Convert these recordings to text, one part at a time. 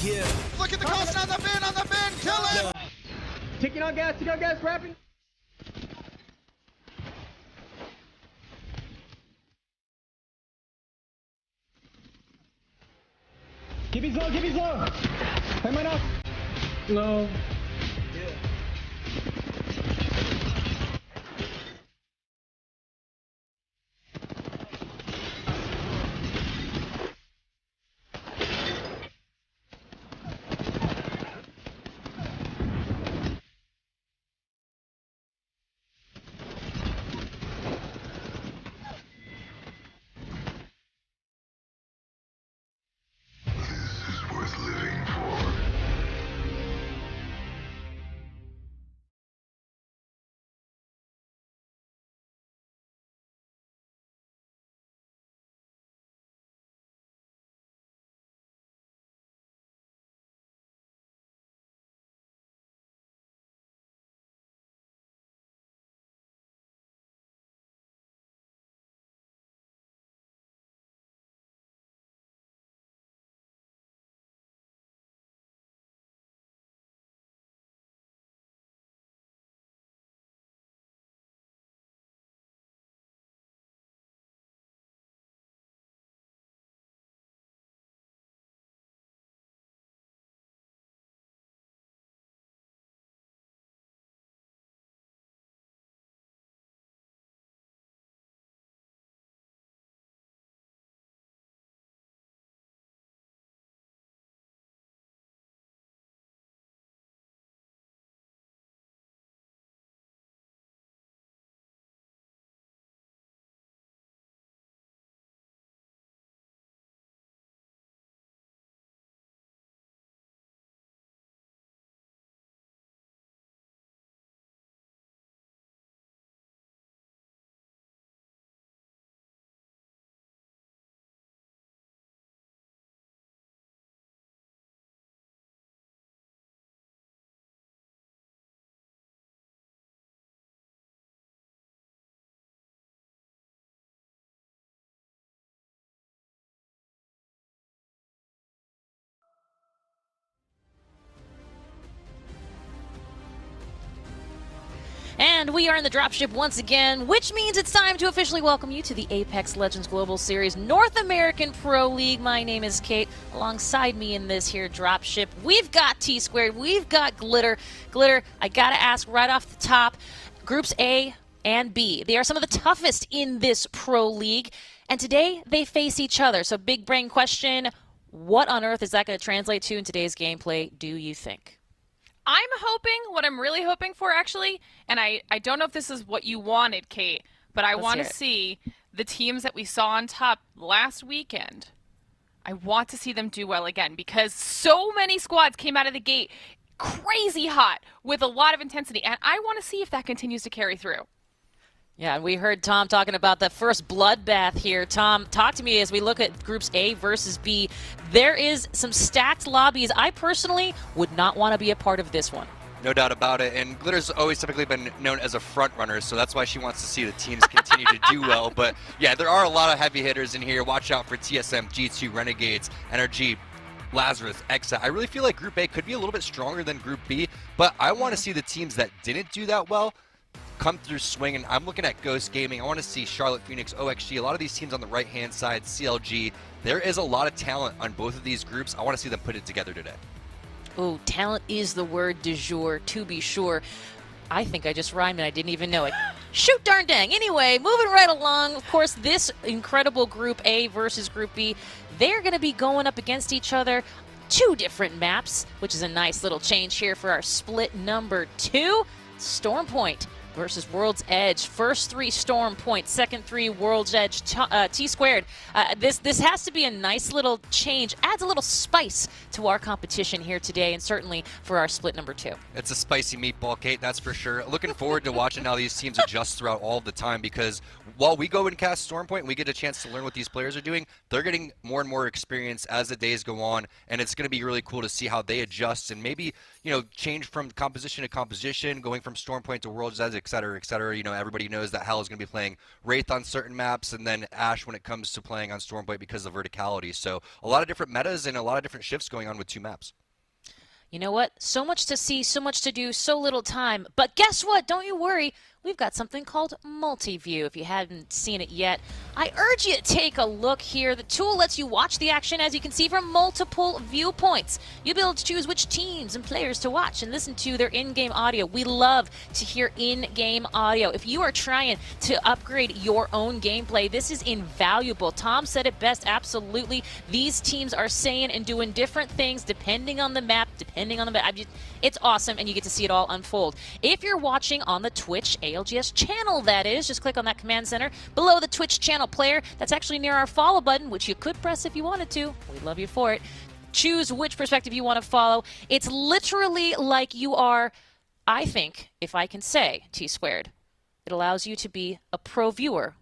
Yeah. Look at the coast on the bin, kill it! Taking on gas, rapping. Give me slow. Play mine off. Slow. And we are in the dropship once again, which means it's time to officially welcome you to the Apex Legends Global Series North American Pro League. My name is Kate. Alongside me in this here dropship, we've got T-Squared, we've got Glitter. Glitter, I gotta ask right off the top, Groups A and B, they are some of the toughest in this Pro League, and today they face each other. So big brain question, what on earth is that going to translate to in today's gameplay, do you think? I'm hoping, what I'm really hoping for actually, and I don't know if this is what you wanted, Kate, but I want to see the teams that we saw on top last weekend. I want to see them do well again because so many squads came out of the gate crazy hot with a lot of intensity, and I want to see if that continues to carry through. Yeah, and we heard Tom talking about the first bloodbath here. Tom, talk to me as we look at Groups A versus B. There is some stacked lobbies. I personally would not want to be a part of this one. No doubt about it, and Glitter's always typically been known as a front runner, so that's why she wants to see the teams continue to do well. But yeah, there are a lot of heavy hitters in here. Watch out for TSM, G2, Renegades, NRG, Lazarus, Exa. I really feel like Group A could be a little bit stronger than Group B, but I want to see the teams that didn't do that well come through swinging. I'm looking at Ghost Gaming. I want to see Charlotte, Phoenix, OXG, a lot of these teams on the right-hand side, CLG. There is a lot of talent on both of these groups. I want to see them put it together today. Oh, talent is the word du jour, to be sure. I think I just rhymed and I didn't even know it. Shoot darn dang. Anyway, moving right along, of course, this incredible Group A versus Group B, they're going to be going up against each other. Two different maps, which is a nice little change here for our split number 2. Storm Point versus World's Edge. First 3 Storm Point, second 3 World's Edge. T-Squared. This has to be a nice little change. Adds a little spice to our competition here today, and certainly for our split number 2. It's a spicy meatball, Kate, that's for sure. Looking forward to watching how these teams adjust throughout all of the time, because while we go and cast Storm Point and we get a chance to learn what these players are doing, they're getting more and more experience as the days go on, and it's going to be really cool to see how they adjust and maybe, you know, change from composition to composition, going from Storm Point to World's Edge, et cetera, et cetera. You know, everybody knows that Hell is going to be playing Wraith on certain maps, and then Ashe when it comes to playing on Stormblade because of verticality. So a lot of different metas and a lot of different shifts going on with 2 maps. You know what? So much to see, so much to do, so little time. But guess what? Don't you worry. We've got something called Multi-View. If you haven't seen it yet, I urge you to take a look here. The tool lets you watch the action, as you can see, from multiple viewpoints. You'll be able to choose which teams and players to watch and listen to their in-game audio. We love to hear in-game audio. If you are trying to upgrade your own gameplay, this is invaluable. Tom said it best, absolutely. These teams are saying and doing different things depending on the map, it's awesome, and you get to see it all unfold. If you're watching on the Twitch ALGS channel, that is, just click on that command center below the Twitch channel player. That's actually near our follow button, which you could press if you wanted to. We'd love you for it. Choose which perspective you want to follow. It's literally like you are, I think, if I can say, T-squared. It allows you to be a pro viewer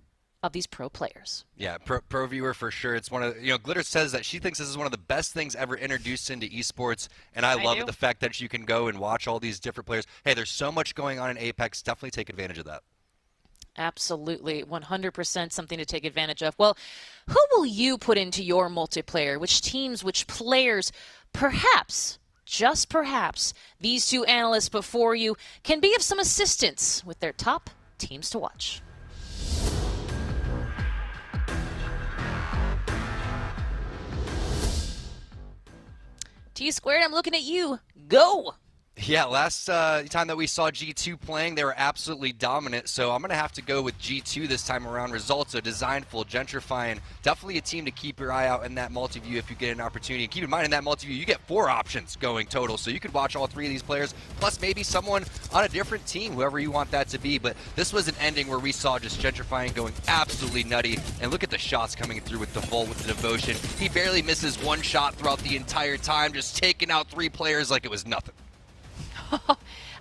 of these pro players. Yeah, pro viewer for sure. It's one of, you know, Glitter says that she thinks this is one of the best things ever introduced into esports, and I love the fact that you can go and watch all these different players. Hey, there's so much going on in Apex. Definitely take advantage of that. Absolutely, 100% something to take advantage of. Well, who will you put into your multiplayer? Which teams, which players? Perhaps, just perhaps, these 2 analysts before you can be of some assistance with their top teams to watch. T-squared, I'm looking at you. Go! Yeah, last time that we saw G2 playing, they were absolutely dominant, so I'm going to have to go with G2 this time around. Results are designful, gentrifying. Definitely a team to keep your eye out in that multi-view if you get an opportunity. Keep in mind, in that multi-view, you get 4 options going total, so you could watch all 3 of these players, plus maybe someone on a different team, whoever you want that to be. But this was an ending where we saw just gentrifying going absolutely nutty, and look at the shots coming through with Devolt with the devotion. He barely misses 1 shot throughout the entire time, just taking out 3 players like it was nothing.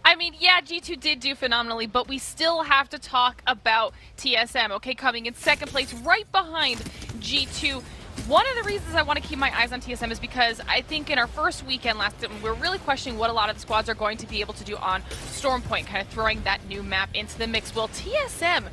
I mean, yeah, G2 did do phenomenally, but we still have to talk about TSM, okay, coming in 2nd place right behind G2. One of the reasons I want to keep my eyes on TSM is because I think in our first weekend last time, we were really questioning what a lot of the squads are going to be able to do on Stormpoint, kind of throwing that new map into the mix. Well, TSM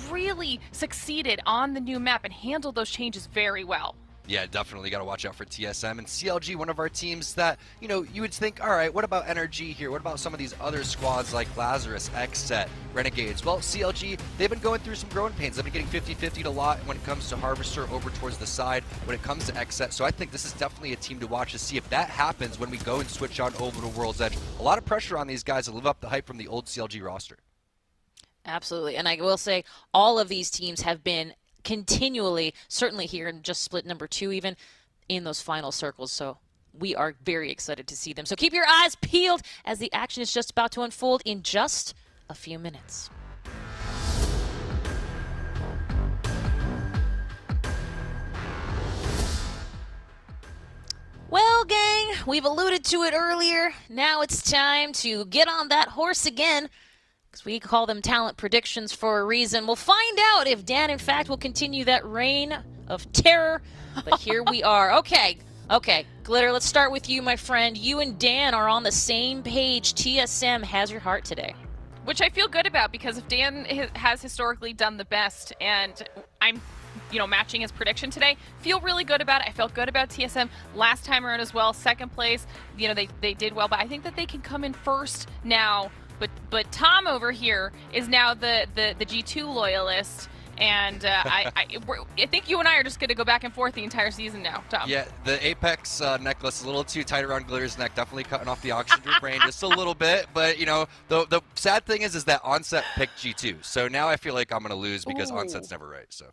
really succeeded on the new map and handled those changes very well. Yeah, definitely got to watch out for TSM and CLG, one of our teams that, you know, you would think, all right, what about NRG here? What about some of these other squads like Lazarus, Xset, Renegades? Well, CLG, they've been going through some growing pains. They've been getting 50-50'd a lot when it comes to Harvester over towards the side when it comes to Xset. So I think this is definitely a team to watch to see if that happens when we go and switch on over to World's Edge. A lot of pressure on these guys to live up the hype from the old CLG roster. Absolutely, and I will say all of these teams have been continually, certainly here in just split number 2 even, in those final circles. So we are very excited to see them. So keep your eyes peeled as the action is just about to unfold in just a few minutes. Well, gang, we've alluded to it earlier. Now it's time to get on that horse again, because we call them talent predictions for a reason. We'll find out if Dan, in fact, will continue that reign of terror. But here we are. Okay, Glitter, let's start with you, my friend. You and Dan are on the same page. TSM has your heart today. Which I feel good about, because if Dan has historically done the best and I'm, you know, matching his prediction today, feel really good about it. I felt good about TSM last time around as well. 2nd place, you know, they did well, but I think that they can come in first now. But Tom over here is now the G2 loyalist, and I think you and I are just going to go back and forth the entire season now, Tom. Yeah, the Apex necklace is a little too tight around Glitter's neck, definitely cutting off the oxygen brain just a little bit. But, you know, the sad thing is that Onset picked G2, so now I feel like I'm going to lose because Onset's never right. So.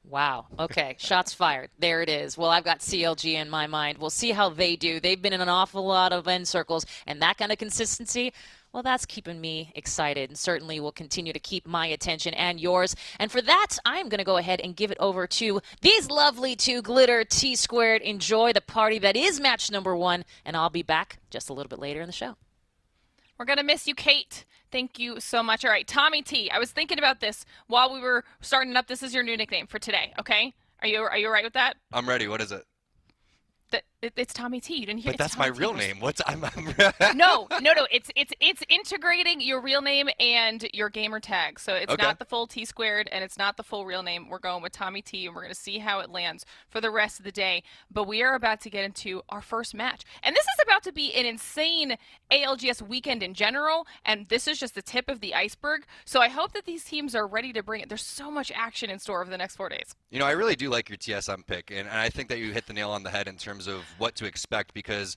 Wow. Okay. Shots fired. There it is. Well, I've got CLG in my mind. We'll see how they do. They've been in an awful lot of end circles, and that kind of consistency, well, that's keeping me excited, and certainly will continue to keep my attention and yours. And for that, I'm going to go ahead and give it over to these lovely 2, Glitter, T-squared. Enjoy the party that is match number 1, and I'll be back just a little bit later in the show. We're going to miss you, Kate. Thank you so much. All right, Tommy T, I was thinking about this while we were starting up. This is your new nickname for today, okay? Are you all right with that? I'm ready. What is it? It's Tommy T. You didn't hear? But that's my real name. What's No. It's integrating your real name and your gamer tag. So it's Okay. not the full T squared and it's not the full real name. We're going with Tommy T, and we're going to see how it lands for the rest of the day. But we are about to get into our first match, and this is about to be an insane ALGS weekend in general. And this is just the tip of the iceberg. So I hope that these teams are ready to bring it. There's so much action in store over the next 4 days. I really do like your TSM pick, and I think that you hit the nail on the head in terms of what to expect, because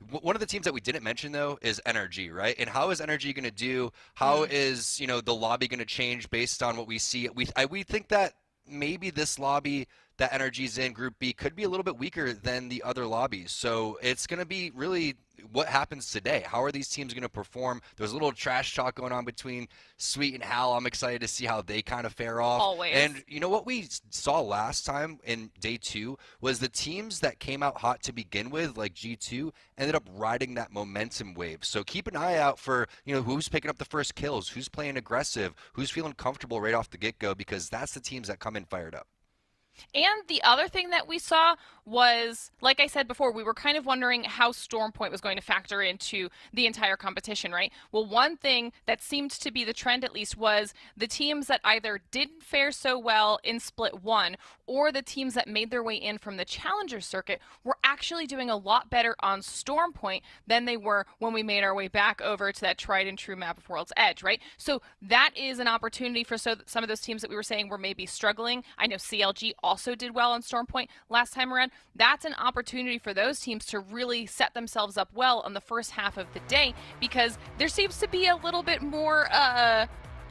one of the teams that we didn't mention, though, is NRG, right? And how is NRG going to do? How is, the lobby going to change based on what we see? We think that maybe this lobby that NRG's in, Group B, could be a little bit weaker than the other lobbies. So it's going to be really what happens today. How are these teams going to perform? There's a little trash talk going on between Sweet and Hal. I'm excited to see how they kind of fare off. Always. And what we saw last time in day 2 was the teams that came out hot to begin with, like G2, ended up riding that momentum wave. So keep an eye out for, who's picking up the first kills, who's playing aggressive, who's feeling comfortable right off the get-go, because that's the teams that come in fired up. And the other thing that we saw was, like I said before, we were kind of wondering how Stormpoint was going to factor into the entire competition, right? Well, one thing that seemed to be the trend, at least, was the teams that either didn't fare so well in Split 1 or the teams that made their way in from the Challenger circuit were actually doing a lot better on Stormpoint than they were when we made our way back over to that tried and true map of World's Edge, right? So that is an opportunity for some of those teams that we were saying were maybe struggling. I know CLG also did well on Stormpoint last time around. That's an opportunity for those teams to really set themselves up well on the first half of the day, because there seems to be a little bit more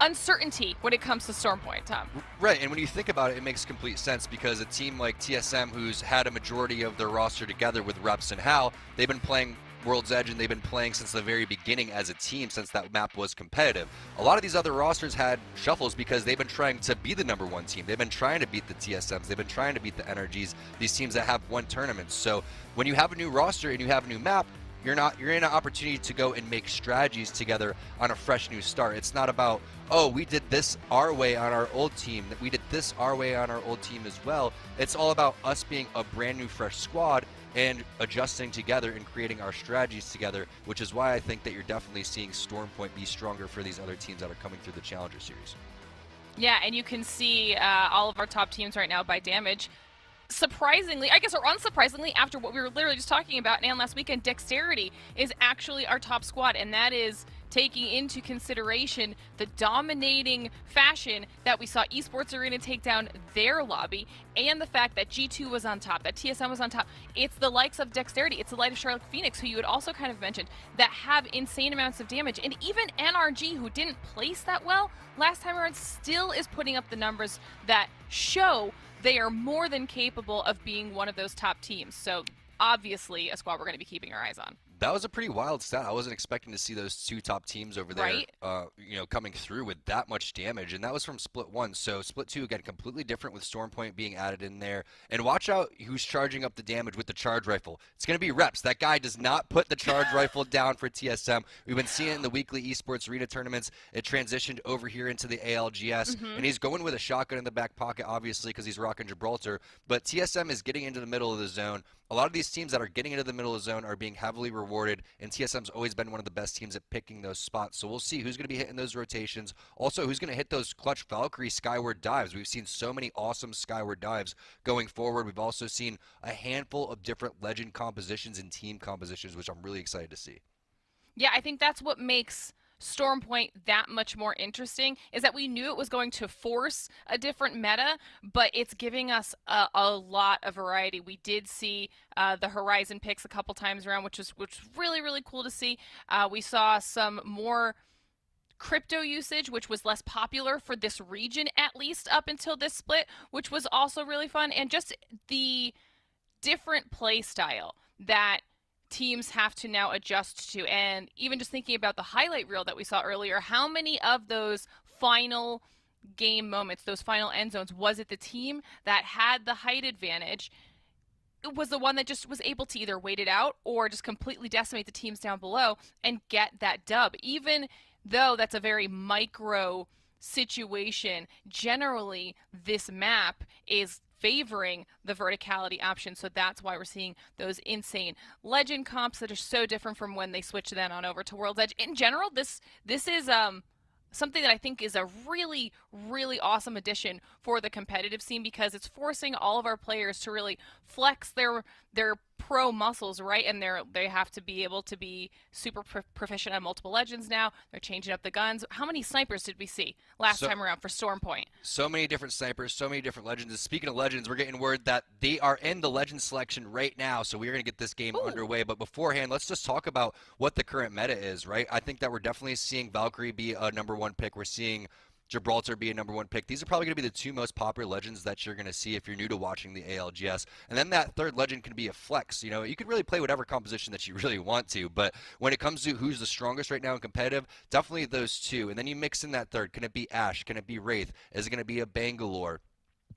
uncertainty when it comes to Stormpoint, Tom. Right, and when you think about it, it makes complete sense, because a team like TSM, who's had a majority of their roster together with Reps and Hal, they've been playing World's Edge, and they've been playing since the very beginning as a team, since that map was competitive. A lot of these other rosters had shuffles because they've been trying to be the #1 team. They've been trying to beat the TSMs. They've been trying to beat the NRGs, these teams that have won tournaments. So when you have a new roster and you have a new map, you're in an opportunity to go and make strategies together on a fresh new start. It's not about, oh, we did this our way on our old team, that we did this our way on our old team as well. It's all about us being a brand new fresh squad and adjusting together and creating our strategies together, which is why I think that you're definitely seeing Stormpoint be stronger for these other teams that are coming through the Challenger Series. Yeah, and you can see all of our top teams right now by damage. Surprisingly, I guess, or unsurprisingly, after what we were literally just talking about, and last weekend, Dexterity is actually our top squad, and that is taking into consideration the dominating fashion that we saw Esports Arena take down their lobby, and the fact that G2 was on top, that TSM was on top. It's the likes of Dexterity, it's the light of Charlotte Phoenix, who you had also kind of mentioned, that have insane amounts of damage, and even NRG, who didn't place that well last time around, still is putting up the numbers that show they are more than capable of being one of those top teams. So obviously a squad we're going to be keeping our eyes on. That was a pretty wild stat. I wasn't expecting to see those two top teams over there, Right. Coming through with that much damage. And that was from Split 1. So Split 2, again, completely different with Stormpoint being added in there. And watch out who's charging up the damage with the charge rifle. It's going to be Reps. That guy does not put the charge rifle down for TSM. We've been seeing it in the weekly Esports Arena tournaments. It transitioned over here into the ALGS. And he's going with a shotgun in the back pocket, obviously, because he's rocking Gibraltar. But TSM is getting into the middle of the zone. A lot of these teams that are getting into the middle of the zone are being heavily rewarded, and TSM's always been one of the best teams at picking those spots. So we'll see who's going to be hitting those rotations. Also, who's going to hit those clutch Valkyrie skyward dives. We've seen so many awesome skyward dives going forward. We've also seen a handful of different legend compositions and team compositions, which I'm really excited to see. Yeah, I think that's what makes Stormpoint that much more interesting, is that we knew it was going to force a different meta, but it's giving us a lot of variety. We did see the Horizon picks a couple times around, which was really, really cool to see. We saw some more crypto usage, which was less popular for this region, at least up until this split, which was also really fun. And just the different play style that teams have to now adjust to. And even just thinking about the highlight reel that we saw earlier, how many of those final game moments, those final end zones, was it the team that had the height advantage? It was the one that just was able to either wait it out or just completely decimate the teams down below and get that dub. Even though that's a very micro situation, generally this map is favoring the verticality option. So that's why we're seeing those insane legend comps that are so different from when they switch then on over to World's Edge. In general, this is something that I think is a really, really awesome addition for the competitive scene, because it's forcing all of our players to really flex their pro muscles, right? And they have to be able to be super proficient on multiple legends now. They're changing up the guns. How many snipers did we see last time around for Stormpoint? So many different snipers, so many different legends. Speaking of legends, we're getting word that they are in the legend selection right now, so we're going to get this game underway. But beforehand, let's just talk about what the current meta is, right? I think that we're definitely seeing Valkyrie be a #1 pick. We're seeing Gibraltar be a #1 pick. These are probably going to be the 2 most popular legends that you're going to see if you're new to watching the ALGS. And then that third legend can be a flex. You know, you can really play whatever composition that you really want to, but when it comes to who's the strongest right now in competitive, definitely those 2. And then you mix in that third. Can it be Ashe? Can it be Wraith? Is it going to be a Bangalore?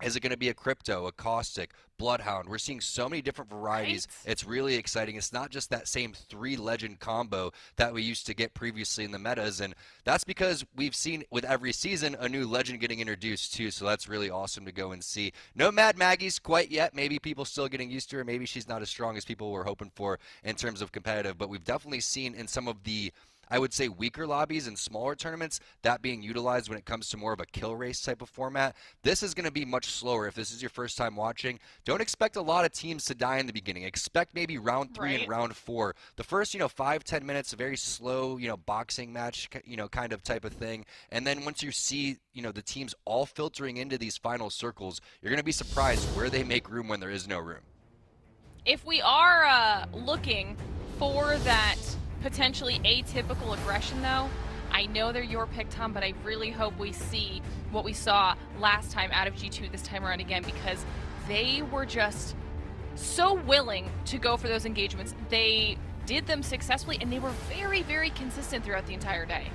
Is it going to be a Crypto, a Caustic, Bloodhound? We're seeing so many different varieties. Right. It's really exciting. It's not just that same 3 legend combo that we used to get previously in the metas, and that's because we've seen with every season a new legend getting introduced too, so that's really awesome to go and see. No Mad Maggie's quite yet. Maybe people still getting used to her. Maybe she's not as strong as people were hoping for in terms of competitive, but we've definitely seen in some of the, I would say, weaker lobbies and smaller tournaments, that being utilized when it comes to more of a kill race type of format. This is going to be much slower. If this is your first time watching, don't expect a lot of teams to die in the beginning. Expect maybe round 3 and round 4. The first, 5-10 minutes, a very slow, boxing match, kind of type of thing. And then once you see, the teams all filtering into these final circles, you're going to be surprised where they make room when there is no room. If we are looking for that potentially atypical aggression, though, I know they're your pick, Tom, but I really hope we see what we saw last time out of G2 this time around again, because they were just so willing to go for those engagements. They did them successfully, and they were very, very consistent throughout the entire day.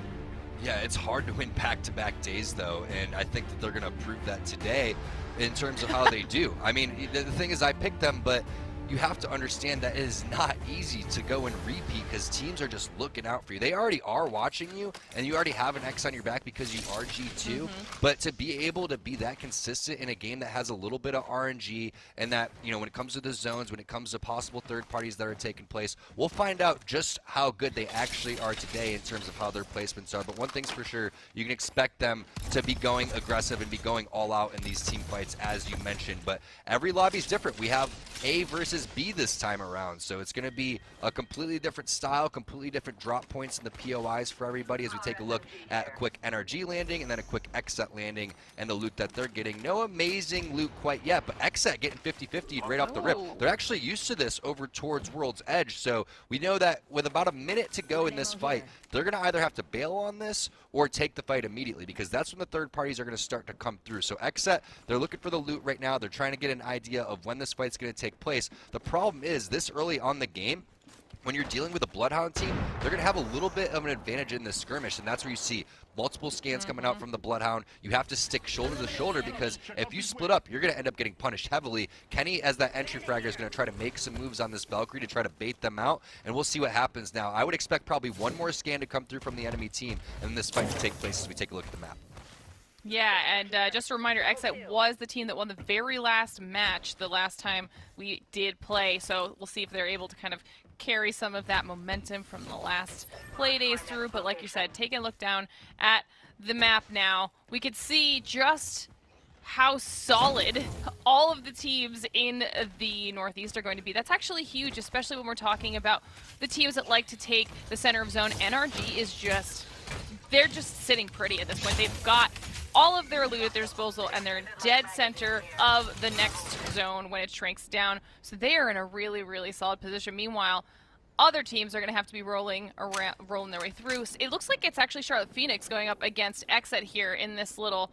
Yeah, it's hard to win back-to-back days, though, and I think that they're going to prove that today in terms of how they do. I mean, the thing is, I picked them, but you have to understand that it is not easy to go and repeat, because teams are just looking out for you. They already are watching you, and you already have an X on your back because you are G2. But to be able to be that consistent in a game that has a little bit of RNG, and that, when it comes to the zones, when it comes to possible third parties that are taking place, we'll find out just how good they actually are today in terms of how their placements are. But one thing's for sure, you can expect them to be going aggressive and be going all out in these team fights, as you mentioned. But every lobby's different. We have A versus B this time around, so it's going to be a completely different style, completely different drop points in the POIs for everybody as we take a look at a quick NRG landing and then a quick XSET landing and the loot that they're getting. No amazing loot quite yet, but XSET getting 50-50 right off the rip. They're actually used to this over towards World's Edge, so we know that with about a minute to go in this fight, they're going to either have to bail on this or take the fight immediately, because that's when the third parties are going to start to come through. So XSET, they're looking for the loot right now. They're trying to get an idea of when this fight's going to take place. The problem is, this early on the game, when you're dealing with a Bloodhound team, they're going to have a little bit of an advantage in this skirmish, and that's where you see multiple scans coming out from the Bloodhound. You have to stick shoulder to shoulder, because if you split up, you're going to end up getting punished heavily. Kenny, as that entry fragger, is going to try to make some moves on this Valkyrie to try to bait them out, and we'll see what happens now. I would expect probably one more scan to come through from the enemy team, and then this fight to take place as we take a look at the map. Yeah, and just a reminder, XSET was the team that won the very last match the last time we did play, so we'll see if they're able to kind of carry some of that momentum from the last play days through. But like you said, taking a look down at the map now, we could see just how solid all of the teams in the Northeast are going to be. That's actually huge, especially when we're talking about the teams that like to take the center of zone. NRG is just, they're just sitting pretty at this point. They've got all of their loot at their disposal, and they're dead center of the next zone when it shrinks down. So they are in a really, really solid position. Meanwhile, other teams are going to have to be rolling their way through. So it looks like it's actually Charlotte Phoenix going up against XSET here in this little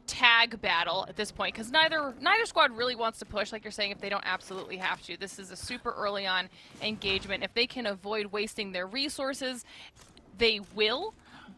tag battle at this point, because neither squad really wants to push, like you're saying, if they don't absolutely have to. This is a super early on engagement. If they can avoid wasting their resources, they will.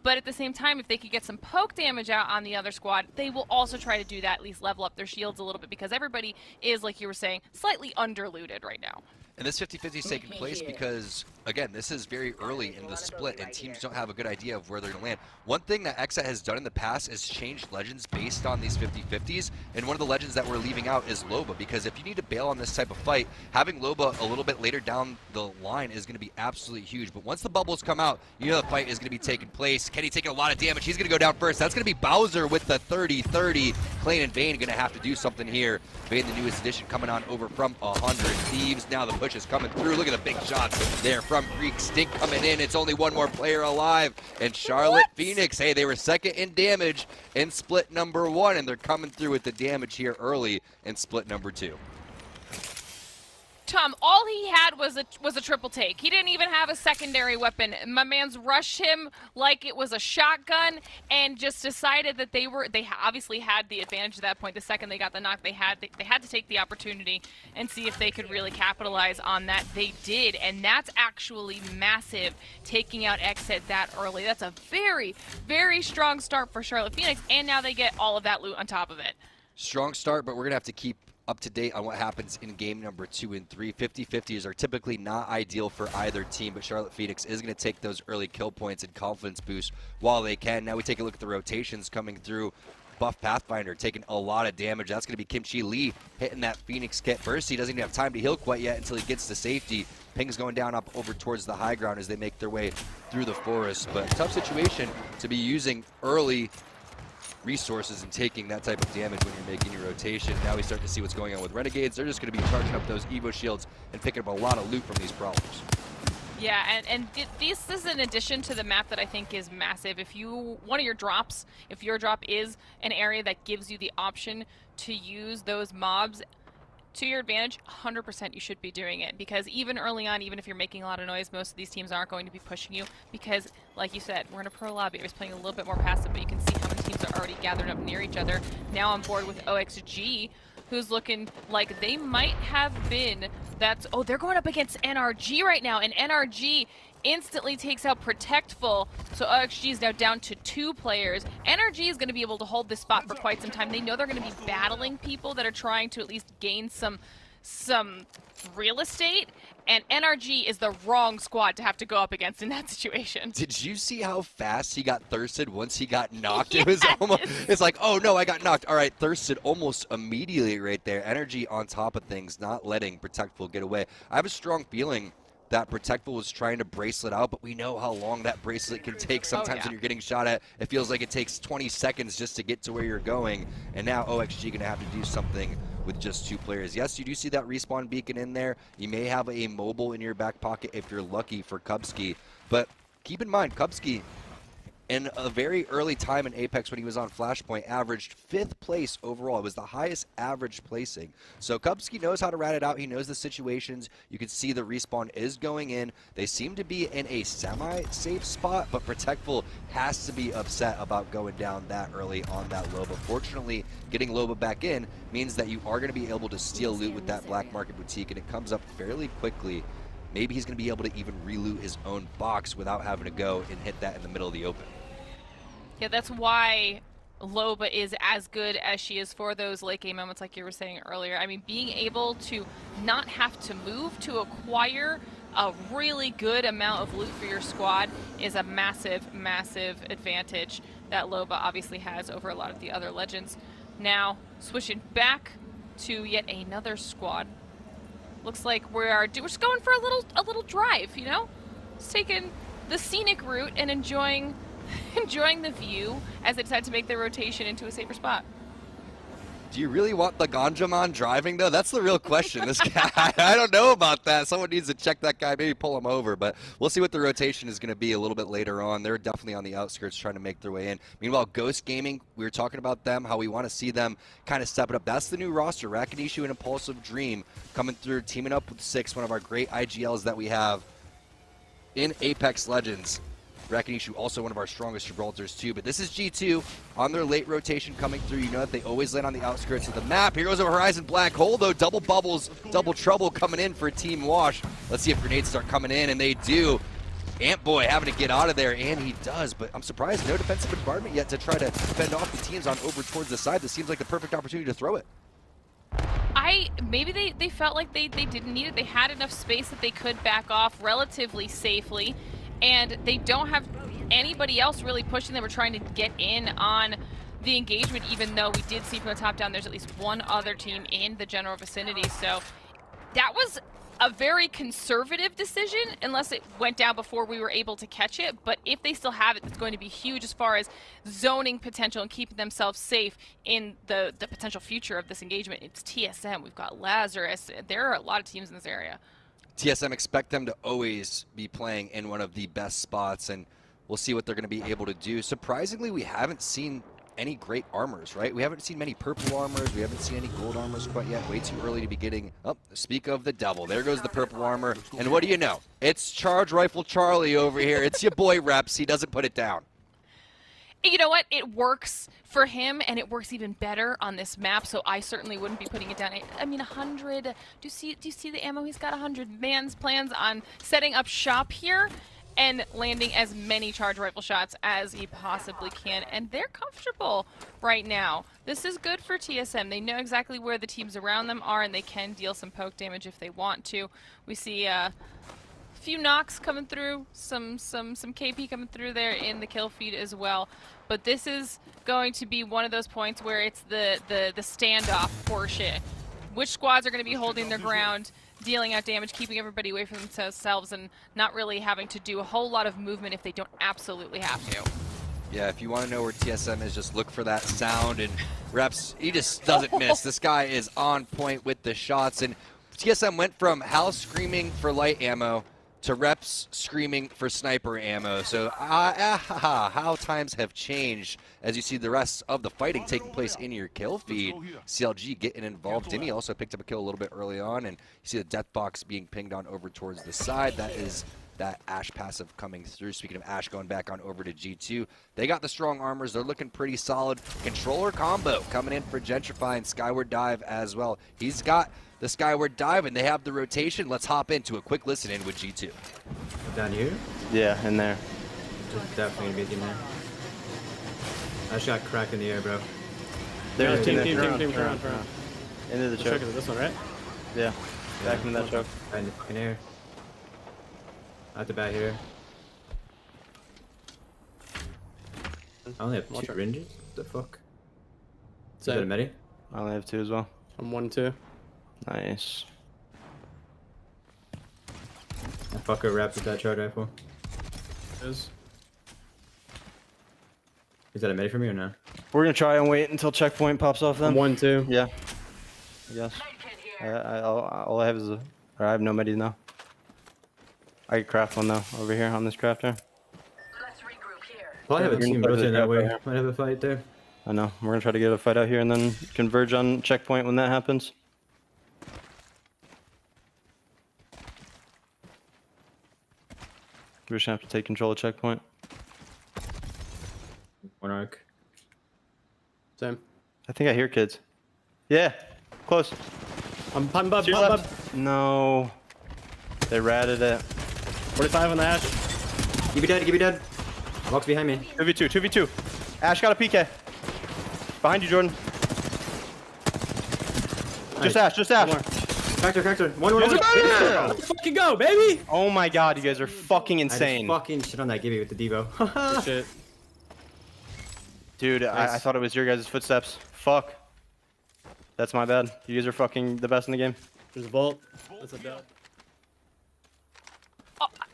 But at the same time, if they could get some poke damage out on the other squad, they will also try to do that, at least level up their shields a little bit, because everybody is, like you were saying, slightly underlooted right now. And this 50-50 is taking place because, again, this is very early in the split, and teams don't have a good idea of where they're going to land. One thing that EXA has done in the past is change legends based on these 50-50s, and one of the legends that we're leaving out is Loba, because if you need to bail on this type of fight, having Loba a little bit later down the line is going to be absolutely huge. But once the bubbles come out, you know the fight is going to be taking place. Kenny taking a lot of damage. He's going to go down first. That's going to be Bowser with the 30-30. Klain and Vayne going to have to do something here. Vayne, the newest addition, coming on over from 100. Thieves, now the push is coming through. Look at the big shots there from Greek. Stink coming in. It's only one more player alive. And Charlotte Phoenix, hey, they were second in damage in split number 1, and they're coming through with the damage here early in split number 2. Tom, all he had was a triple take. He didn't even have a secondary weapon. My man's rushed him like it was a shotgun and just decided that they obviously had the advantage at that point. The second they got the knock, they had to take the opportunity and see if they could really capitalize on that. They did, and that's actually massive, taking out Exit that early. That's a very, very strong start for Charlotte Phoenix, and now they get all of that loot on top of it. Strong start, but we're going to have to keep up to date on what happens in game number 2 and 3. 50-50s are typically not ideal for either team, but Charlotte Phoenix is going to take those early kill points and confidence boost while they can. Now we take a look at the rotations coming through. Buff Pathfinder taking a lot of damage. That's going to be Kim-Chi Lee hitting that Phoenix kit first. He doesn't even have time to heal quite yet until he gets to safety. Ping's going down up over towards the high ground as they make their way through the forest. But tough situation to be using early resources and taking that type of damage when you're making your rotation. Now we start to see what's going on with Renegades. They're just going to be charging up those Evo shields and picking up a lot of loot from these prowlers. Yeah, and this is an addition to the map that I think is massive. If your drop is an area that gives you the option to use those mobs to your advantage, 100% you should be doing it, because even early on, even if you're making a lot of noise, most of these teams aren't going to be pushing you because, like you said, we're in a pro lobby. I was playing a little bit more passive, but you can see how many teams are already gathered up near each other. Now on board with OXG, who's looking like they might have been, they're going up against NRG right now, and NRG instantly takes out Protectful, so OXG is now down to 2 players. NRG is going to be able to hold this spot for quite some time. They know they're going to be battling people that are trying to at least gain some real estate, and NRG is the wrong squad to have to go up against in that situation. Did you see how fast he got thirsted once he got knocked? Yes. It was almost, it's like, oh no, I got knocked. All right, thirsted almost immediately right there. Energy on top of things, not letting Protectful get away. I have a strong feeling that Protectful was trying to bracelet out, but we know how long that bracelet can take. Sometimes when you're getting shot at, it feels like it takes 20 seconds just to get to where you're going. And now OXG going to have to do something with just 2 players. Yes, you do see that respawn beacon in there. You may have a mobile in your back pocket if you're lucky for Kubski. But keep in mind, Kubski, in a very early time in Apex when he was on Flashpoint, averaged 5th place overall. It was the highest average placing. So Kubski knows how to rat it out. He knows the situations. You can see the respawn is going in. They seem to be in a semi-safe spot, but Protectful has to be upset about going down that early on that Loba. Fortunately, getting Loba back in means that you are going to be able to steal loot with that Black Market Boutique, and it comes up fairly quickly. Maybe he's going to be able to even reloot his own box without having to go and hit that in the middle of the open. Yeah, that's why Loba is as good as she is for those late game moments like you were saying earlier. I mean, being able to not have to move to acquire a really good amount of loot for your squad is a massive, massive advantage that Loba obviously has over a lot of the other legends. Now, switching back to yet another squad. Looks like we're just going for a little drive, you know? Just taking the scenic route and enjoying the view as they decide to make their rotation into a safer spot. Do you really want the Ganjaman driving, though? That's the real question. This guy, I don't know about that. Someone needs to check that guy, maybe pull him over. But we'll see what the rotation is going to be a little bit later on. They're definitely on the outskirts trying to make their way in. Meanwhile, Ghost Gaming, we were talking about them, how we want to see them kind of step it up. That's the new roster. Rakinishu and Impulsive Dream coming through, teaming up with 6, one of our great IGLs that we have in Apex Legends. Rakinishu also one of our strongest Gibraltars too, but this is G2 on their late rotation coming through. You know that they always land on the outskirts of the map. Here goes a Horizon Black Hole though, double bubbles, double trouble coming in for Team Wash. Let's see if grenades start coming in, and they do. Antboy having to get out of there, and he does, but I'm surprised no defensive bombardment yet to try to fend off the teams on over towards the side. This seems like the perfect opportunity to throw it. Maybe they felt like they didn't need it. They had enough space that they could back off relatively safely, and they don't have anybody else really pushing them or trying to get in on the engagement, even though we did see from the top down there's at least one other team in the general vicinity. So that was a very conservative decision, unless it went down before we were able to catch it. But if they still have it, it's going to be huge as far as zoning potential and keeping themselves safe in the potential future of this engagement. It's TSM, we've got Lazarus. There are a lot of teams in this area. TSM expect them to always be playing in one of the best spots, and we'll see what they're going to be able to do. Surprisingly, we haven't seen any great armors, right? We haven't seen many purple armors. We haven't seen any gold armors quite yet. Way too early to be getting... Oh, speak of the devil. There goes the purple armor. And what do you know? It's Charge Rifle Charlie over here. It's your boy Reps. He doesn't put it down. You know what? It works for him, and it works even better on this map, so I certainly wouldn't be putting it down. I mean, 100... Do you see the ammo? He's got 100 man's plans on setting up shop here and landing as many charge rifle shots as he possibly can, and they're comfortable right now. This is good for TSM. They know exactly where the teams around them are, and they can deal some poke damage if they want to. We see a few knocks coming through, some KP coming through there in the kill feed as well. But this is going to be one of those points where it's the standoff portion. Which squads are going to be holding their ground, dealing out damage, keeping everybody away from themselves, and not really having to do a whole lot of movement if they don't absolutely have to. Yeah, if you want to know where TSM is, just look for that sound, and Reps, he just doesn't miss. This guy is on point with the shots, and TSM went from Hal screaming for light ammo to Reps screaming for sniper ammo. So how times have changed as you see the rest of the fighting taking place in your kill feed. CLG getting involved. Demi also picked up a kill a little bit early on, and you see the death box being pinged on over towards the side. That is that Ashe passive coming through. Speaking of Ashe, going back on over to G2. They got the strong armors. They're looking pretty solid. Controller combo coming in for Gentrify and Skyward Dive as well. He's got the Skyward Dive, and they have the rotation. Let's hop into a quick listen in with G2. Down here? Yeah, in there. There's definitely gonna be a team there. I just got cracked in the air, bro. There's Team, a team, team, team, turn around. into the The choke. choke is this one, right? Yeah, back into that choke. Right in the fucking air. Out the back here. I only have Watch two out. ranges? What the fuck? Is So that a medi? I only have 2 as well. I'm 1-2. Nice. I fucker wrapped with that charge rifle. Is Is that a medi for me or no? We're gonna try and wait until checkpoint pops off then. I'm 1-2. Yeah. Yes. All I have is or I have no medis now. I could craft one though over here on this crafter. Well, I have a You're gonna team put rotating the that way. trap right Might have a fight there. I know. We're gonna try to get a fight out here and then converge on checkpoint when that happens. We're just gonna have to take control of checkpoint. One arc. Same. I think I hear kids. Yeah, close. I'm pump, bub, To your pump, bub. left. No. They ratted it. 45 on the Ashe. Give me dead, give me dead. Walks behind me. 2v2, 2v2. Ashe got a PK. Behind you, Jordan. Just Ashe, just One more. Ashe. Cracked her. One. Let's fucking go, baby! Oh my god, you guys are fucking I just insane. fucking shit on that gibby with the Devo. Good shit. Dude, I Nice. thought it was your guys' footsteps. Fuck. That's my bad. You guys are fucking the best in the game. There's a vault. That's a dub.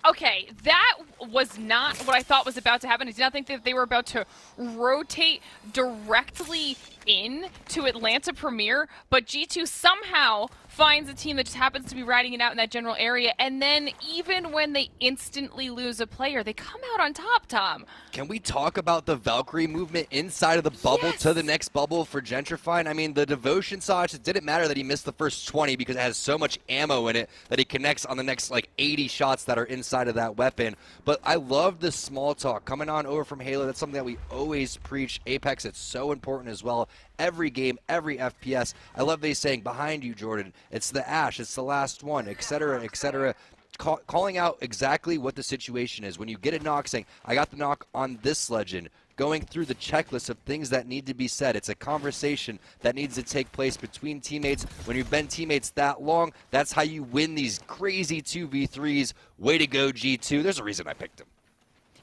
Okay, that was not what I thought was about to happen. I did not think that they were about to rotate directly in to Atlanta Premier, but G2 somehow finds a team that just happens to be riding it out in that general area, and then even when they instantly lose a player, they come out on top, Tom. Can we talk about the Valkyrie movement inside of the bubble to the next bubble for Gentrify? I mean, the Devotion Sash, it didn't matter that he missed the first 20 because it has so much ammo in it that he connects on the next like 80 shots that are inside of that weapon. But I love the small talk coming on over from Halo. That's something that we always preach. Apex, it's so important as well. Every game, every FPS. I love they saying, behind you, Jordan. It's the Ashe. It's the last one, etc., etc. Calling out exactly what the situation is. When you get a knock saying, I got the knock on this legend, going through the checklist of things that need to be said. It's a conversation that needs to take place between teammates. When you've been teammates that long, that's how you win these crazy 2v3s. Way to go, G2. There's a reason I picked him.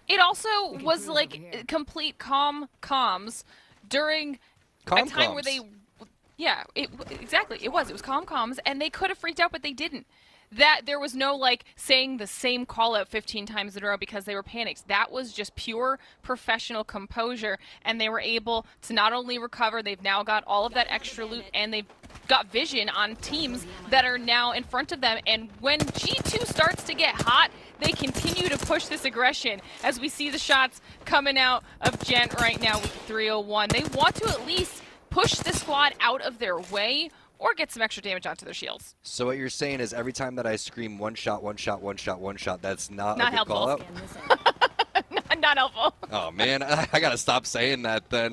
It also was like complete comms during a time where they, exactly. It was comms, and they could have freaked out, but they didn't. That there was no like saying the same call out 15 times in a row because they were panicked. That was just pure professional composure, and they were able to not only recover, they've now got all of that extra loot, and they've got vision on teams that are now in front of them. And when G2 starts to get hot, they continue to push this aggression as we see the shots coming out of Gent right now with 301. They want to at least push the squad out of their way or get some extra damage onto their shields. So what you're saying is every time that I scream one shot, one shot, one shot, one shot, that's not a good helpful. call out? Not helpful. Oh man, I gotta stop saying that then.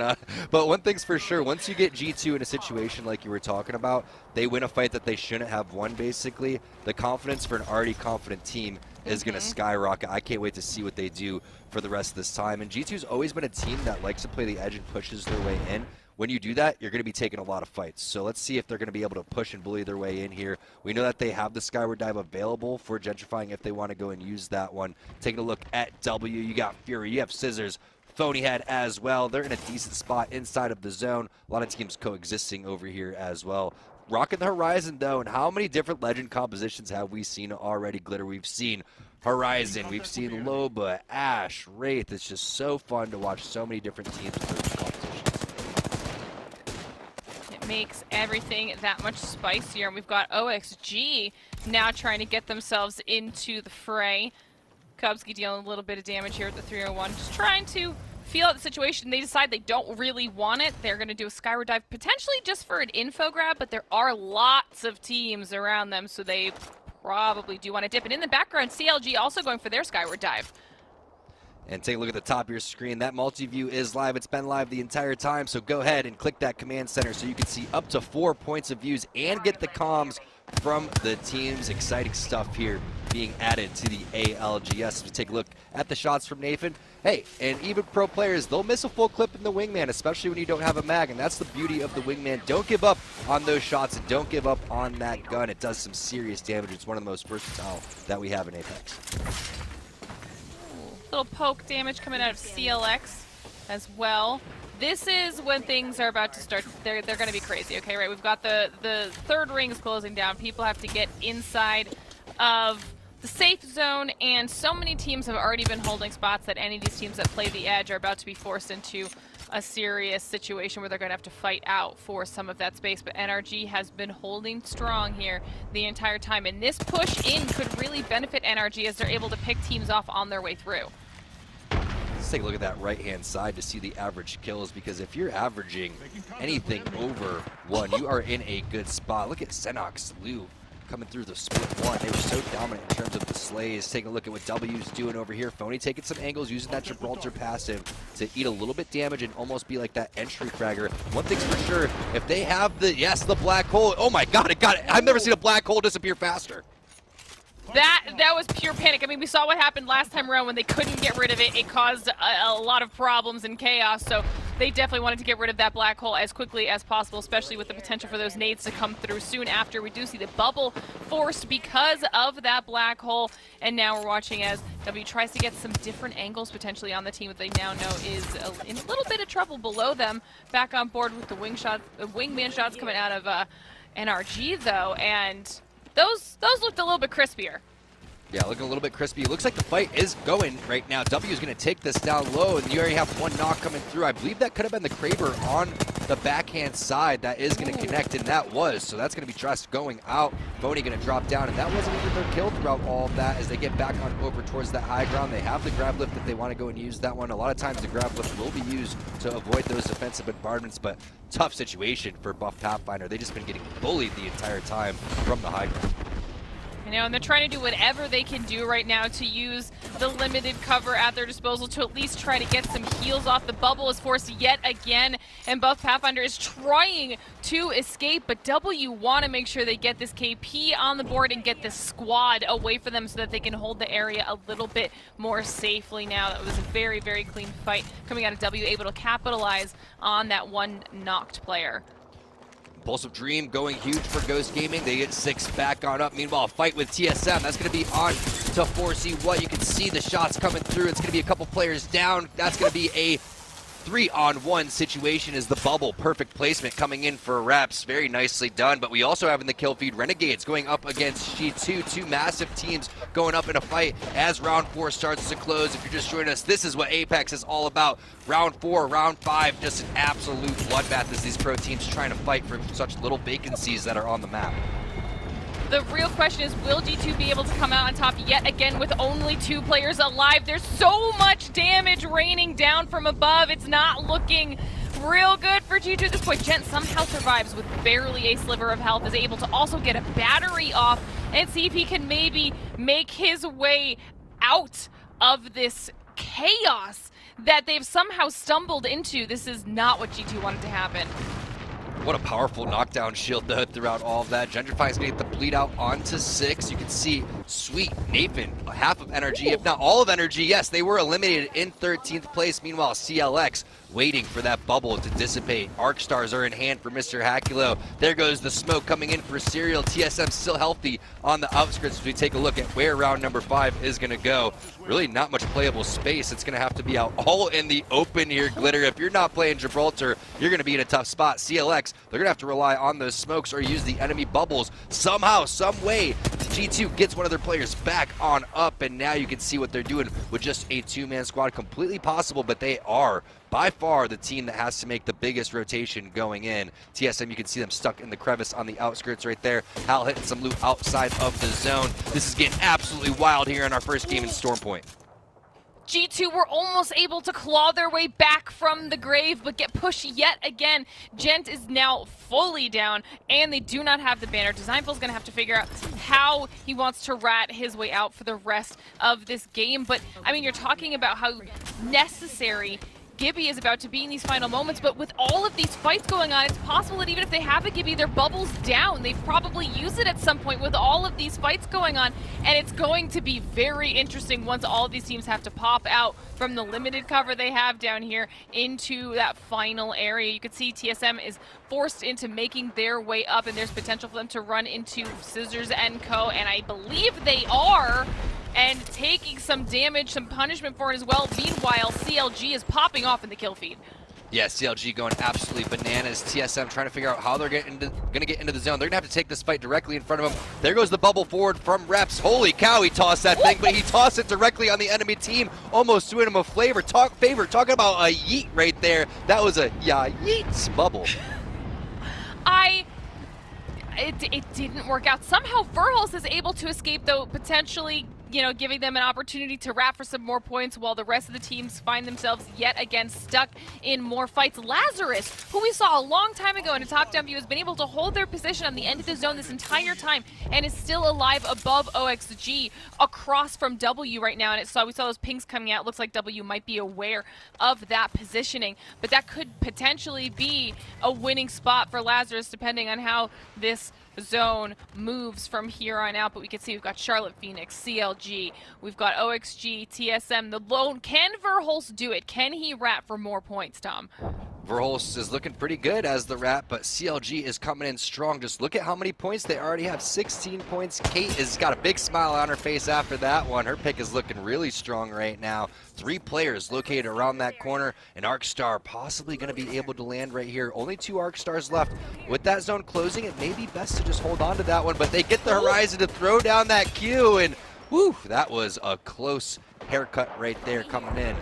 But one thing's for sure, once you get G2 in a situation like you were talking about, they win a fight that they shouldn't have won basically. The confidence for an already confident team is going to skyrocket. I can't wait to see what they do for the rest of this time. And G2's always been a team that likes to play the edge and pushes their way in. When you do that, you're going to be taking a lot of fights. So let's see if they're going to be able to push and bully their way in here. We know that they have the Skyward Dive available for gentrifying if they want to go and use that one. Taking a look at W, you got Fury, you have Scissors, Phonyhead as well. They're in a decent spot inside of the zone. A lot of teams coexisting over here as well. Rocking the Horizon, though, and how many different Legend compositions have we seen already, Glitter? We've seen Horizon, we've seen Loba, Ashe, Wraith. It's just so fun to watch so many different teams with those compositions. It makes everything that much spicier. And we've got OXG now trying to get themselves into the fray. Kubsky dealing a little bit of damage here with the 301, just trying to feel out the situation. They decide they don't really want it. They're going to do a Skyward Dive, potentially just for an info grab, but there are lots of teams around them, so they probably do want to dip. And in the background, CLG also going for their Skyward Dive. And take a look at the top of your screen. That multi-view is live. It's been live the entire time, so go ahead and click that command center so you can see up to 4 points of views and get the comms from the teams. Exciting stuff here being added to the ALGS. We take a look at the shots from Nathan. Hey, and even pro players, they'll miss a full clip in the wingman, especially when you don't have a mag, and that's the beauty of the wingman. Don't give up on those shots and don't give up on that gun. It does some serious damage. It's one of the most versatile that we have in Apex. Little poke damage coming out of CLX as well. This is when things are about to start. They're going to be crazy, okay, right? We've got the third ring is closing down. People have to get inside of the safe zone, and so many teams have already been holding spots that any of these teams that play the edge are about to be forced into a serious situation where they're going to have to fight out for some of that space. But NRG has been holding strong here the entire time, and this push in could really benefit NRG as they're able to pick teams off on their way through. Let's take a look at that right-hand side to see the average kills, because if you're averaging anything over 1, you are in a good spot. Look at Xenox, Lou coming through the split 1. They were so dominant in terms of the slays. Taking a look at what W's doing over here. Phony taking some angles, using that Gibraltar passive to eat a little bit damage and almost be like that entry fragger. One thing's for sure, if they have the black hole. Oh my god, it got it. I've never seen a black hole disappear faster. That was pure panic. I mean, we saw what happened last time around when they couldn't get rid of it. It caused a lot of problems and chaos, so they definitely wanted to get rid of that black hole as quickly as possible, especially with the potential for those nades to come through soon after. We do see the bubble forced because of that black hole, and now we're watching as W tries to get some different angles potentially on the team that they now know is in a little bit of trouble below them. Back on board with the wingman shots coming out of NRG, though, and those looked a little bit crispier. Yeah, looking a little bit crispy. It looks like the fight is going right now. W is going to take this down low, and you already have one knock coming through. I believe that could have been the Kraber on the backhand side. That is going to connect, and that was. So that's going to be Trust going out. Phony going to drop down, and that wasn't even their kill throughout all of that as they get back on over towards that high ground. They have the grab lift if they want to go and use that one. A lot of times the grab lift will be used to avoid those defensive bombardments, but tough situation for Buff Pathfinder. They've just been getting bullied the entire time from the high ground. You know, and they're trying to do whatever they can do right now to use the limited cover at their disposal to at least try to get some heals off. The bubble is forced yet again, and Buff Pathfinder is trying to escape, but W want to make sure they get this KP on the board and get this squad away from them so that they can hold the area a little bit more safely now. That was a very, very clean fight coming out of W, able to capitalize on that one knocked player. Pulse of Dream going huge for Ghost Gaming. They get 6 back on up. Meanwhile, a fight with TSM. That's going to be on to 4C1. You can see the shots coming through. It's going to be a couple players down. That's going to be a 3-on-1 situation as the bubble. Perfect placement coming in for reps. Very nicely done. But we also have in the kill feed Renegades going up against G2. 2 massive teams going up in a fight as round 4 starts to close. If you're just joining us, this is what Apex is all about. Round 4, round 5, just an absolute bloodbath as these pro teams trying to fight for such little vacancies that are on the map. The real question is, will G2 be able to come out on top yet again with only 2 players alive? There's so much damage raining down from above. It's not looking real good for G2 at this point. Gent somehow survives with barely a sliver of health, is able to also get a battery off and see if he can maybe make his way out of this chaos that they've somehow stumbled into. This is not what G2 wanted to happen. What a powerful knockdown shield though throughout all of that. Gentrifying's gonna get the bleed out onto 6. You can see sweet Nathan, half of energy, if not all of energy. Yes, they were eliminated in 13th place. Meanwhile, CLX waiting for that bubble to dissipate. Arc Stars are in hand for Mr. Hakulo. There goes the smoke coming in for Serial. TSM still healthy on the outskirts as we take a look at where round number 5 is gonna go. Really not much playable space. It's gonna have to be out all in the open here, Glitter. If you're not playing Gibraltar, you're gonna be in a tough spot. CLX, they're gonna have to rely on those smokes or use the enemy bubbles. Somehow, some way, G2 gets one of their players back on up, and now you can see what they're doing with just a 2-man squad. Completely possible, but they are by far the team that has to make the biggest rotation going in. TSM, you can see them stuck in the crevice on the outskirts right there. Hal hitting some loot outside of the zone. This is getting absolutely wild here in our first game in Storm Point. G2 were almost able to claw their way back from the grave, but get pushed yet again. Gent is now fully down, and they do not have the banner. Designful's going to have to figure out how he wants to rat his way out for the rest of this game. But, I mean, you're talking about how necessary Gibby is about to be in these final moments, but with all of these fights going on, it's possible that even if they have a Gibby, their bubble's down. They've probably used it at some point with all of these fights going on, and it's going to be very interesting once all of these teams have to pop out from the limited cover they have down here into that final area. You can see TSM is forced into making their way up, and there's potential for them to run into Scissors and Co., and I believe they are, and taking some damage, some punishment for it as well. Meanwhile, CLG is popping off in the kill feed. Yeah, CLG going absolutely bananas. TSM trying to figure out how they're going to get into the zone. They're going to have to take this fight directly in front of them. There goes the bubble forward from Reps. Holy cow, he tossed that thing, but he tossed it directly on the enemy team, almost doing him a favor. Talking about a yeet right there. That was a yeet bubble. It didn't work out. Somehow Verhulst is able to escape, though, potentially, you know, giving them an opportunity to wrap for some more points while the rest of the teams find themselves yet again stuck in more fights. Lazarus, who we saw a long time ago in a top-down view, has been able to hold their position on the end of the zone this entire time and is still alive above OXG across from W right now. And we saw those pings coming out. Looks like W might be aware of that positioning, but that could potentially be a winning spot for Lazarus depending on how this zone moves from here on out. But we can see we've got Charlotte Phoenix, CLG, we've got OXG, TSM, the lone. Can Verhulst do it? Can he rat for more points, Tom? Verhulst is looking pretty good as the rat, but CLG is coming in strong. Just look at how many points they already have. 16 points. Kate has got a big smile on her face after that one. Her pick is looking really strong right now. 3 players located around that corner. An Arc Star possibly going to be able to land right here. Only 2 Arc Stars left. With that zone closing, it may be best to just hold on to that one, but they get the Horizon to throw down that Q, and whew, that was a close haircut right there coming in.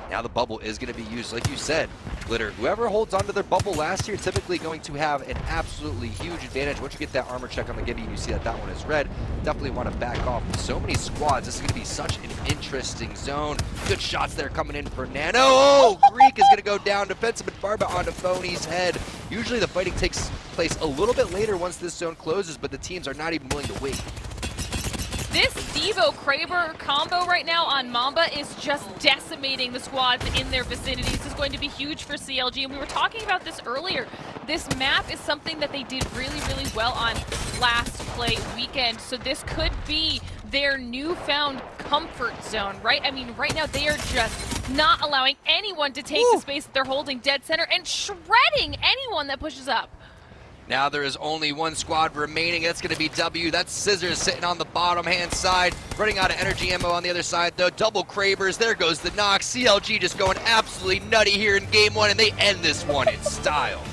Now the bubble is going to be used, like you said, Glitter. Whoever holds onto their bubble last year typically going to have an absolutely huge advantage. Once you get that armor check on the Gibby and you see that that one is red, definitely want to back off. With so many squads, this is going to be such an interesting zone. Good shots there coming in for Nano. Oh, Greek is going to go down. Defensive and Farba onto Phony's head. Usually the fighting takes place a little bit later once this zone closes, but the teams are not even willing to wait. This Devo Kraber combo right now on Mamba is just decimating the squads in their vicinity. This is going to be huge for CLG, and we were talking about this earlier. This map is something that they did really, really well on last play weekend, so this could be their newfound comfort zone, right? I mean, right now they are just not allowing anyone to take the space that they're holding dead center and shredding anyone that pushes up. Now there is only one squad remaining. That's going to be W. That's Scissors sitting on the bottom hand side. Running out of energy ammo on the other side, though. Double Kravers. There goes the knock. CLG just going absolutely nutty here in game one, and they end this one in style.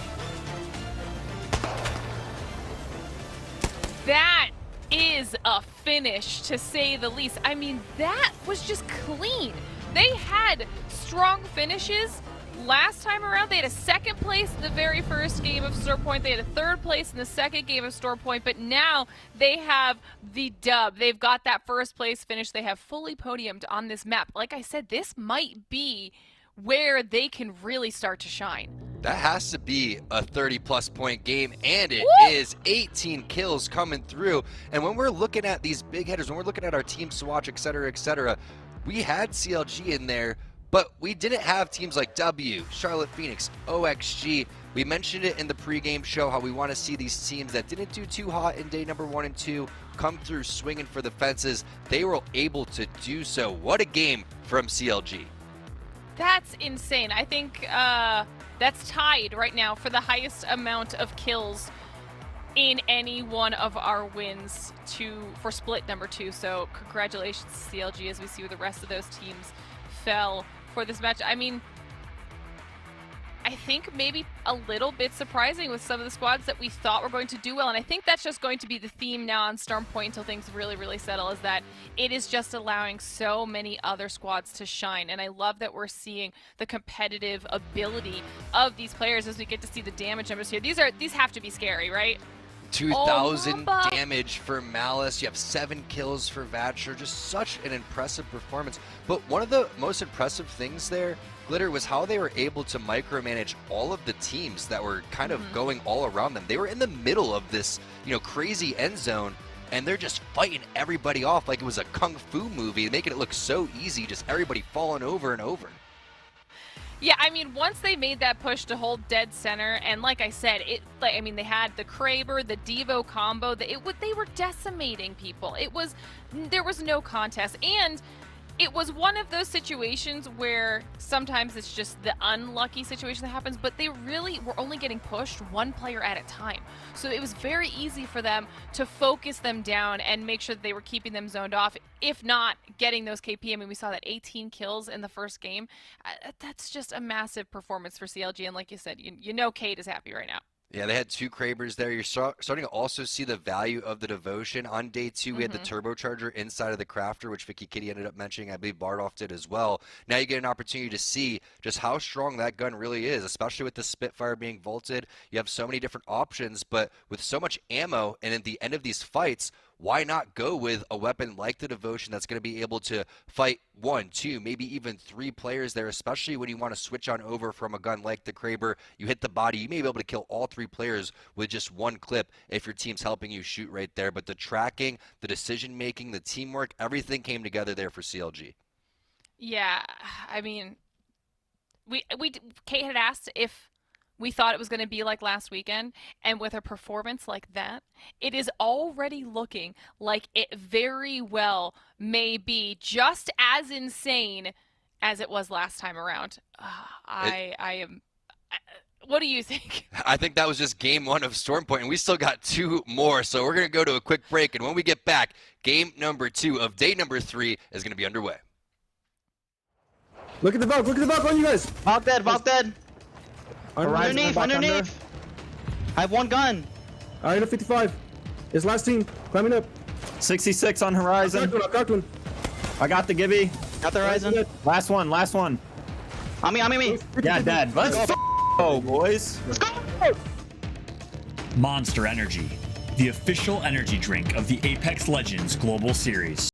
That is a finish, to say the least. I mean, that was just clean. They had strong finishes. Last time around, they had a second place in the very first game of Store Point. They had a third place in the second game of Store Point, but now they have the dub. They've got that first place finish. They have fully podiumed on this map. Like I said, this might be where they can really start to shine. That has to be a 30-plus point game, and it is 18 kills coming through. And when we're looking at these big hitters, when we're looking at our teams to watch, et cetera, we had CLG in there, but we didn't have teams like W, Charlotte Phoenix, OXG. We mentioned it in the pregame show how we want to see these teams that didn't do too hot in day number 1 and 2 come through swinging for the fences. They were able to do so. What a game from CLG. That's insane. I think that's tied right now for the highest amount of kills in any one of our wins for split number 2. So congratulations to CLG as we see where the rest of those teams fell for this match. I mean, I think maybe a little bit surprising with some of the squads that we thought were going to do well, and I think that's just going to be the theme now on Storm Point until things really, really settle, is that it is just allowing so many other squads to shine, and I love that we're seeing the competitive ability of these players as we get to see the damage numbers here. These have to be scary, right? 2,000 damage for Malice. You have 7 kills for Vatcher. Just such an impressive performance. But one of the most impressive things there, Glitter, was how they were able to micromanage all of the teams that were kind of going all around them. They were in the middle of this, crazy end zone, and they're just fighting everybody off like it was a kung fu movie, making it look so easy, just everybody falling over and over. Yeah, I mean, once they made that push to hold dead center, and like I said, they had the Kraber, the Devo combo, they were decimating people. There was no contest, and it was one of those situations where sometimes it's just the unlucky situation that happens, but they really were only getting pushed one player at a time. So it was very easy for them to focus them down and make sure that they were keeping them zoned off, if not getting those KP. I mean, we saw that 18 kills in the first game. That's just a massive performance for CLG, and like you said, you know Kate is happy right now. Yeah, they had 2 Krabers there. You're starting to also see the value of the devotion. On day 2, we had the turbocharger inside of the crafter, which Vicky Kitty ended up mentioning. I believe Bardolph did as well. Now you get an opportunity to see just how strong that gun really is, especially with the Spitfire being vaulted. You have so many different options, but with so much ammo and at the end of these fights, why not go with a weapon like the Devotion that's going to be able to fight 1, 2, maybe even 3 players there, especially when you want to switch on over from a gun like the Kraber. You hit the body, you may be able to kill all 3 players with just 1 clip if your team's helping you shoot right there. But the tracking, the decision-making, the teamwork, everything came together there for CLG. Yeah, I mean, Kate had asked if we thought it was going to be like last weekend, and with a performance like that, it is already looking like it very well may be just as insane as it was last time around. What do you think? I think that was just game 1 of Storm Point, and we still got 2 more, so we're going to go to a quick break, and when we get back, game number 2 of day number 3 is going to be underway. Look at the bug on you guys. Vault dead. Underneath. I have 1 gun. Alright, 55. It's last team. Climbing up. 66 on horizon. I got one. I got the Gibby. Got the horizon. Last one. On me. Yeah, dead. Let's go, boys. Let's go. Monster Energy, the official energy drink of the Apex Legends Global Series.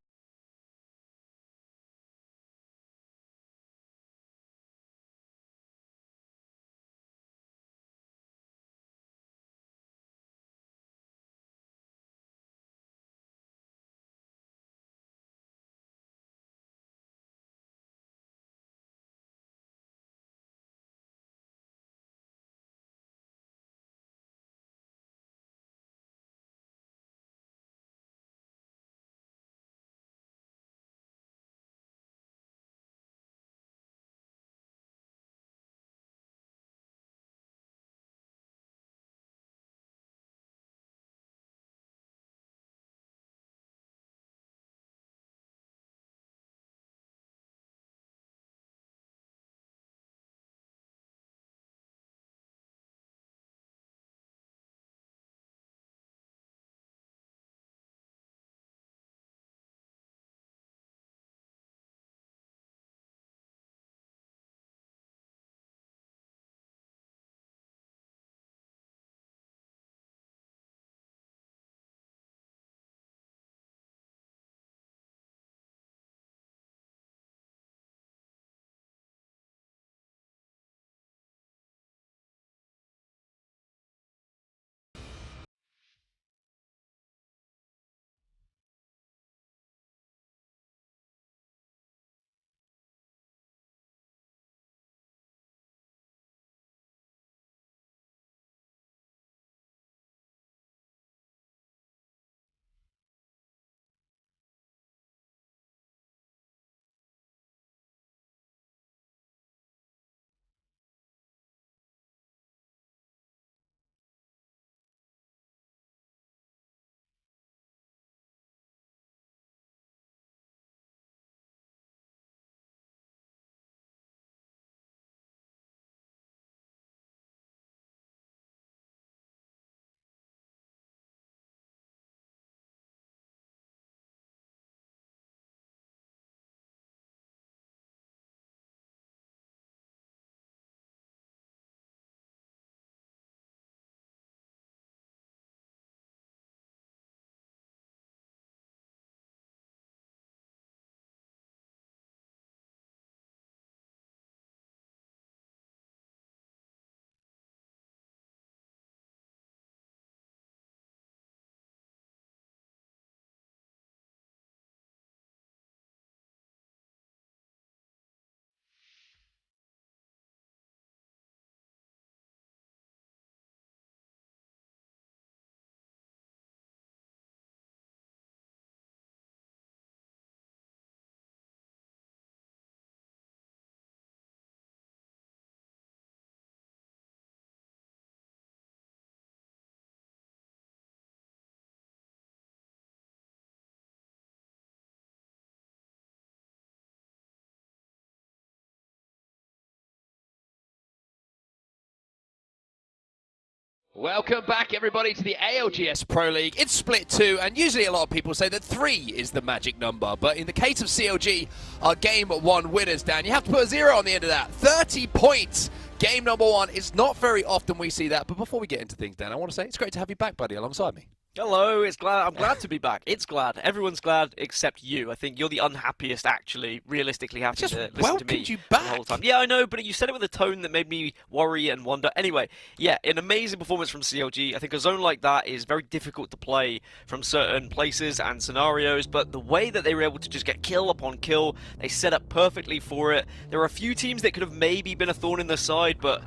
Welcome back, everybody, to the ALGS Pro League. It's Split 2, and usually a lot of people say that 3 is the magic number. But in the case of CLG, our Game 1 winners, Dan, you have to put a 0 on the end of that. 30 points. Game number 1. It's not very often we see that. But before we get into things, Dan, I want to say it's great to have you back, buddy, alongside me. Hello, I'm glad to be back. It's glad. Everyone's glad except you. I think you're the unhappiest, actually, realistically having to listen to me you back. the whole time. Yeah, I know, but you said it with a tone that made me worry and wonder. Anyway, yeah, an amazing performance from CLG. I think a zone like that is very difficult to play from certain places and scenarios, but the way that they were able to just get kill upon kill, they set up perfectly for it. There were a few teams that could have maybe been a thorn in the side, but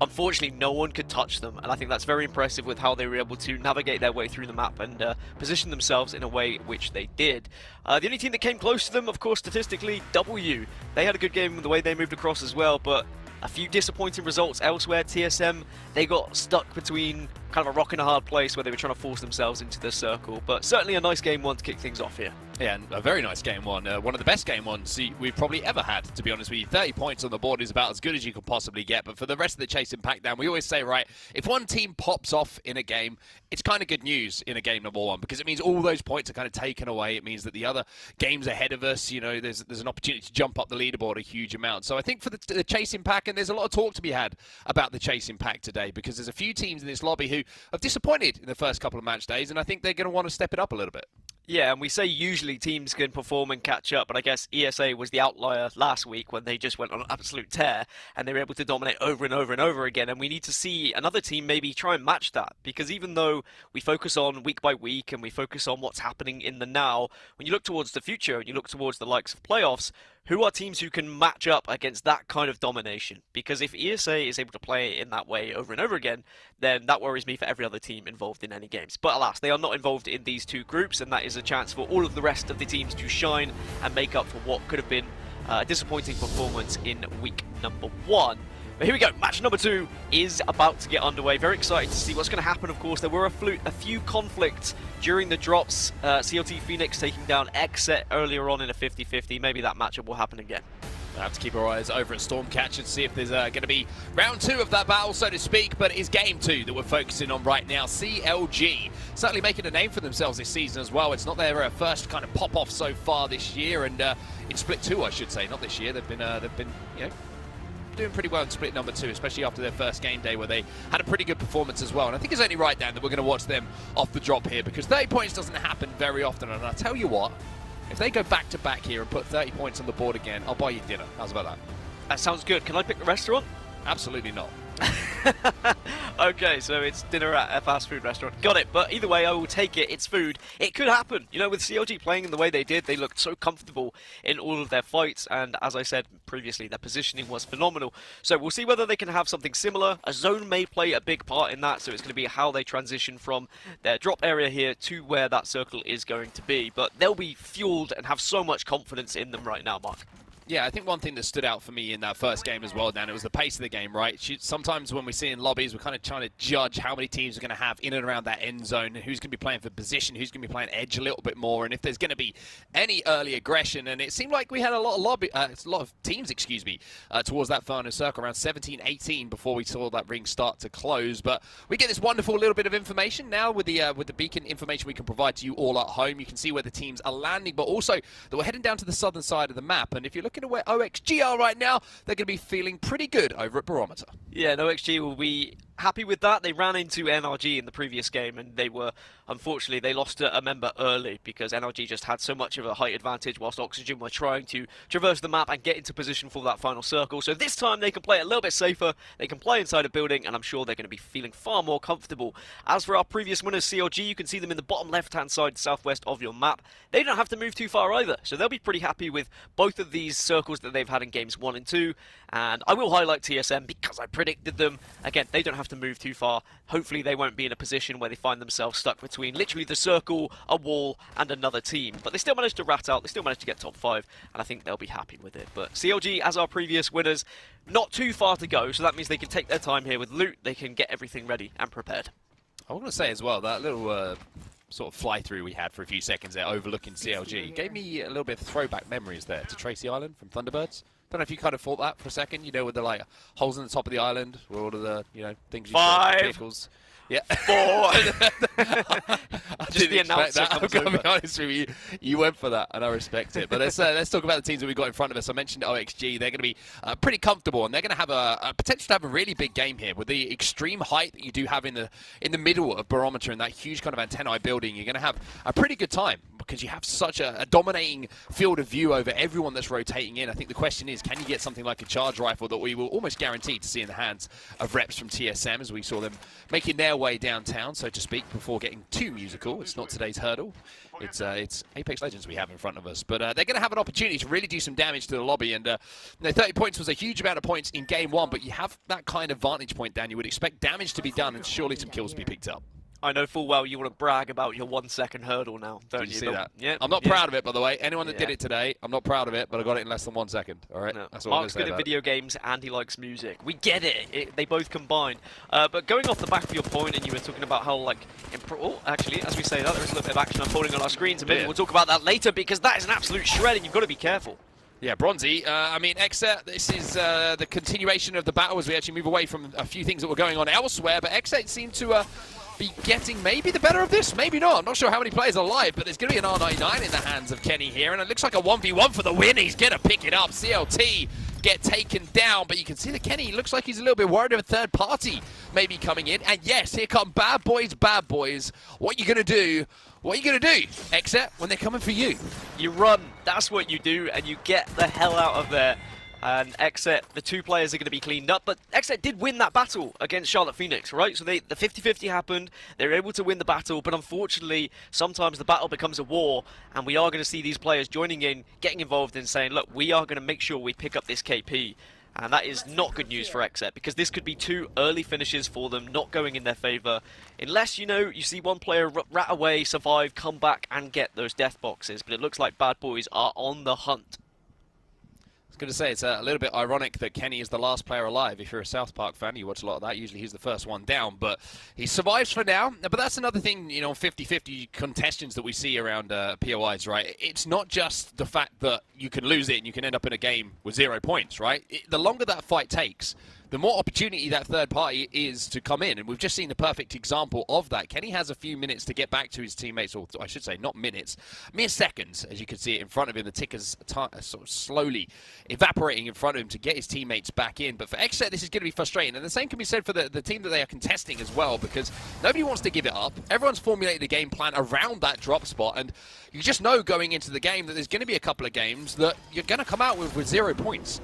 unfortunately, no one could touch them, and I think that's very impressive with how they were able to navigate their way through the map and position themselves in a way which they did. The only team that came close to them, of course, statistically, W. They had a good game with the way they moved across as well, but a few disappointing results elsewhere. TSM, they got stuck between kind of a rock and a hard place where they were trying to force themselves into the circle, but certainly a nice game one to kick things off here. Yeah, and a very nice game one. One of the best game ones we've probably ever had, to be honest with you. 30 points on the board is about as good as you could possibly get, but for the rest of the chase impact down, we always say, right, if one team pops off in a game, it's kind of good news in a game number 1, because it means all those points are kind of taken away. It means that the other games ahead of us, you know, there's an opportunity to jump up the leaderboard a huge amount. So I think for the chase impact, and there's a lot of talk to be had about the chase impact today, because there's a few teams in this lobby who have disappointed in the first couple of match days, and I think they're going to want to step it up a little bit. Yeah, and we say usually teams can perform and catch up, but I guess ESA was the outlier last week when they just went on an absolute tear and they were able to dominate over and over and over again, and we need to see another team maybe try and match that, because even though we focus on week by week and we focus on what's happening in the now, when you look towards the future and you look towards the likes of playoffs, who are teams who can match up against that kind of domination? Because if ESA is able to play in that way over and over again, then that worries me for every other team involved in any games. But alas, they are not involved in these two groups, and that is a chance for all of the rest of the teams to shine and make up for what could have been a disappointing performance in week number 1. But here we go, match number 2 is about to get underway. Very excited to see what's going to happen, of course. There were a few conflicts during the drops. CLT Phoenix taking down Xset earlier on in a 50-50. Maybe that matchup will happen again. We'll have to keep our eyes over at Stormcatch and see if there's going to be round 2 of that battle, so to speak. But it's game 2 that we're focusing on right now. CLG certainly making a name for themselves this season as well. It's not their first kind of pop-off so far this year, and in Split 2, I should say, not this year. They've been you know, doing pretty well in Split number 2, especially after their first game day where they had a pretty good performance as well. And I think it's only right, Dan, that we're going to watch them off the drop here, because 30 points doesn't happen very often. And I'll tell you what, if they go back-to-back here and put 30 points on the board again, I'll buy you dinner. How's about that? That sounds good. Can I pick the restaurant? Absolutely not. Okay, so it's dinner at a fast food restaurant. Got it, but either way, I will take it. It's food. It could happen. You know, with CLG playing in the way they did, they looked so comfortable in all of their fights, and as I said previously, their positioning was phenomenal. So we'll see whether they can have something similar. A zone may play a big part in that, so it's going to be how they transition from their drop area here to where that circle is going to be. But they'll be fueled and have so much confidence in them right now, Mark. Yeah, I think one thing that stood out for me in that first game as well, Dan, it was the pace of the game, right? Sometimes when we see in lobbies, we're kind of trying to judge how many teams are going to have in and around that end zone, who's going to be playing for position, who's going to be playing edge a little bit more, and if there's going to be any early aggression. And it seemed like we had a lot of teams, towards that final circle, around 17, 18 before we saw that ring start to close. But we get this wonderful little bit of information now with the beacon information we can provide to you all at home. You can see where the teams are landing, but also that we're heading down to the southern side of the map. And if you're looking at where OXG are right now, they're going to be feeling pretty good over at Barometer. Yeah, and OXG will be happy with that. They ran into NRG in the previous game, and they were, unfortunately, they lost a member early because NRG just had so much of a height advantage whilst Oxygen were trying to traverse the map and get into position for that final circle. So this time they can play a little bit safer, they can play inside a building, and I'm sure they're going to be feeling far more comfortable. As for our previous winners, CLG, you can see them in the bottom left-hand side southwest of your map. They don't have to move too far either, so they'll be pretty happy with both of these circles that they've had in games 1 and 2. And I will highlight TSM because I predicted them. Again, they don't have to move too far. Hopefully they won't be in a position where they find themselves stuck between literally the circle, a wall, and another team. But they still managed to rat out, they still managed to get top 5, and I think they'll be happy with it. But CLG, as our previous winners, not too far to go, so that means they can take their time here with loot, they can get everything ready and prepared. I want to say as well, that little sort of fly-through we had for a few seconds there, overlooking CLG, gave me a little bit of throwback memories there to Tracy Island from Thunderbirds. Don't know if you kind of thought that for a second, you know, with the like holes in the top of the island, where all of the, you know, things you see, vehicles. Yeah. 4. I Just the didn't expect announcer that. I'm comes going to be over. honest with you. You went for that, and I respect it. But let's talk about the teams that we've got in front of us. I mentioned OXG. They're going to be pretty comfortable, and they're going to have a potential to have a really big game here with the extreme height that you do have in the middle of Barometer and that huge kind of antennae building. You're going to have a pretty good time because you have such a dominating field of view over everyone that's rotating in. I think the question is, can you get something like a charge rifle that we will almost guarantee to see in the hands of reps from TSM, as we saw them making their way downtown, so to speak, before getting too musical. It's not today's hurdle. It's Apex Legends we have in front of us. But they're going to have an opportunity to really do some damage to the lobby. And 30 points was a huge amount of points in game 1, but you have that kind of vantage point, Dan. You would expect damage to be done and surely some kills to be picked up. I know full well you want to brag about your 1 second hurdle now, don't Did you see that? Yeah. I'm not proud of it, by the way. Anyone that did it today, I'm not proud of it, but I got it in less than 1 second. All right? No. That's all Mark's I'm good going at to say video games and he likes music. We get it. They both combine. But going off the back of your point, and you were talking about how, like, actually, as we say that, there is a little bit of action unfolding on our screens, and maybe we'll talk about that later because that is an absolute shred, and you've got to be careful. Yeah, Bronzy. I mean, Exa, this is the continuation of the battle as we actually move away from a few things that were going on elsewhere, but Exa seemed to be getting maybe the better of this, maybe not. I'm not sure how many players are alive, but there's going to be an R99 in the hands of Kenny here, and it looks like a 1v1 for the win. He's going to pick it up. CLT get taken down, but you can see that Kenny looks like he's a little bit worried of a third party maybe coming in. And yes, here come bad boys, bad boys. What are you going to do? What are you going to do, Exa, when they're coming for you? You run. That's what you do, and you get the hell out of there. And Exet, the 2 players are going to be cleaned up, but Exet did win that battle against Charlotte Phoenix, right? So the 50-50 happened, they were able to win the battle, but unfortunately, sometimes the battle becomes a war, and we are going to see these players joining in, getting involved and saying, look, we are going to make sure we pick up this KP. And that is not good news for Exet, because this could be 2 early finishes for them, not going in their favour. Unless, you know, you see one player rat away, survive, come back and get those death boxes. But it looks like Bad Boys are on the hunt. Going to say it's a little bit ironic that Kenny is the last player alive. If you're a South Park fan, you watch a lot of that. Usually he's the first one down, but he survives for now. But that's another thing, you know, 50-50 contests that we see around POIs, right? It's not just the fact that you can lose it and you can end up in a game with 0 points, right? The longer that fight takes, the more opportunity that third party is to come in. And we've just seen the perfect example of that. Kenny has a few minutes to get back to his teammates, or I should say not minutes, mere seconds, as you can see it in front of him. The ticker's sort of slowly evaporating in front of him to get his teammates back in. But for Exet, this is going to be frustrating. And the same can be said for the team that they are contesting as well, because nobody wants to give it up. Everyone's formulated a game plan around that drop spot. And you just know going into the game that there's going to be a couple of games that you're going to come out with 0 points.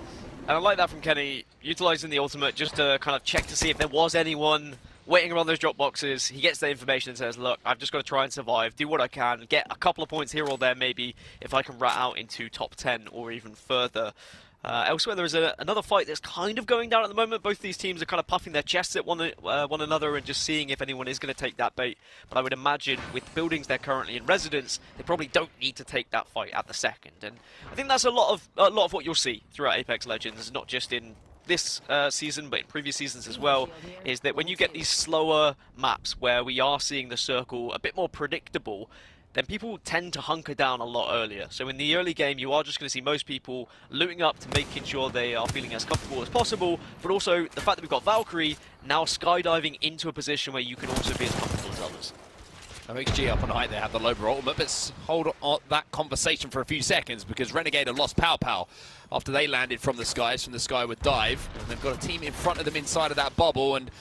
And I like that from Kenny, utilising the ultimate just to kind of check to see if there was anyone waiting around those drop boxes. He gets the information and says, look, I've just got to try and survive, do what I can, get a couple of points here or there maybe if I can rat out into top 10 or even further. Elsewhere, there is another fight that's kind of going down at the moment. Both these teams are kind of puffing their chests at one another and just seeing if anyone is going to take that bait. But I would imagine with the buildings they're currently in residence, they probably don't need to take that fight at the second. And I think that's a lot of what you'll see throughout Apex Legends, not just in this season, but in previous seasons as well, is that when you get these slower maps where we are seeing the circle a bit more predictable, then people tend to hunker down a lot earlier. So in the early game, you are just going to see most people looting up to making sure they are feeling as comfortable as possible, but also the fact that we've got Valkyrie now skydiving into a position where you can also be as comfortable as others. OXG up on height, they have the Loba ultimate, but let's hold on that conversation for a few seconds because Renegade have lost Pow Pow after they landed from the skyward dive. And they've got a team in front of them inside of that bubble, and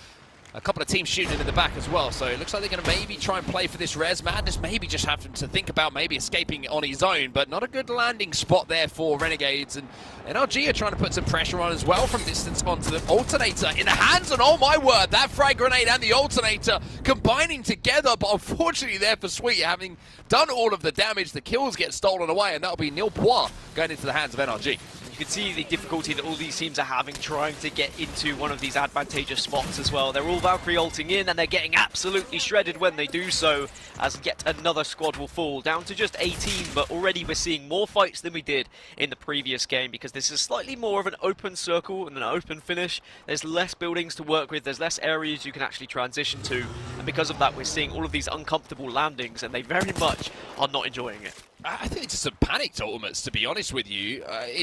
a couple of teams shooting in the back as well, so it looks like they're going to maybe try and play for this res. Madness maybe just having to think about maybe escaping on his own, but not a good landing spot there for Renegades. And NRG are trying to put some pressure on as well from distance onto the alternator in the hands, and oh my word, that frag grenade and the alternator combining together, but unfortunately there for Sweet, having done all of the damage, the kills get stolen away, and that'll be Nil Poir going into the hands of NRG. You can see the difficulty that all these teams are having trying to get into one of these advantageous spots as well. They're all Valkyrie ulting in and they're getting absolutely shredded when they do so, as yet another squad will fall down to just 18, but already we're seeing more fights than we did in the previous game because this is slightly more of an open circle and an open finish. There's less buildings to work with, there's less areas you can actually transition to, and because of that we're seeing all of these uncomfortable landings and they very much are not enjoying it. I think it's just some panicked ultimates, to be honest with you.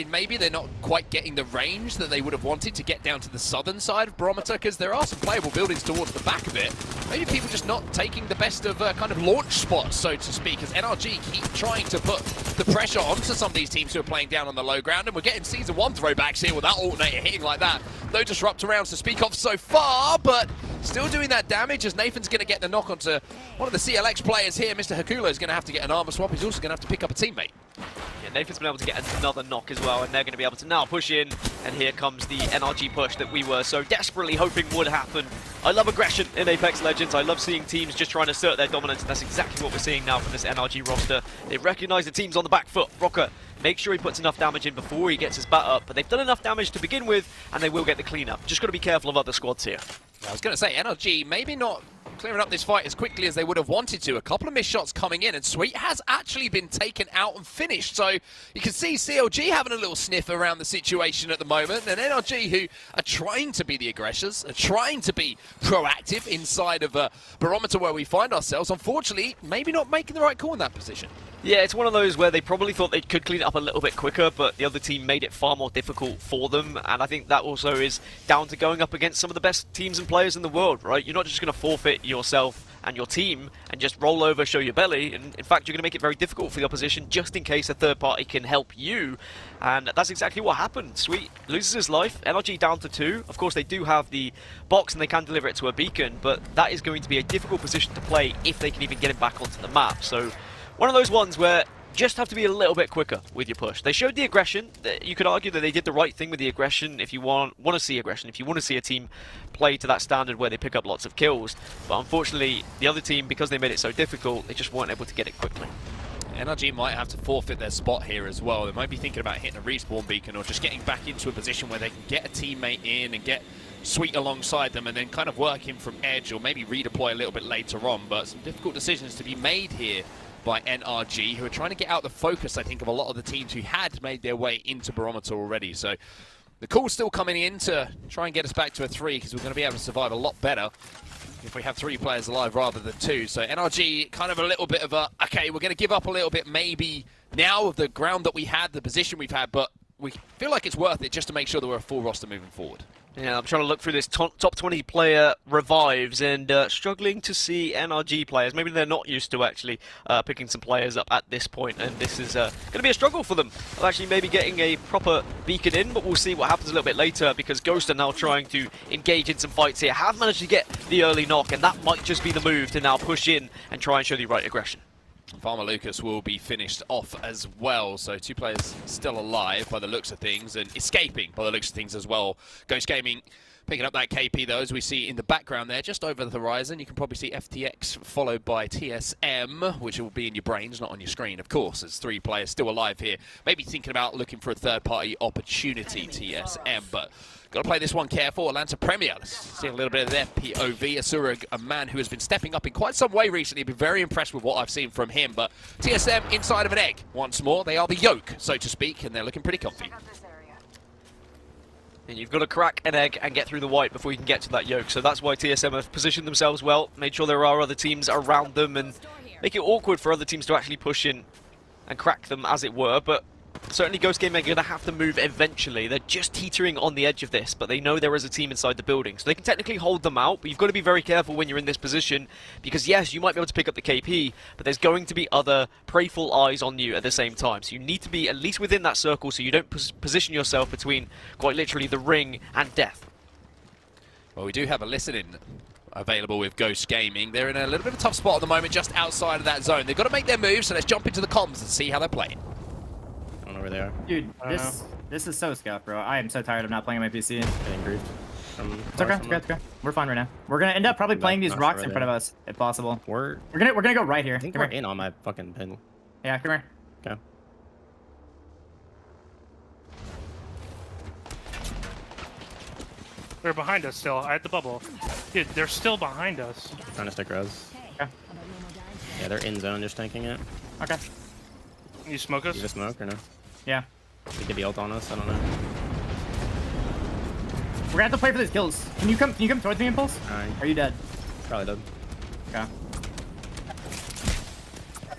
Maybe they're not quite getting the range that they would have wanted to get down to the southern side of Barometer, because there are some playable buildings towards the back of it. Maybe people just not taking the best of kind of launch spots, so to speak, as NRG keep trying to put the pressure onto some of these teams who are playing down on the low ground, and we're getting Season 1 throwbacks here with that alternator hitting like that. No disruptor rounds to speak of so far, but still doing that damage as Nathan's going to get the knock onto one of the CLX players here. Mr. Hakula is going to have to get an armor swap. He's also going to have to pick up a teammate. Yeah, Nathan's been able to get another knock as well, and they're going to be able to now push in, and here comes the NRG push that we were so desperately hoping would happen. I love aggression in Apex Legends. I love seeing teams just trying to assert their dominance, and that's exactly what we're seeing now from this NRG roster. They recognize the team's on the back foot. Rocker, make sure he puts enough damage in before he gets his bat up, but they've done enough damage to begin with, and they will get the cleanup. Just got to be careful of other squads here. I was going to say, NRG maybe not clearing up this fight as quickly as they would have wanted to. A couple of missed shots coming in, and Sweet has actually been taken out and finished. So you can see CLG having a little sniff around the situation at the moment, and NRG, who are trying to be the aggressors, are trying to be proactive inside of a Barometer where we find ourselves. Unfortunately, maybe not making the right call in that position. Yeah, it's one of those where they probably thought they could clean it up a little bit quicker, but the other team made it far more difficult for them, and I think that also is down to going up against some of the best teams and players in the world, right? You're not just going to forfeit yourself and your team and just roll over, show your belly, and in fact you're going to make it very difficult for the opposition just in case a third party can help you, and that's exactly what happened. Sweet loses his life, NRG down to 2. Of course they do have the box and they can deliver it to a beacon, but that is going to be a difficult position to play if they can even get him back onto the map. So one of those ones where just have to be a little bit quicker with your push. They showed the aggression. You could argue that they did the right thing with the aggression if you want to see aggression, if you want to see a team play to that standard where they pick up lots of kills. But unfortunately, the other team, because they made it so difficult, they just weren't able to get it quickly. NRG might have to forfeit their spot here as well. They might be thinking about hitting a respawn beacon or just getting back into a position where they can get a teammate in and get Sweet alongside them and then kind of work him from edge, or maybe redeploy a little bit later on. But some difficult decisions to be made here by NRG, who are trying to get out the focus, I think, of a lot of the teams who had made their way into Barometer already. So the call's still coming in to try and get us back to a 3, because we're going to be able to survive a lot better if we have 3 players alive rather than 2. So NRG kind of a little bit of a, okay, we're going to give up a little bit maybe now of the ground that we had, the position we've had, but we feel like it's worth it just to make sure that we're a full roster moving forward. Yeah, I'm trying to look through this top 20 player revives and struggling to see NRG players. Maybe they're not used to actually picking some players up at this point, and this is going to be a struggle for them of actually maybe getting a proper beacon in, but we'll see what happens a little bit later, because Ghost are now trying to engage in some fights here, have managed to get the early knock, and that might just be the move to now push in and try and show the right aggression. Farmer Lucas will be finished off as well, so 2 players still alive by the looks of things, and escaping by the looks of things as well. Ghost Gaming picking up that KP though, as we see in the background there, just over the horizon. You can probably see FTX followed by TSM, which will be in your brains, not on your screen, of course. There's 3 players still alive here. Maybe thinking about looking for a third-party opportunity, TSM, but got to play this one careful. Atlanta Premier, let's see a little bit of their POV. Asura, a man who has been stepping up in quite some way recently. Been very impressed with what I've seen from him. But TSM inside of an egg once more. They are the yolk, so to speak, and they're looking pretty comfy. And you've got to crack an egg and get through the white before you can get to that yolk. So that's why TSM have positioned themselves well, made sure there are other teams around them, and make it awkward for other teams to actually push in and crack them, as it were. But certainly Ghost Gaming are going to have to move eventually. They're just teetering on the edge of this, but they know there is a team inside the building. So they can technically hold them out, but you've got to be very careful when you're in this position, because yes, you might be able to pick up the KP, but there's going to be other preyful eyes on you at the same time. So you need to be at least within that circle so you don't position yourself between, quite literally, the ring and death. Well, we do have a listening available with Ghost Gaming. They're in a little bit of a tough spot at the moment, just outside of that zone. They've got to make their move, so let's jump into the comms and see how they're playing. Where they are. Dude, this is so scuffed, bro. I am so tired of not playing on my PC. Getting griefed. It's okay, it's okay. We're fine right now. We're gonna end up probably playing these rocks in front of us, if possible. We're gonna go right here. I think we're in on my fucking pin. Yeah, come here. Okay. They're behind us still. I had the bubble. Dude, they're still behind us. Trying to stick res. Okay. Yeah, they're in zone, just tanking it. Okay. You smoke us? You just smoke or no? Yeah. They could be ult on us, I don't know. We're gonna have to play for these kills. Can you come towards me, Impulse? Alright. Are you dead? Probably dead. Okay.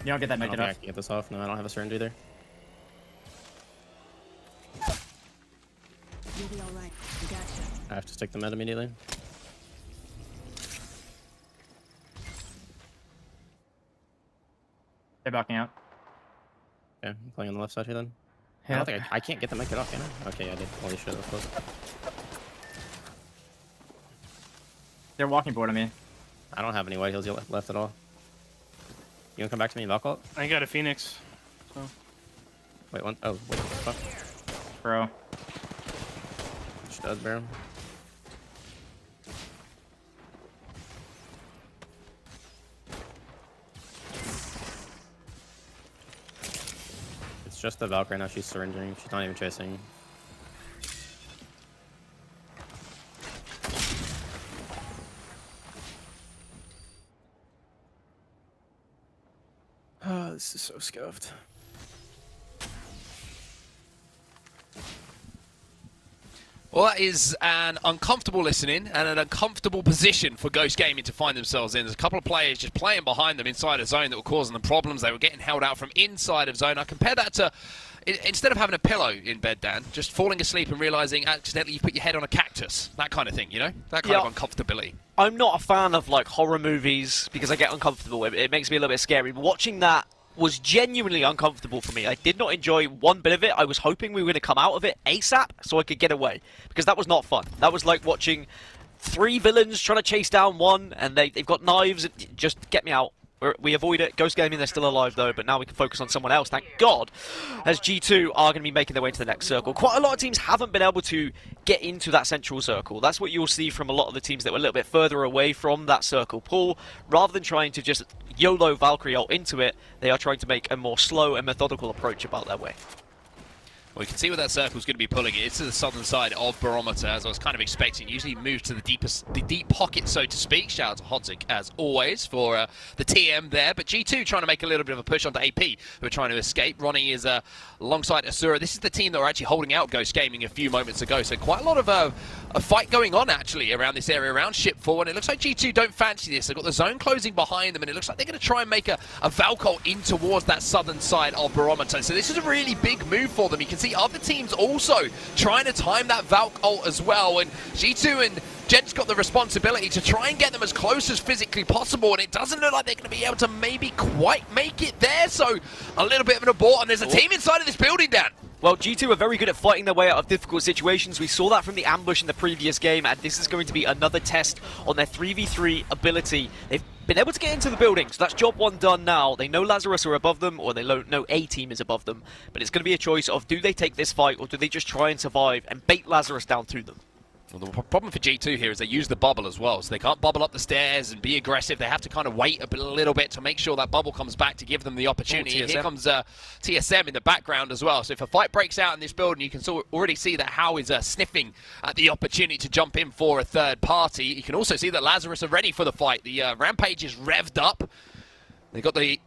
You don't get that I make don't it think I off. can get this off. No, I don't have a syringe either. You'll be alright. I gotcha. I have to stick the med immediately. They're backing out. Okay, I'm playing on the left side here then. I Yeah. don't think I can't get the med kit off, can I? Okay, I did. Holy shit, that was close. They're walking forward on me. I don't have any white heals left at all. You wanna come back to me in Valcult? I got a Phoenix. So. Wait, one. Oh, wait, what the fuck? Bro. Stud, bro. It's just the Valk right now. She's syringing. She's not even chasing. Oh, this is so scuffed. Well, that is an uncomfortable listening and an uncomfortable position for Ghost Gaming to find themselves in. There's a couple of players just playing behind them inside a zone that were causing them problems. They were getting held out from inside of zone. I compare that to, instead of having a pillow in bed, Dan, just falling asleep and realizing accidentally you put your head on a cactus. That kind of thing, you know? That kind of uncomfortability. I'm not a fan of like horror movies because I get uncomfortable. It makes me a little bit scary. But watching that was genuinely uncomfortable for me. I did not enjoy one bit of it. I was hoping we were going to come out of it ASAP so I could get away, because that was not fun. That was like watching 3 villains trying to chase down one, and they've got knives. Just get me out. We avoid it. Ghost Gaming, they're still alive though, but now we can focus on someone else, thank God, as G2 are going to be making their way to the next circle. Quite a lot of teams haven't been able to get into that central circle. That's what you'll see from a lot of the teams that were a little bit further away from that circle pool. Rather than trying to just YOLO Valkyrie ult into it, they are trying to make a more slow and methodical approach about their way. Well, you can see where that circle's going to be pulling it. It's to the southern side of Barometer, as I was kind of expecting. Usually moves to the deep pocket, so to speak. Shout out to Hodzik, as always, for the TM there. But G2 trying to make a little bit of a push onto AP, who are trying to escape. Ronnie is alongside Asura. This is the team that were actually holding out Ghost Gaming a few moments ago. So quite a lot of a fight going on, actually, around this area, around Ship 4. And it looks like G2 don't fancy this. They've got the zone closing behind them, and it looks like they're going to try and make a Valcol in towards that southern side of Barometer. So this is a really big move for them. You can see other teams also trying to time that Valk ult as well, and G2 and Gent's got the responsibility to try and get them as close as physically possible, and it doesn't look like they're going to be able to maybe quite make it there, so a little bit of an abort, and there's a team inside of this building, Dan. Well, G2 are very good at fighting their way out of difficult situations. We saw that from the ambush in the previous game, and this is going to be another test on their 3v3 ability. They've been able to get into the building, so that's job 1 done now. They know Lazarus are above them, or they know A team is above them, but it's going to be a choice of do they take this fight, or do they just try and survive and bait Lazarus down to them? Well, the problem for G2 here is they use the bubble as well, so they can't bubble up the stairs and be aggressive. They have to kind of wait a little bit to make sure that bubble comes back to give them the opportunity. And here comes TSM in the background as well. So if a fight breaks out in this building, you can already see that Howe is sniffing at the opportunity to jump in for a third party. You can also see that Lazarus are ready for the fight. The Rampage is revved up. They've got the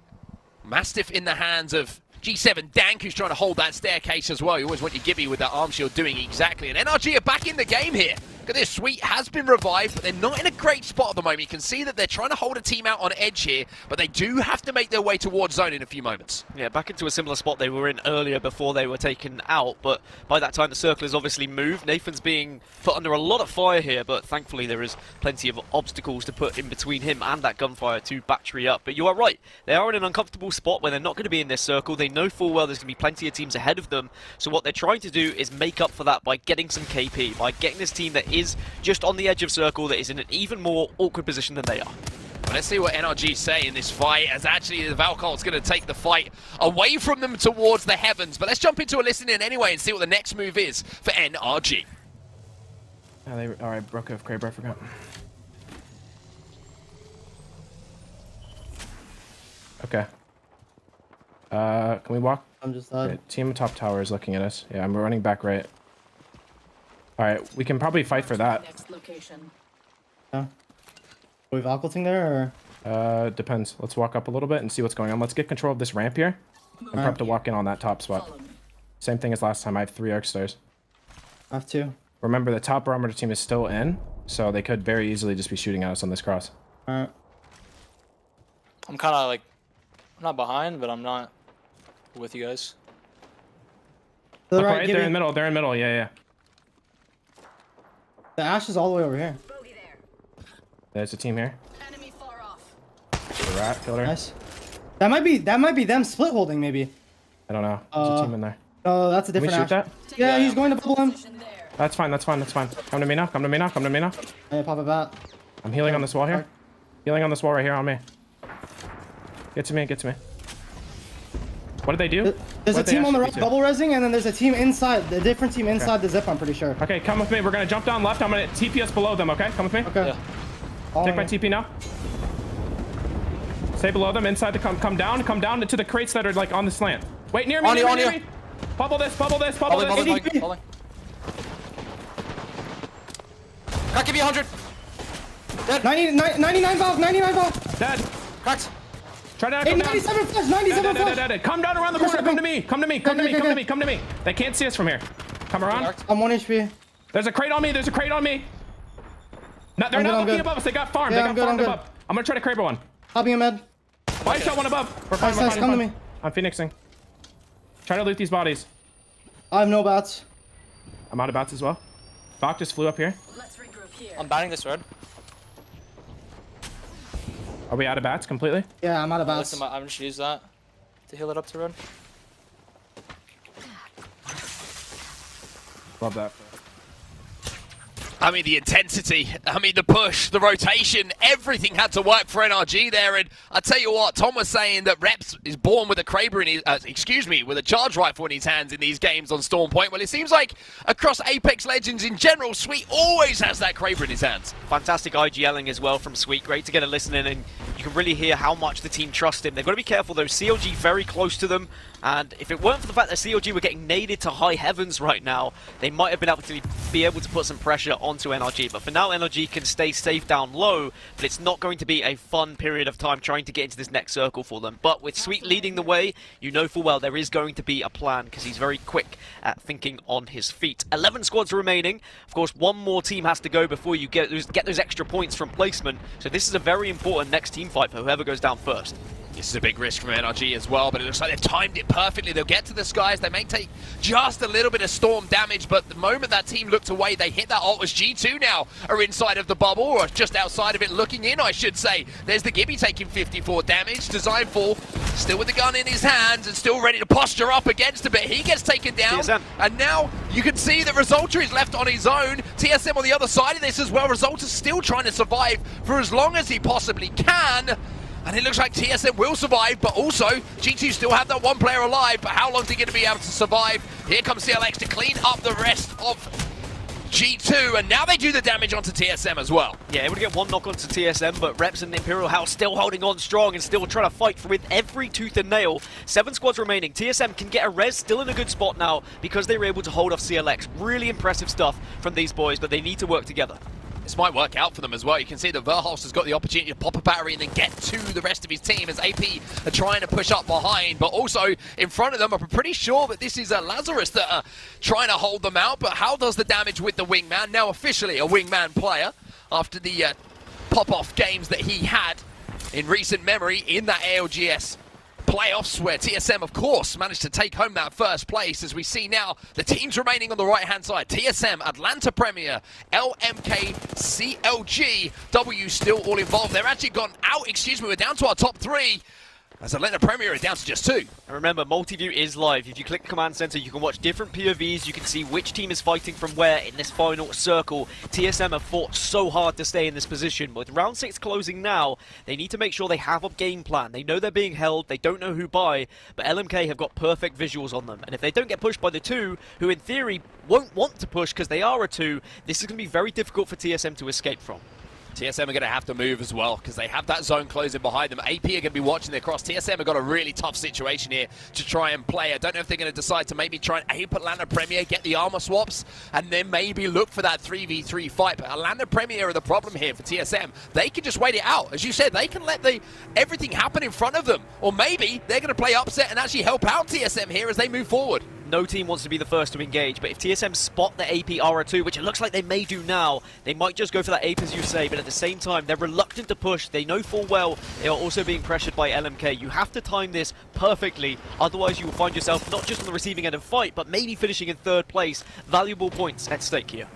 Mastiff in the hands of G7 Dank, who's trying to hold that staircase as well. You always want your Gibby with that arm shield doing exactly. And NRG are back in the game here. Look at this, Sweet has been revived, but they're not in a great spot at the moment. You can see that they're trying to hold a team out on edge here, but they do have to make their way towards zone in a few moments. Yeah, back into a similar spot they were in earlier before they were taken out, but by that time the circle has obviously moved. Nathan's being put under a lot of fire here, but thankfully there is plenty of obstacles to put in between him and that gunfire to battery up. But you are right, they are in an uncomfortable spot where they're not going to be in this circle. They know full well there's going to be plenty of teams ahead of them, so what they're trying to do is make up for that by getting some KP, by getting this team that is just on the edge of circle that is in an even more awkward position than they are. Well, let's see what NRG say in this fight, as actually the Valcol's going to take the fight away from them towards the heavens. But let's jump into a listening anyway and see what the next move is for NRG. Alright, broke off Kraber, I forgot. Okay. Can we walk? I'm just Team top tower is looking at us. Yeah, I'm running back right. Alright, we can probably fight for that. Next location. Are we Valkyrie there, or? Depends. Let's walk up a little bit and see what's going on. Let's get control of this ramp here. I'm prepped to walk in on that top spot. Same thing as last time. I have 3 arc stars. I have 2. Remember, the top barometer team is still in, so they could very easily just be shooting at us on this cross. Alright. I'm kind of like I'm not behind, but I'm not with you guys. Look right, they're in the middle. They're in the middle. Yeah. The Ash is all the way over here. There's a team here. Enemy far off. The rat killed her. Nice. That might be them split holding maybe. I don't know. There's a team in there. No, that's a Can we different shoot Ash. that? Yeah, he's going to bubble him. That's fine. Come to me now. Come to me now. Hey, pop it back. I'm healing on this wall here. Healing on this wall right here on me. Get to me. What did they do? There's a team on the right bubble resing, and then there's a team inside, a different team inside the zip, I'm pretty sure. Okay, come with me. We're gonna jump down left. I'm gonna TP us below them, okay? Come with me. Okay. Yeah. Take my TP now. Stay below them, inside the come down to the crates that are like on the slant. Wait, near me, near me. Bubble this. Crack, give me 100. Dead. 99 valve. Dead. Cracked. Try to come 97 flash, 97 flash. Dead. Come down around the corner. Come to me. They can't see us from here. Come around. I'm 1 HP. There's a crate on me. No, they're not looking above us. They got farmed. Farmed above. I'm gonna try to Kraber one. Popping a med. Oh, I shot one above. We're fine. Nice, come to me. I'm phoenixing. Try to loot these bodies. I have no bats. I'm out of bats as well. Bach just flew up here. Let's regroup here. I'm batting this red. Are we out of bats completely? Yeah, I'm out of bats. Listen, I'm just use that to heal it up to red. Love that. I mean, the intensity, I mean, the push, the rotation, everything had to work for NRG there. And I tell you what, Tom was saying that Reps is born with a Kraber in his, with a charge rifle in his hands in these games on Storm Point. Well, it seems like across Apex Legends in general, Sweet always has that Kraber in his hands. Fantastic IGLing as well from Sweet. Great to get a listen in, and you can really hear how much the team trust him. They've got to be careful though. CLG very close to them. And if it weren't for the fact that CLG were getting naded to high heavens right now, they might have been able to put some pressure onto NRG. But for now, NRG can stay safe down low, but it's not going to be a fun period of time trying to get into this next circle for them. But with Sweet leading the way, you know full well there is going to be a plan, because he's very quick at thinking on his feet. 11 squads remaining. Of course, one more team has to go before you get those extra points from placement. So this is a very important next team fight for whoever goes down first. This is a big risk from NRG as well, but it looks like they've timed it perfectly. They'll get to the skies. They may take just a little bit of storm damage, but the moment that team looked away, they hit that ult as G2 now are inside of the bubble, or just outside of it, looking in, I should say. There's the Gibby taking 54 damage. Designful still with the gun in his hands and still ready to posture up against him, but he gets taken down. TSM. And now you can see that Resulta is left on his own. TSM on the other side of this as well. Resulta's still trying to survive for as long as he possibly can. And it looks like TSM will survive, but also G2 still have that one player alive, but how long is he going to be able to survive? Here comes CLX to clean up the rest of G2, and now they do the damage onto TSM as well. Yeah, able to get one knock onto TSM, but Reps and Imperial House still holding on strong and still trying to fight with every tooth and nail. 7 squads remaining. TSM can get a res, still in a good spot now because they were able to hold off CLX. Really impressive stuff from these boys, but they need to work together. This might work out for them as well. You can see that Verhulst has got the opportunity to pop a battery and then get to the rest of his team as AP are trying to push up behind. But also in front of them, I'm pretty sure that this is Lazarus that are trying to hold them out. But how does the damage with the Wingman? Now officially a Wingman player after the pop-off games that he had in recent memory in that ALGS playoffs, where TSM, of course, managed to take home that first place. As we see now, the teams remaining on the right-hand side. TSM, Atlanta Premier, LMK, CLG, W still all involved. They're actually gone out, we're down to our top 3. As Atlanta Premier is down to just 2. And remember, multi-view is live. If you click the command center, you can watch different POVs. You can see which team is fighting from where in this final circle. TSM have fought so hard to stay in this position. With round 6 closing now, they need to make sure they have a game plan. They know they're being held. They don't know who by, but LMK have got perfect visuals on them. And if they don't get pushed by the 2, who in theory won't want to push because they are a 2, this is going to be very difficult for TSM to escape from. TSM are going to have to move as well because they have that zone closing behind them. AP are going to be watching their cross. TSM have got a really tough situation here to try and play. I don't know if they're going to decide to maybe try and ape Atlanta Premier, get the armor swaps, and then maybe look for that 3v3 fight. But Atlanta Premier are the problem here for TSM. They can just wait it out. As you said, they can let everything happen in front of them. Or maybe they're going to play upset and actually help out TSM here as they move forward. no team wants to be the first to engage, but if TSM spot the AP Aura 2, which it looks like they may do now, they might just go for that ape as you say, but at the same time, they're reluctant to push. They know full well they are also being pressured by LMK. You have to time this perfectly, otherwise you will find yourself not just on the receiving end of fight, but maybe finishing in 3rd place. Valuable points at stake here.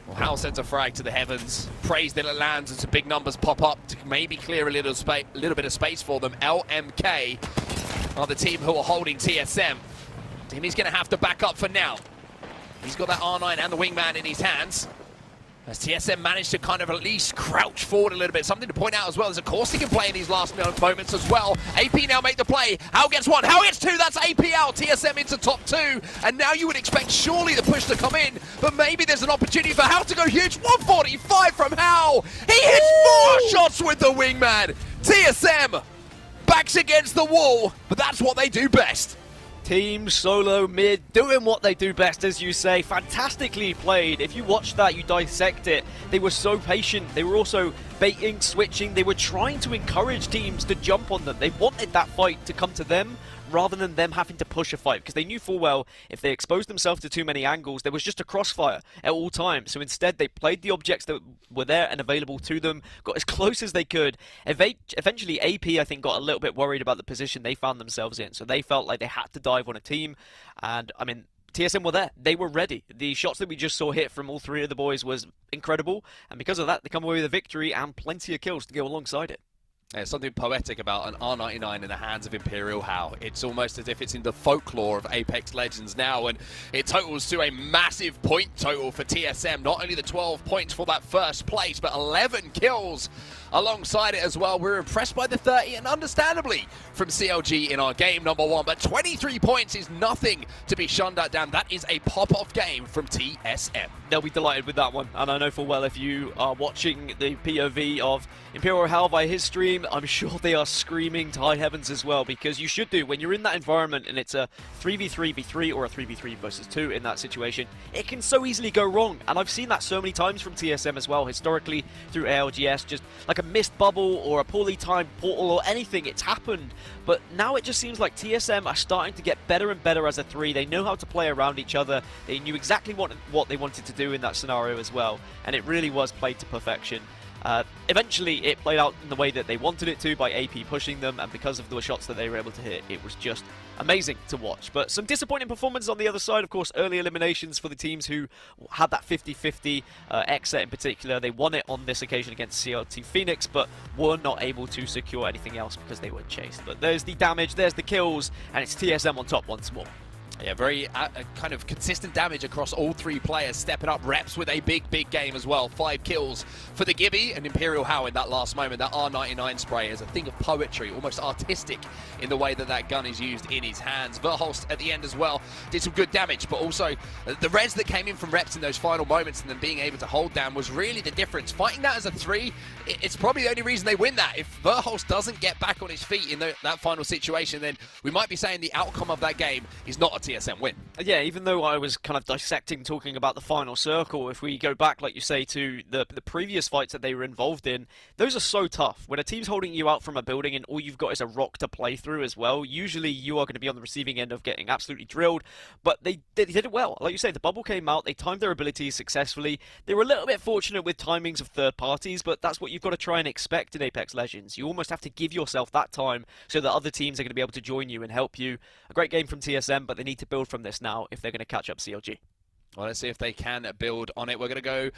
Well, Hal sends a frag to the heavens, prays that it lands and some big numbers pop up to maybe clear a little bit of space for them. LMK are the team who are holding TSM. Timmy's going to have to back up for now. He's got that R9 and the wingman in his hands. As TSM managed to kind of at least crouch forward a little bit. Something to point out as well is, of course, he can play in these last moments as well. AP now make the play. Hal gets 1, Hal gets 2. That's AP out. TSM into top 2. And now you would expect surely the push to come in. But maybe there's an opportunity for Hal to go huge. 145 from Hal. He hits 4 shots with the wingman. TSM backs against the wall. But that's what they do best. Team Solo Mid doing what they do best, as you say. Fantastically played. If you watch that, you dissect it. They were so patient. They were also baiting, switching. They were trying to encourage teams to jump on them. They wanted that fight to come to them rather than them having to push a fight, because they knew full well if they exposed themselves to too many angles, there was just a crossfire at all times. So instead, they played the objects that were there and available to them, got as close as they could. Eventually, AP, I think, got a little bit worried about the position they found themselves in, so they felt like they had to dive on a team. And, I mean, TSM were there. They were ready. The shots that we just saw hit from all 3 of the boys was incredible, and because of that, they come away with a victory and plenty of kills to go alongside it. There's something poetic about an R99 in the hands of Imperial Hal. It's almost as if it's in the folklore of Apex Legends now, and it totals to a massive point total for TSM. Not only the 12 points for that first place, but 11 kills alongside it as well. We're impressed by the 30, and understandably, from CLG in our game number 1, but 23 points is nothing to be shunned at, Dan. That is a pop-off game from TSM. They'll be delighted with that one, and I know full well if you are watching the POV of Imperial Hal via his stream, I'm sure they are screaming to high heavens as well, because you should do. When you're in that environment and it's a 3v3v3 or a 3v3 versus 2 in that situation, it can so easily go wrong, and I've seen that so many times from TSM as well, historically through ALGS, just like a missed bubble or a poorly timed portal or anything, it's happened. But now it just seems like TSM are starting to get better and better as a 3. They know how to play around each other. They knew exactly what they wanted to do in that scenario as well, and it really was played to perfection. Eventually, it played out in the way that they wanted it to by AP pushing them, and because of the shots that they were able to hit, it was just amazing to watch. But some disappointing performances on the other side, of course, early eliminations for the teams who had that 50-50, Xset in particular. They won it on this occasion against CLT Phoenix, but were not able to secure anything else because they were chased. But there's the damage, there's the kills, and it's TSM on top once more. Yeah, very kind of consistent damage across all 3 players, stepping up. Reps with a big game as well. 5 kills for the Gibby, and Imperial Hal in that last moment. That R99 spray is a thing of poetry, almost artistic in the way that that gun is used in his hands. Verholst at the end as well did some good damage, but also the res that came in from Reps in those final moments and then being able to hold down was really the difference. Fighting that as a 3, it's probably the only reason they win that. If Verholst doesn't get back on his feet in that final situation, then we might be saying the outcome of that game is not a TSM win. Yeah, even though I was kind of dissecting, talking about the final circle, if we go back, like you say, to the previous fights that they were involved in, those are so tough. When a team's holding you out from a building and all you've got is a rock to play through as well, usually you are going to be on the receiving end of getting absolutely drilled, but they did it well. Like you say, the bubble came out, they timed their abilities successfully. They were a little bit fortunate with timings of third parties, but that's what you've got to try and expect in Apex Legends. You almost have to give yourself that time so that other teams are going to be able to join you and help you. A great game from TSM, but they need to build from this now if they're going to catch up CLG. Well, let's see if they can build on it. We're going to go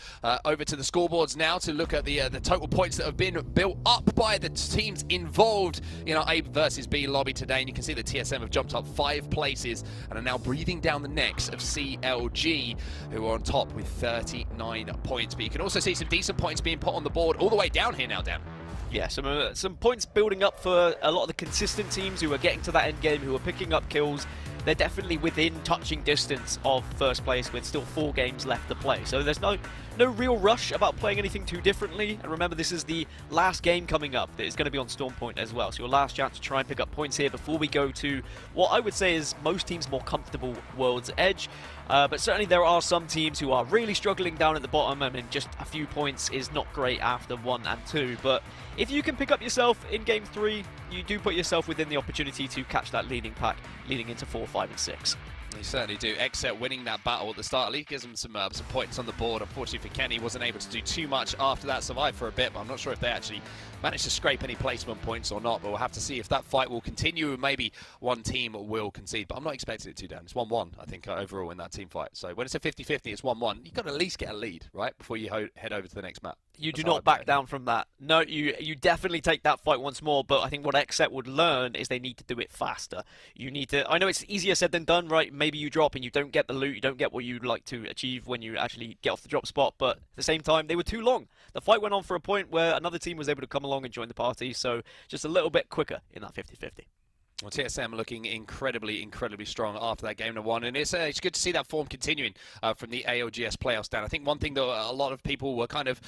over to the scoreboards now to look at the total points that have been built up by the teams involved in our A versus B lobby today. And you can see that TSM have jumped up 5 places and are now breathing down the necks of CLG, who are on top with 39 points. But you can also see some decent points being put on the board all the way down here now, Dan. Yeah, some points building up for a lot of the consistent teams who are getting to that end game, who are picking up kills. They're definitely within touching distance of first place with still 4 games left to play. So there's no real rush about playing anything too differently. And remember, this is the last game coming up that is going to be on Storm Point as well. So your last chance to try and pick up points here before we go to what I would say is most teams' more comfortable World's Edge. But certainly there are some teams who are really struggling down at the bottom. I mean, just a few points is not great after 1 and 2. But if you can pick up yourself in Game 3, you do put yourself within the opportunity to catch that leading pack leading into 4, 5, and 6. They certainly do. Exet winning that battle at the start at least gives them some points on the board. Unfortunately for Kenny, wasn't able to do too much after that. Survived for a bit, but I'm not sure if they actually managed to scrape any placement points or not. But we'll have to see if that fight will continue. Maybe one team will concede, but I'm not expecting it to, Dan. It's 1-1, I think, overall in that team fight. So when it's a 50-50, it's 1-1. You've got to at least get a lead, right, before you head over to the next map. You do not back down from that. No, you definitely take that fight once more, but I think what Xset would learn is they need to do it faster. You need to, I know it's easier said than done, right? Maybe you drop and you don't get the loot, you don't get what you'd like to achieve when you actually get off the drop spot, but at the same time, they were too long. The fight went on for a point where another team was able to come along and join the party, so just a little bit quicker in that 50-50. Well, TSM looking incredibly, incredibly strong after that game #1, and it's good to see that form continuing from the ALGS playoffs down. I think one thing that a lot of people were kind of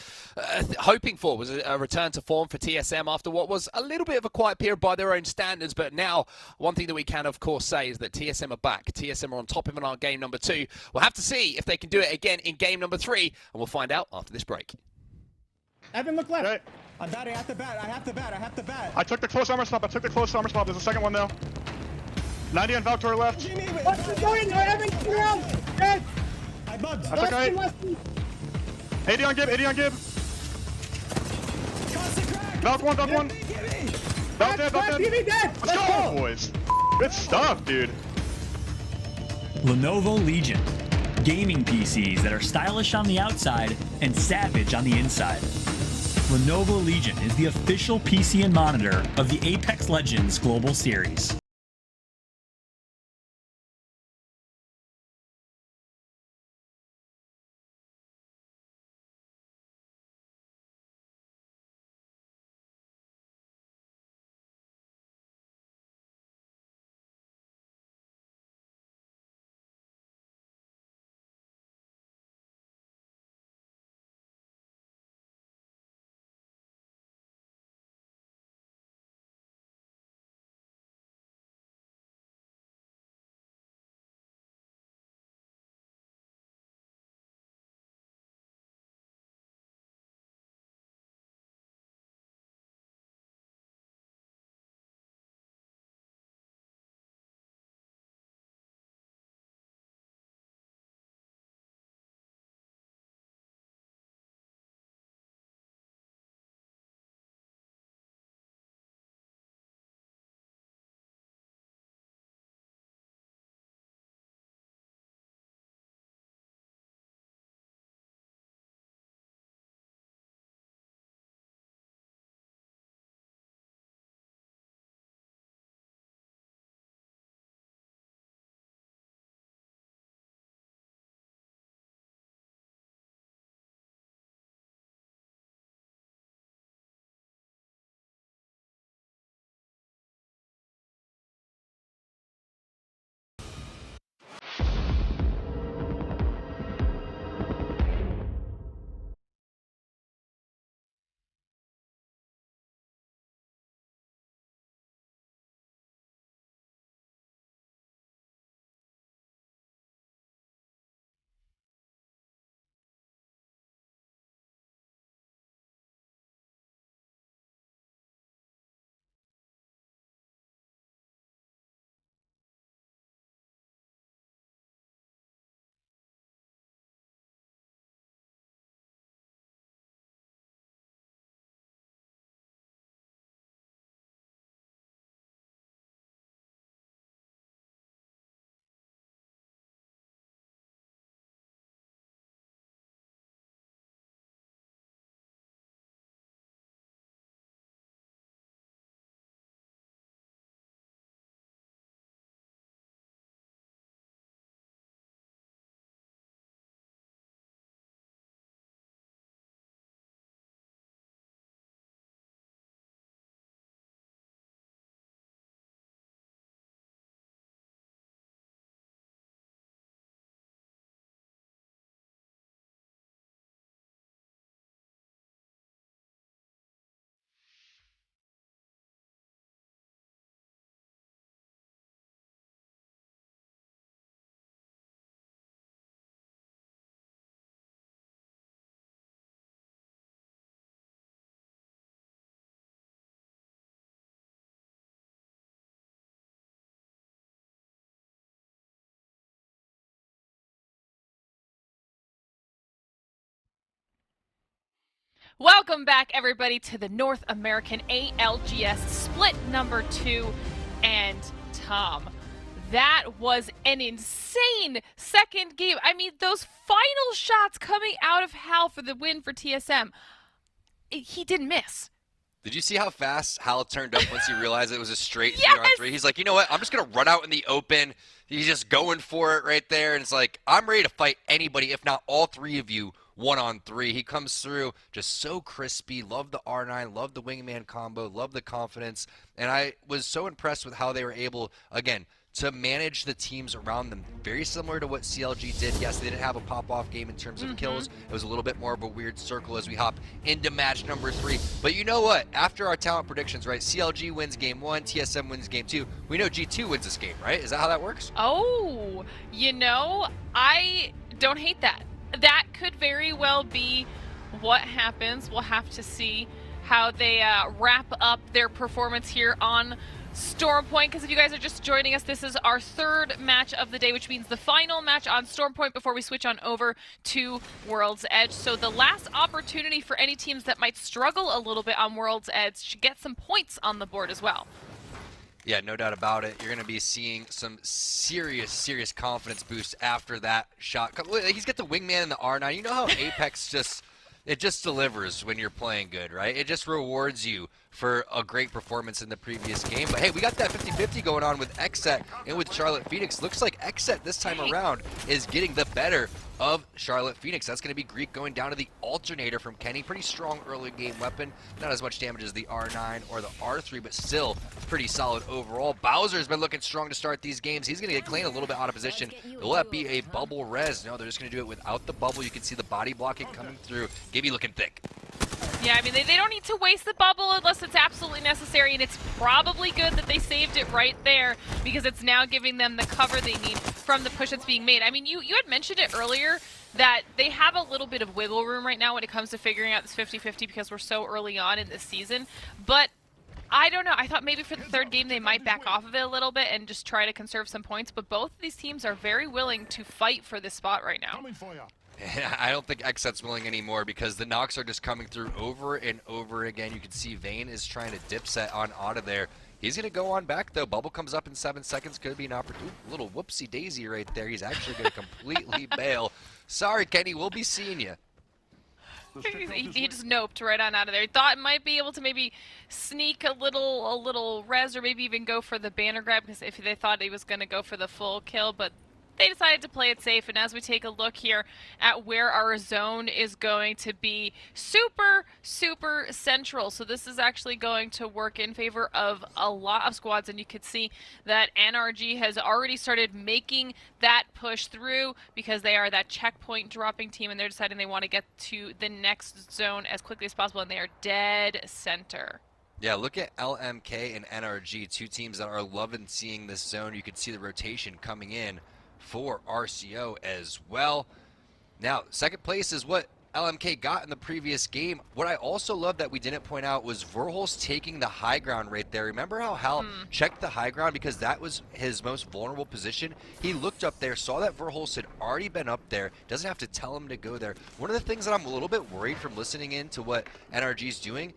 hoping for was a return to form for TSM after what was a little bit of a quiet period by their own standards, but now one thing that we can, of course, say is that TSM are back. TSM are on top of it on game #2. We'll have to see if they can do it again in game #3, and we'll find out after this break. Evan, look left. Okay. I'm batting. I have to bat. I have to bat. I have to bat. I took the close armor spot. There's a second one now. 90 on Valkyrie left. What's going there, Evan? Get around. Dead. I bugged. That's okay. 80 on Gib. 80 on Gib. Valk one. Valk dead. Let's go, boys. Good stuff, dude. Lenovo Legion. Gaming PCs that are stylish on the outside and savage on the inside. Lenovo Legion is the official PC and monitor of the Apex Legends Global Series. Welcome back, everybody, to the North American ALGS Split number 2. And Tom, that was an insane second game. I mean, those final shots coming out of Hal for the win for TSM, he didn't miss. Did you see how fast Hal turned up once he realized it was a straight 3-on-3? He's like, you know what? I'm just going to run out in the open. He's just going for it right there. And it's like, I'm ready to fight anybody, if not all three of you, 1-on-3. He comes through just so crispy. Love the R9, love the wingman combo, love the confidence. And I was so impressed with how they were able, again, to manage the teams around them. Very similar to what CLG did. Yes, they didn't have a pop-off game in terms of kills. It was a little bit more of a weird circle as we hop into match number 3. But you know what? After our talent predictions, right? CLG wins game 1, TSM wins game 2. We know G2 wins this game, right? Is that how that works? Oh, you know, I don't hate that. That could very well be what happens. We'll have to see how they wrap up their performance here on Stormpoint, because if you guys are just joining us, this is our 3rd match of the day, which means the final match on Stormpoint before we switch on over to World's Edge. So the last opportunity for any teams that might struggle a little bit on World's Edge to get some points on the board as well. Yeah, no doubt about it. You're going to be seeing some serious confidence boost after that shot. He's got the wingman and the R9. You know how Apex just delivers when you're playing good, right? It just rewards you for a great performance in the previous game. But hey, we got that 50-50 going on with Xset and with Charlotte Phoenix. Looks like Xset this time around is getting the better of Charlotte Phoenix. That's going to be Greek going down to the alternator from Kenny. Pretty strong early game weapon. Not as much damage as the R9 or the R3, but still pretty solid overall. Bowser's been looking strong to start these games. He's going to get Klein a little bit out of position. Will that be a bubble res? No, they're just going to do it without the bubble. You can see the body blocking coming through. Gibby looking thick. Yeah, I mean, they don't need to waste the bubble unless it's absolutely necessary, and it's probably good that they saved it right there because it's now giving them the cover they need from the push that's being made. I mean, you had mentioned it earlier that they have a little bit of wiggle room right now when it comes to figuring out this 50-50 because we're so early on in this season, but I don't know. I thought maybe for the 3rd game they might back off of it a little bit and just try to conserve some points, but both of these teams are very willing to fight for this spot right now. I don't think Xset's willing anymore because the knocks are just coming through over and over again. You can see Vayne is trying to dip set on out of there. He's going to go on back, though. Bubble comes up in 7 seconds. Could be an opportunity. Little whoopsie daisy right there. He's actually going to completely bail. Sorry, Kenny. We'll be seeing you. He just noped right on out of there. He thought it might be able to maybe sneak a little res or maybe even go for the banner grab because if they thought he was going to go for the full kill, but they decided to play it safe. And as we take a look here at where our zone is going to be, super central. So this is actually going to work in favor of a lot of squads. And you can see that NRG has already started making that push through because they are that checkpoint dropping team and they're deciding they want to get to the next zone as quickly as possible. And they are dead center. Yeah, look at LMK and NRG, 2 teams that are loving seeing this zone. You can see the rotation coming in for RCO as well. Now, 2nd place is what LMK got in the previous game. What I also love that we didn't point out was Verholst taking the high ground right there. Remember how Hal checked the high ground because that was his most vulnerable position? He looked up there, saw that Verholst had already been up there, doesn't have to tell him to go there. One of the things that I'm a little bit worried from listening in to what NRG's doing,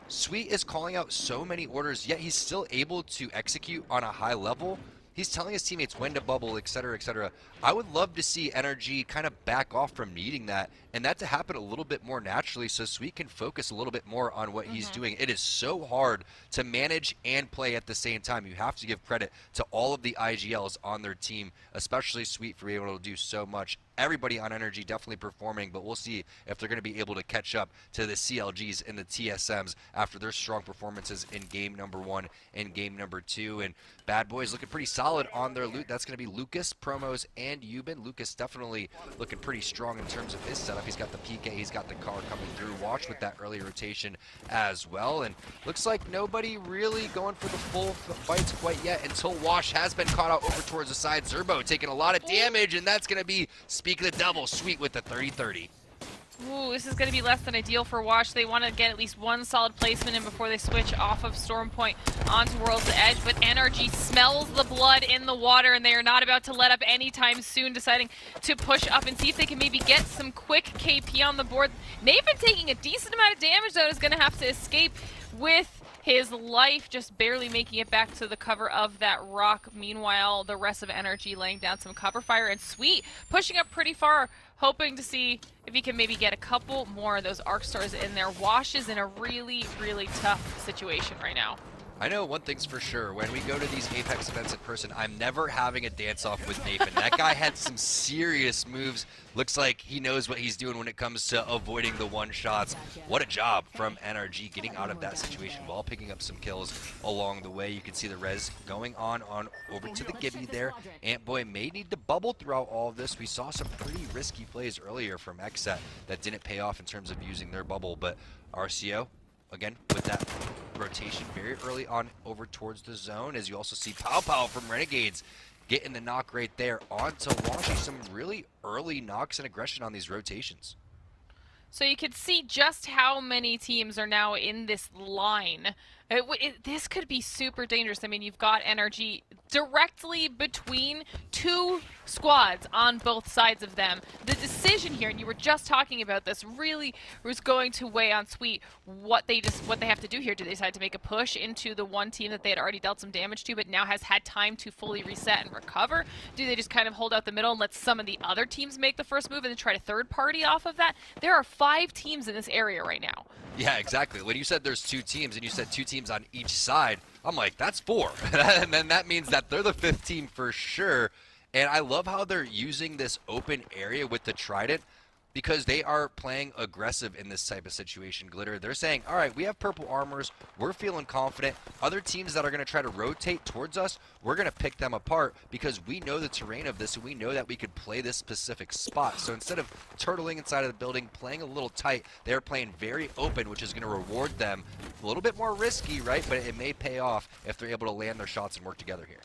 Sweet is calling out so many orders, yet he's still able to execute on a high level. He's telling his teammates when to bubble, etc., etc. I would love to see NRG kind of back off from needing that, and that to happen a little bit more naturally so Sweet can focus a little bit more on what he's doing. It is so hard to manage and play at the same time. You have to give credit to all of the IGLs on their team, especially Sweet for being able to do so much. Everybody on Energy definitely performing, but we'll see if they're going to be able to catch up to the CLGs and the TSMs after their strong performances in game number 1 and game number 2. And Bad Boys looking pretty solid on their loot. That's going to be Lucas, Promos, and Euban. Lucas definitely looking pretty strong in terms of his setup. He's got the PK, he's got the car coming through. Watch with that early rotation as well. And looks like nobody really going for the full fights quite yet until Wash has been caught out over towards the side. Zerbo taking a lot of damage, and that's going to be, speak of the devil, Sweet with the 30-30. Ooh, this is going to be less than ideal for Wash. They want to get at least one solid placement in before they switch off of Storm Point onto World's Edge, but NRG smells the blood in the water, and they are not about to let up anytime soon, deciding to push up and see if they can maybe get some quick KP on the board. Nathan taking a decent amount of damage, though, is going to have to escape with his life, just barely making it back to the cover of that rock. Meanwhile, the rest of NRG laying down some cover fire, and Sweet pushing up pretty far, hoping to see if he can maybe get a couple more of those arc stars in there. Wash is in a really, really tough situation right now. I know one thing's for sure. When we go to these Apex events in person, I'm never having a dance-off with Nathan. That guy had some serious moves. Looks like he knows what he's doing when it comes to avoiding the one-shots. What a job from NRG getting out of that situation while picking up some kills along the way. You can see the res going on over to the Gibby there. Antboy may need to bubble throughout all of this. We saw some pretty risky plays earlier from Xset that didn't pay off in terms of using their bubble, but RCO, again, with that rotation very early on over towards the zone, as you also see Pow Pow from Renegades getting the knock right there onto Washi. Some really early knocks and aggression on these rotations. So you can see just how many teams are now in this line. This could be super dangerous. I mean, you've got NRG directly between two squads on both sides of them. The decision here, and you were just talking about this, really was going to weigh on Sweet what they have to do here. Do they decide to make a push into the one team that they had already dealt some damage to, but now has had time to fully reset and recover? Do they just kind of hold out the middle and let some of the other teams make the first move and then try to third party off of that? There are 5 teams in this area right now. Yeah, exactly. When you said there's 2 teams and you said 2 teams on each side, I'm like, that's 4. And then that means that they're the 5th team for sure. And I love how they're using this open area with the Trident, because they are playing aggressive in this type of situation, Glitter. They're saying, all right, we have purple armors. We're feeling confident. Other teams that are going to try to rotate towards us, we're going to pick them apart because we know the terrain of this and we know that we could play this specific spot. So instead of turtling inside of the building, playing a little tight, they're playing very open, which is going to reward them. A little bit more risky, right? But it may pay off if they're able to land their shots and work together here.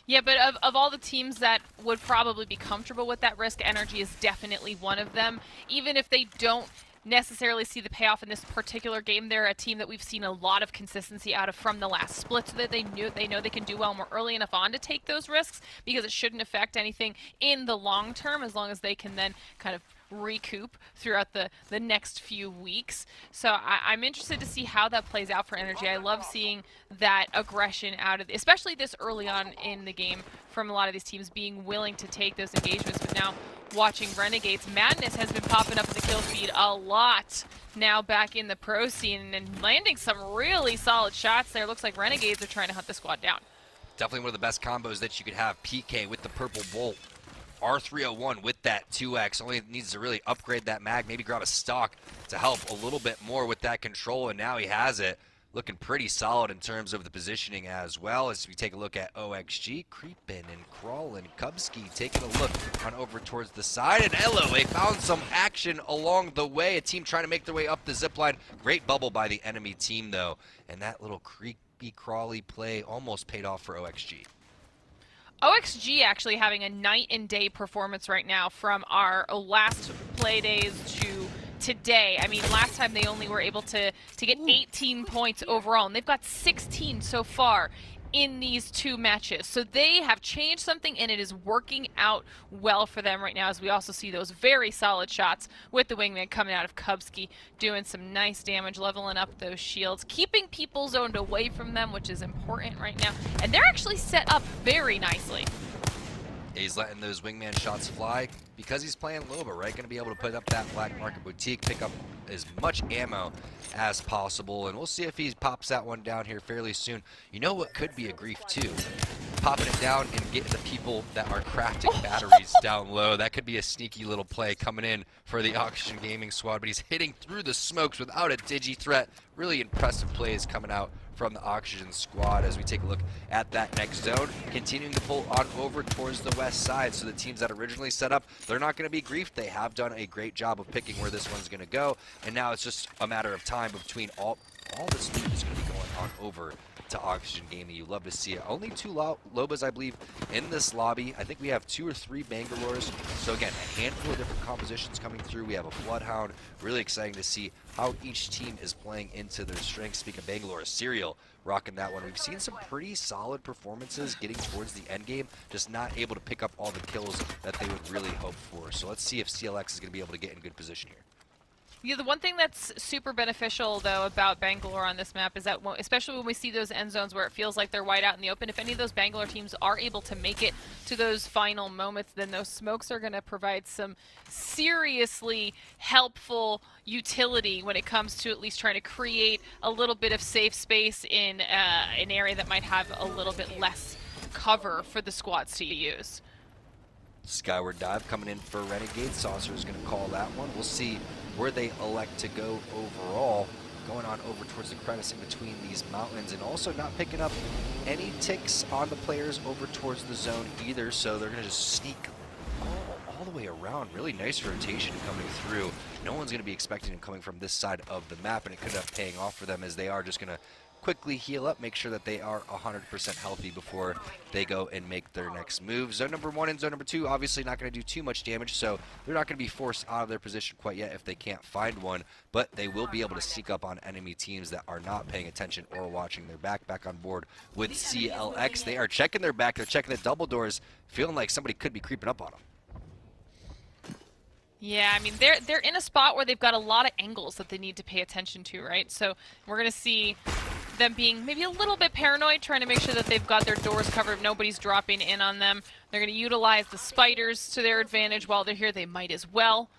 Yeah, but of all the teams that would probably be comfortable with that risk, NRG is definitely one of them. Even if they don't necessarily see the payoff in this particular game, they're a team that we've seen a lot of consistency out of from the last split, so that they know they can do well and we're early enough on to take those risks, because it shouldn't affect anything in the long term, as long as they can then kind of recoup throughout the next few weeks. So I'm interested to see how that plays out for NRG. I love seeing that aggression out of, especially this early on in the game, from a lot of these teams being willing to take those engagements. But now watching Renegades, Madness has been popping up in the kill feed a lot now back in the pro scene and landing some really solid shots there. Looks like Renegades are trying to hunt the squad down. Definitely one of the best combos that you could have. PK with the purple bolt. R301 with that 2x, only needs to really upgrade that mag, maybe grab a stock to help a little bit more with that control, and now he has it. Looking pretty solid in terms of the positioning as well. As we take a look at OXG, creeping and crawling. Kubsky taking a look on over towards the side, and LOA found some action along the way. A team trying to make their way up the zipline. Great bubble by the enemy team though, and that little creepy crawly play almost paid off for OXG. OXG actually having a night and day performance right now from our last play days to today. I mean, last time they only were able to get 18 points overall, and they've got 16 so far in these 2 matches. So they have changed something, and it is working out well for them right now, as we also see those very solid shots with the wingman coming out of Kubsky, doing some nice damage, leveling up those shields, keeping people zoned away from them, which is important right now. And they're actually set up very nicely. He's letting those wingman shots fly because he's playing Loba, right? Going to be able to put up that black market boutique, pick up as much ammo as possible, and we'll see if he pops that one down here fairly soon. You know what could be a grief too? Popping it down and getting the people that are crafting batteries down low. That could be a sneaky little play coming in for the Oxygen Gaming squad, but he's hitting through the smokes without a digi threat. Really impressive plays coming out from the Oxygen squad as we take a look at that next zone, continuing to pull on over towards the west side. So the teams that originally set up, they're not going to be griefed. They have done a great job of picking where this one's going to go, and now it's just a matter of time between all this loot is going to be going on over to Oxygen Gaming. You love to see it. Only 2 Lobas, I believe, in this lobby. I think we have 2 or 3 Bangalores. So again, a handful of different compositions coming through. We have a Bloodhound. Really exciting to see how each team is playing into their strengths. Speaking of Bangalore, Serial rocking that one. We've seen some pretty solid performances getting towards the end game, just not able to pick up all the kills that they would really hope for. So let's see if CLX is going to be able to get in good position here. Yeah, the one thing that's super beneficial, though, about Bangalore on this map is that, especially when we see those end zones where it feels like they're wide out in the open, if any of those Bangalore teams are able to make it to those final moments, then those smokes are going to provide some seriously helpful utility when it comes to at least trying to create a little bit of safe space in an area that might have a little bit less cover for the squads to use. Skyward Dive coming in for Renegade. Saucer is going to call that one. We'll see where they elect to go overall. Going on over towards the crevice in between these mountains, and also not picking up any ticks on the players over towards the zone either, so they're going to just sneak all the way around. Really nice rotation coming through. No one's going to be expecting them coming from this side of the map, and it could end up paying off for them as they are just going to quickly heal up, make sure that they are 100% healthy before they go and make their next move. Zone number 1 and zone number 2 obviously not going to do too much damage, so they're not going to be forced out of their position quite yet if they can't find one, but they will be able to sneak up on enemy teams that are not paying attention or watching their back. Back on board with CLX. They are checking their back, they're checking the double doors, feeling like somebody could be creeping up on them. Yeah, I mean, they're in a spot where they've got a lot of angles that they need to pay attention to, right? So we're going to see them being maybe a little bit paranoid, trying to make sure that they've got their doors covered, nobody's dropping in on them. They're going to utilize the spiders to their advantage while they're here. They might as well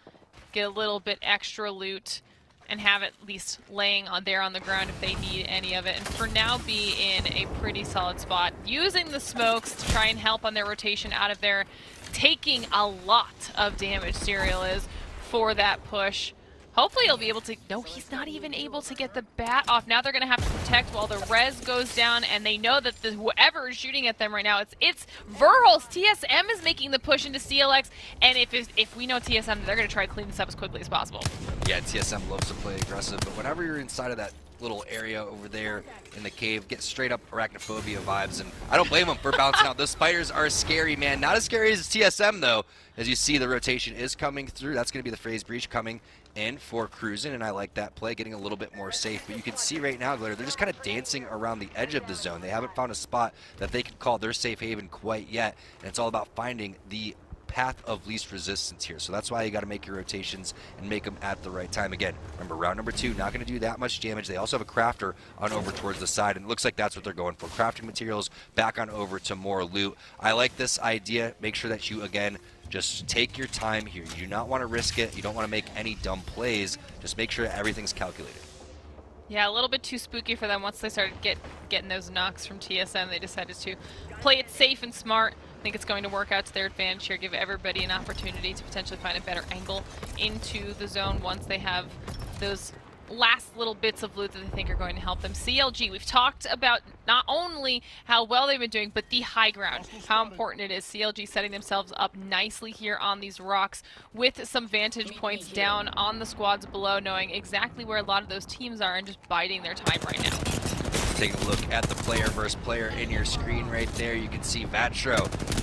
get a little bit extra loot and have it at least laying on there on the ground if they need any of it. And for now, be in a pretty solid spot, using the smokes to try and help on their rotation out of there, taking a lot of damage, Serial is, for that push. Hopefully he'll be able to... No, he's not even able to get the bat off. Now they're going to have to protect while the res goes down, and they know that whoever is shooting at them right now, it's Verhulst. TSM is making the push into CLX, and if we know TSM, they're going to try to clean this up as quickly as possible. Yeah, TSM loves to play aggressive, but whenever you're inside of that little area over there in the cave, get straight up arachnophobia vibes, and I don't blame them for bouncing out. Those spiders are scary, man. Not as scary as TSM, though. As you see, the rotation is coming through. That's going to be the phase breach coming in for Cruisin', and I like that play, getting a little bit more safe. But you can see right now, Glitter, they're just kind of dancing around the edge of the zone. They haven't found a spot that they can call their safe haven quite yet, and it's all about finding the path of least resistance here. So that's why you got to make your rotations and make them at the right time. Again, remember, round number 2, not going to do that much damage. They also have a crafter on over towards the side, and it looks like that's what they're going for. Crafting materials back on over to more loot. I like this idea. Make sure that you, again, just take your time here. You do not want to risk it. You don't want to make any dumb plays. Just make sure that everything's calculated. Yeah, a little bit too spooky for them. Once they started getting those knocks from TSM, they decided to play it safe and smart. I think it's going to work out to their advantage here, give everybody an opportunity to potentially find a better angle into the zone once they have those last little bits of loot that they think are going to help them. CLG, we've talked about not only how well they've been doing, but the high ground, how important it is. CLG setting themselves up nicely here on these rocks with some vantage points down on the squads below, knowing exactly where a lot of those teams are and just biding their time right now. Taking a look at the player versus player in your screen right there, you can see Vatro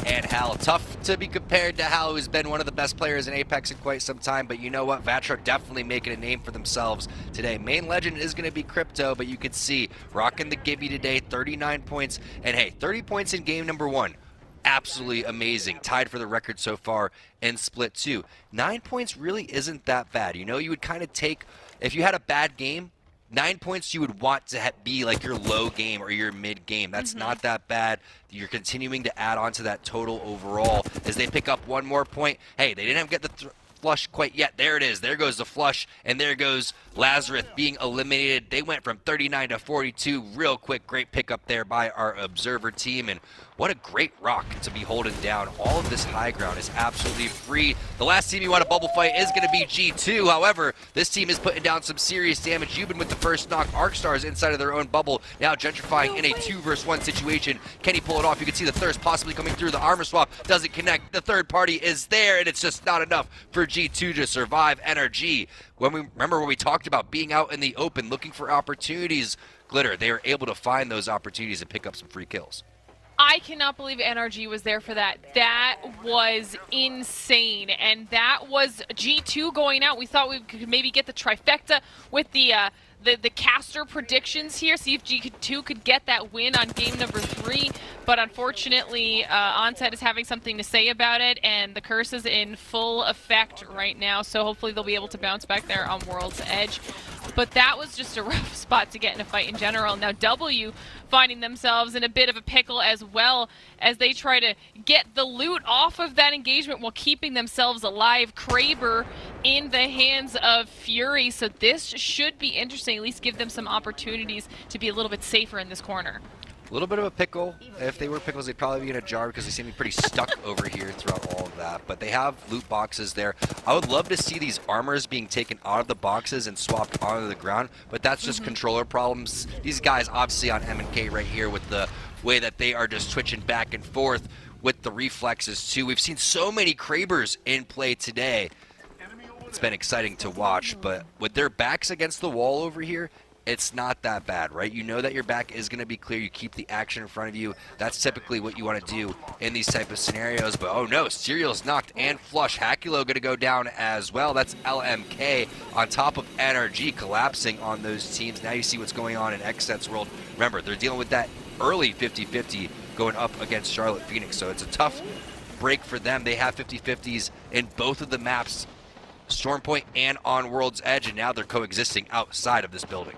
and Hal. Tough to be compared to Hal, who's been one of the best players in Apex in quite some time, but you know what? Vatro definitely making a name for themselves today. Main legend is going to be Crypto, but you can see rocking the Gibby today, 39 points, and hey, 30 points in game number 1. Absolutely amazing. Tied for the record so far in Split 2. 9 points really isn't that bad. You know, you would kind of take, if you had a bad game, 9 points you would want to be like your low game or your mid game. That's not that bad. You're continuing to add on to that total overall as they pick up one more point. Hey, they didn't get the flush quite yet. There it is. There goes the flush, and there goes Lazarus being eliminated. They went from 39 to 42 real quick. Great pickup there by our observer team, and What a great rock to be holding down. All of this high ground is absolutely free. The last team you want to bubble fight is going to be G2. However, this team is putting down some serious damage. You've been with the first knock. ArcStars inside of their own bubble, now gentrifying in a 2-versus-1 situation. Can he pull it off? You can see the thirst possibly coming through. The armor swap doesn't connect. The third party is there, and it's just not enough for G2 to survive. NRG, when we talked about being out in the open, looking for opportunities, Glitter, they were able to find those opportunities and pick up some free kills. I cannot believe NRG was there for that. That was insane, and that was G2 going out. We thought we could maybe get the trifecta with the caster predictions here, see if G2 could get that win on game number 3, but unfortunately, Onset is having something to say about it, and the curse is in full effect right now, so hopefully they'll be able to bounce back there on World's Edge. But that was just a rough spot to get in a fight in general. Now W finding themselves in a bit of a pickle as well as they try to get the loot off of that engagement while keeping themselves alive. Kraber in the hands of Fury, so this should be interesting, at least give them some opportunities to be a little bit safer in this corner. A little bit of a pickle. If they were pickles, they'd probably be in a jar because they seem to be pretty stuck over here throughout all of that. But they have loot boxes there. I would love to see these armors being taken out of the boxes and swapped onto the ground, but that's just controller problems. These guys obviously on M&K right here with the way that they are just twitching back and forth with the reflexes too. We've seen so many Krabers in play today. It's been exciting to watch, but with their backs against the wall over here, it's not that bad, right? You know that your back is going to be clear. You keep the action in front of you. That's typically what you want to do in these type of scenarios. But oh no, Serial's knocked and flush. Hakulo going to go down as well. That's LMK on top of NRG collapsing on those teams. Now you see what's going on in XSET's world. Remember, they're dealing with that early 50-50 going up against Charlotte Phoenix. So it's a tough break for them. They have 50-50s in both of the maps, Storm Point and on World's Edge, and now they're coexisting outside of this building.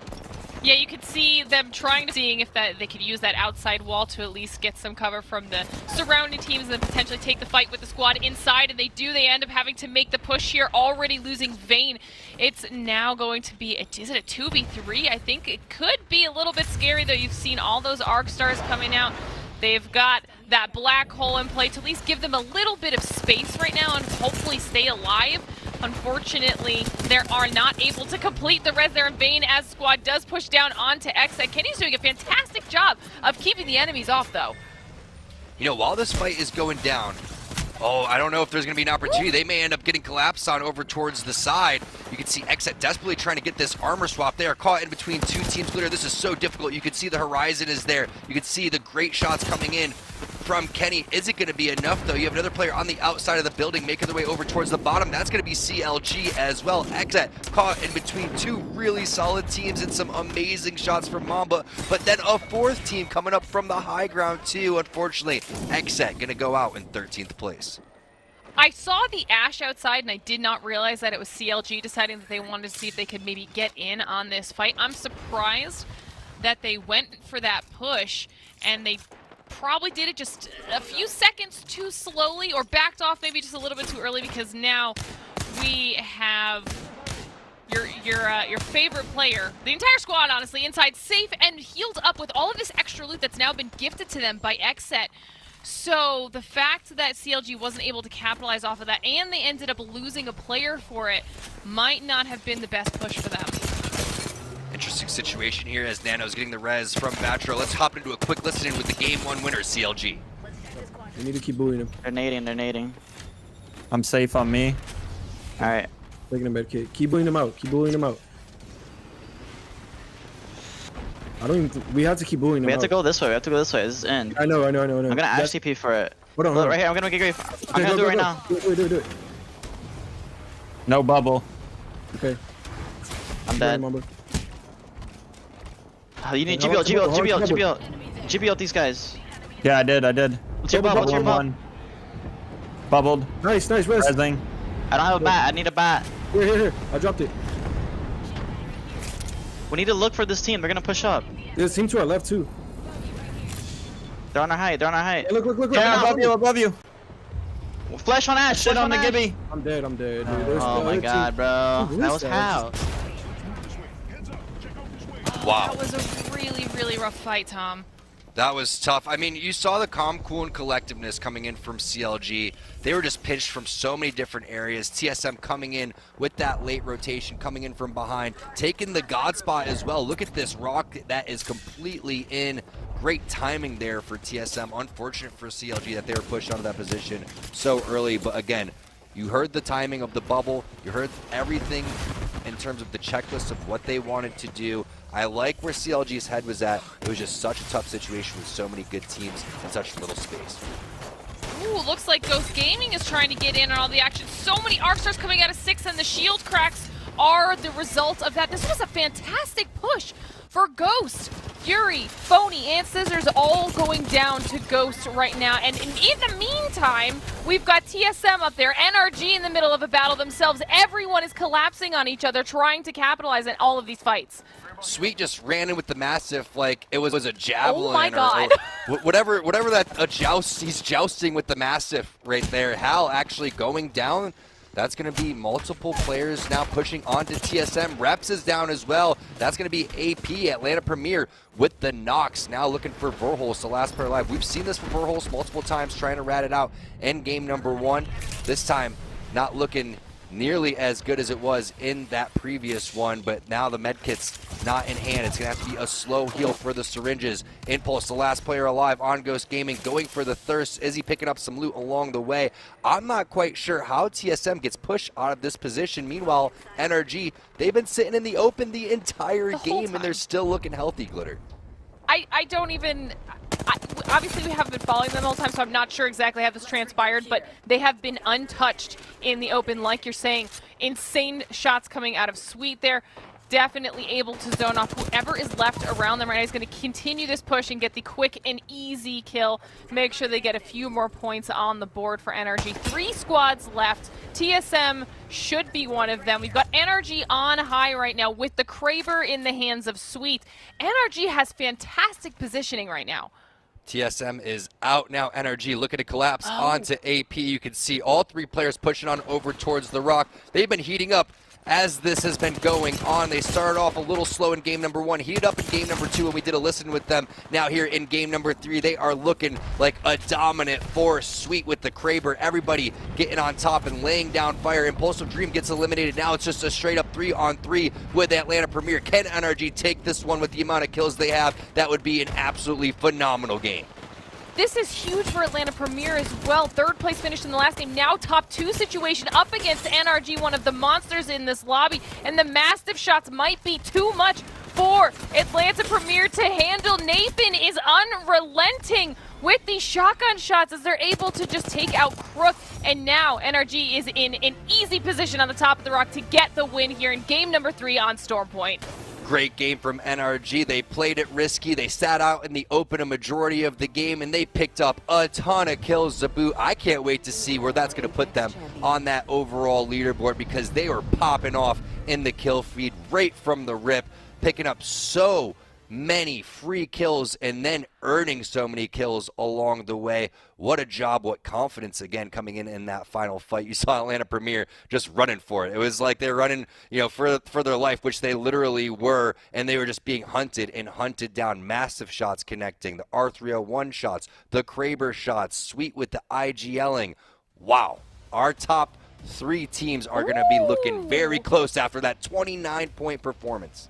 Yeah, you could see them trying to seeing if they could use that outside wall to at least get some cover from the surrounding teams and then potentially take the fight with the squad inside, and they do. They end up having to make the push here, already losing Vayne. It's now going to be, is it a 2v3? I think it could be a little bit scary, though. You've seen all those ArcStars coming out. They've got that black hole in play to at least give them a little bit of space right now and hopefully stay alive. Unfortunately, they are not able to complete the res there in Vayne as squad does push down onto XSET. Kenny's doing a fantastic job of keeping the enemies off, though. You know, while this fight is going down, oh, I don't know if there's going to be an opportunity. They may end up getting collapsed on over towards the side. You can see XSET desperately trying to get this armor swap. They are caught in between two teams. Glitter, this is so difficult. You can see the horizon is there. You can see the great shots coming in from Kenny. Is it going to be enough, though? You have another player on the outside of the building making their way over towards the bottom. That's going to be CLG as well. XSET caught in between two really solid teams and some amazing shots from Mamba, but then a fourth team coming up from the high ground, too. Unfortunately, XSET going to go out in 13th place. I saw the Ash outside, and I did not realize that it was CLG deciding that they wanted to see if they could maybe get in on this fight. I'm surprised that they went for that push, and they probably did it just a few seconds too slowly, or backed off maybe just a little bit too early, because now we have your favorite player, the entire squad, honestly, inside, safe and healed up with all of this extra loot that's now been gifted to them by XSET. So the fact that CLG wasn't able to capitalize off of that, and they ended up losing a player for it, might not have been the best push for them. Interesting situation here as Nano's getting the res from Batro. Let's hop into a quick listen with the Game 1 winner, CLG. We need to keep bullying him. They're nading. I'm safe on me. Alright. Taking a med kit. Keep bullying him out. Keep bullying him out. I don't even. We have to keep bullying him. We have to go this way. This is in. I know. I'm gonna Ash TP for it. Hold on. Look, right here. I'm gonna get grief. I'm gonna do it right now. Do it. No bubble. Okay. I'm dead. Oh, you need GBL these guys. Yeah, I did. What's your bubble? Bubbled. Nice, res. Resing. I don't have a bat. I need a bat. Here. I dropped it. We need to look for this team. They're gonna push up. There's a team to our left too. They're on our height. Hey, look. Yeah, above you. Flash on Ash. Shit on the Gibby. I'm dead, dude. Oh my god, bro. That was how. Wow. That was a really, really rough fight, Tom. That was tough. I mean, you saw the calm, cool, and collectiveness coming in from CLG. They were just pinched from so many different areas. TSM coming in with that late rotation, coming in from behind, taking the God spot as well. Look at this rock that is completely in. Great timing there for TSM. Unfortunate for CLG that they were pushed out of that position so early. But again, you heard the timing of the bubble. You heard everything in terms of the checklist of what they wanted to do. I like where CLG's head was at. It was just such a tough situation with so many good teams in such little space. Ooh, looks like Ghost Gaming is trying to get in on all the action. So many arc stars coming out of 6, and the shield cracks are the result of that. This was a fantastic push for Ghost. Fury, Phony, and Scissors all going down to Ghost right now. And in the meantime, we've got TSM up there, NRG in the middle of a battle themselves. Everyone is collapsing on each other, trying to capitalize on all of these fights. Sweet just ran in with the Mastiff like it was a javelin. Oh my God. Or whatever that, a joust, he's jousting with the Mastiff right there. Hal actually going down. That's going to be multiple players now pushing onto TSM. Reps is down as well. That's going to be AP, Atlanta Premier, with the Nox. Now looking for Verholst, the last player alive. We've seen this for Verholst multiple times, trying to rat it out in game number 1. This time, not looking nearly as good as it was in that previous one, but now the medkit's not in hand. It's going to have to be a slow heal for the syringes. Impulse, the last player alive on Ghost Gaming, going for the thirst. Is he picking up some loot along the way? I'm not quite sure how TSM gets pushed out of this position. Meanwhile, NRG, they've been sitting in the open the entire game, and they're still looking healthy, Glitter. I don't even... obviously, we haven't been following them all the time, so I'm not sure exactly how this transpired, but they have been untouched in the open, like you're saying. Insane shots coming out of Sweet there. Definitely able to zone off whoever is left around them right now. He's going to continue this push and get the quick and easy kill. Make sure they get a few more points on the board for NRG. 3 squads left. TSM should be one of them. We've got NRG on high right now with the Kraber in the hands of Sweet. NRG has fantastic positioning right now. TSM is out now. NRG looking to collapse onto AP. You can see all 3 players pushing on over towards the rock. They've been heating up as this has been going on. They started off a little slow in game number 1, heated up in game number 2, and we did a listen with them. Now here in game number 3, they are looking like a dominant force. Sweet with the Kraber. Everybody getting on top and laying down fire. Impulsive Dream gets eliminated. Now it's just a straight up 3-on-3 with Atlanta Premier. Can NRG take this one with the amount of kills they have? That would be an absolutely phenomenal game. This is huge for Atlanta Premier as well. 3rd place finished in the last game. Now top 2 situation up against NRG, one of the monsters in this lobby. And the Mastiff shots might be too much for Atlanta Premier to handle. Nathan is unrelenting with these shotgun shots as they're able to just take out Crook. And now NRG is in an easy position on the top of the rock to get the win here in game number 3 on Storm Point. Great game from NRG. They played it risky. They sat out in the open a majority of the game, and they picked up a ton of kills to boot. I can't wait to see where that's going to put them on that overall leaderboard, because they were popping off in the kill feed right from the rip, picking up so many free kills and then earning so many kills along the way. What a job, what confidence again coming in that final fight. You saw Atlanta Premier just running for it. It was like they're running, for their life, which they literally were, and they were just being hunted and hunted down. Massive shots connecting, the R301 shots, the Kraber shots, Sweet with the IGLing. Wow. Our top 3 teams are going to be looking very close after that 29-point performance.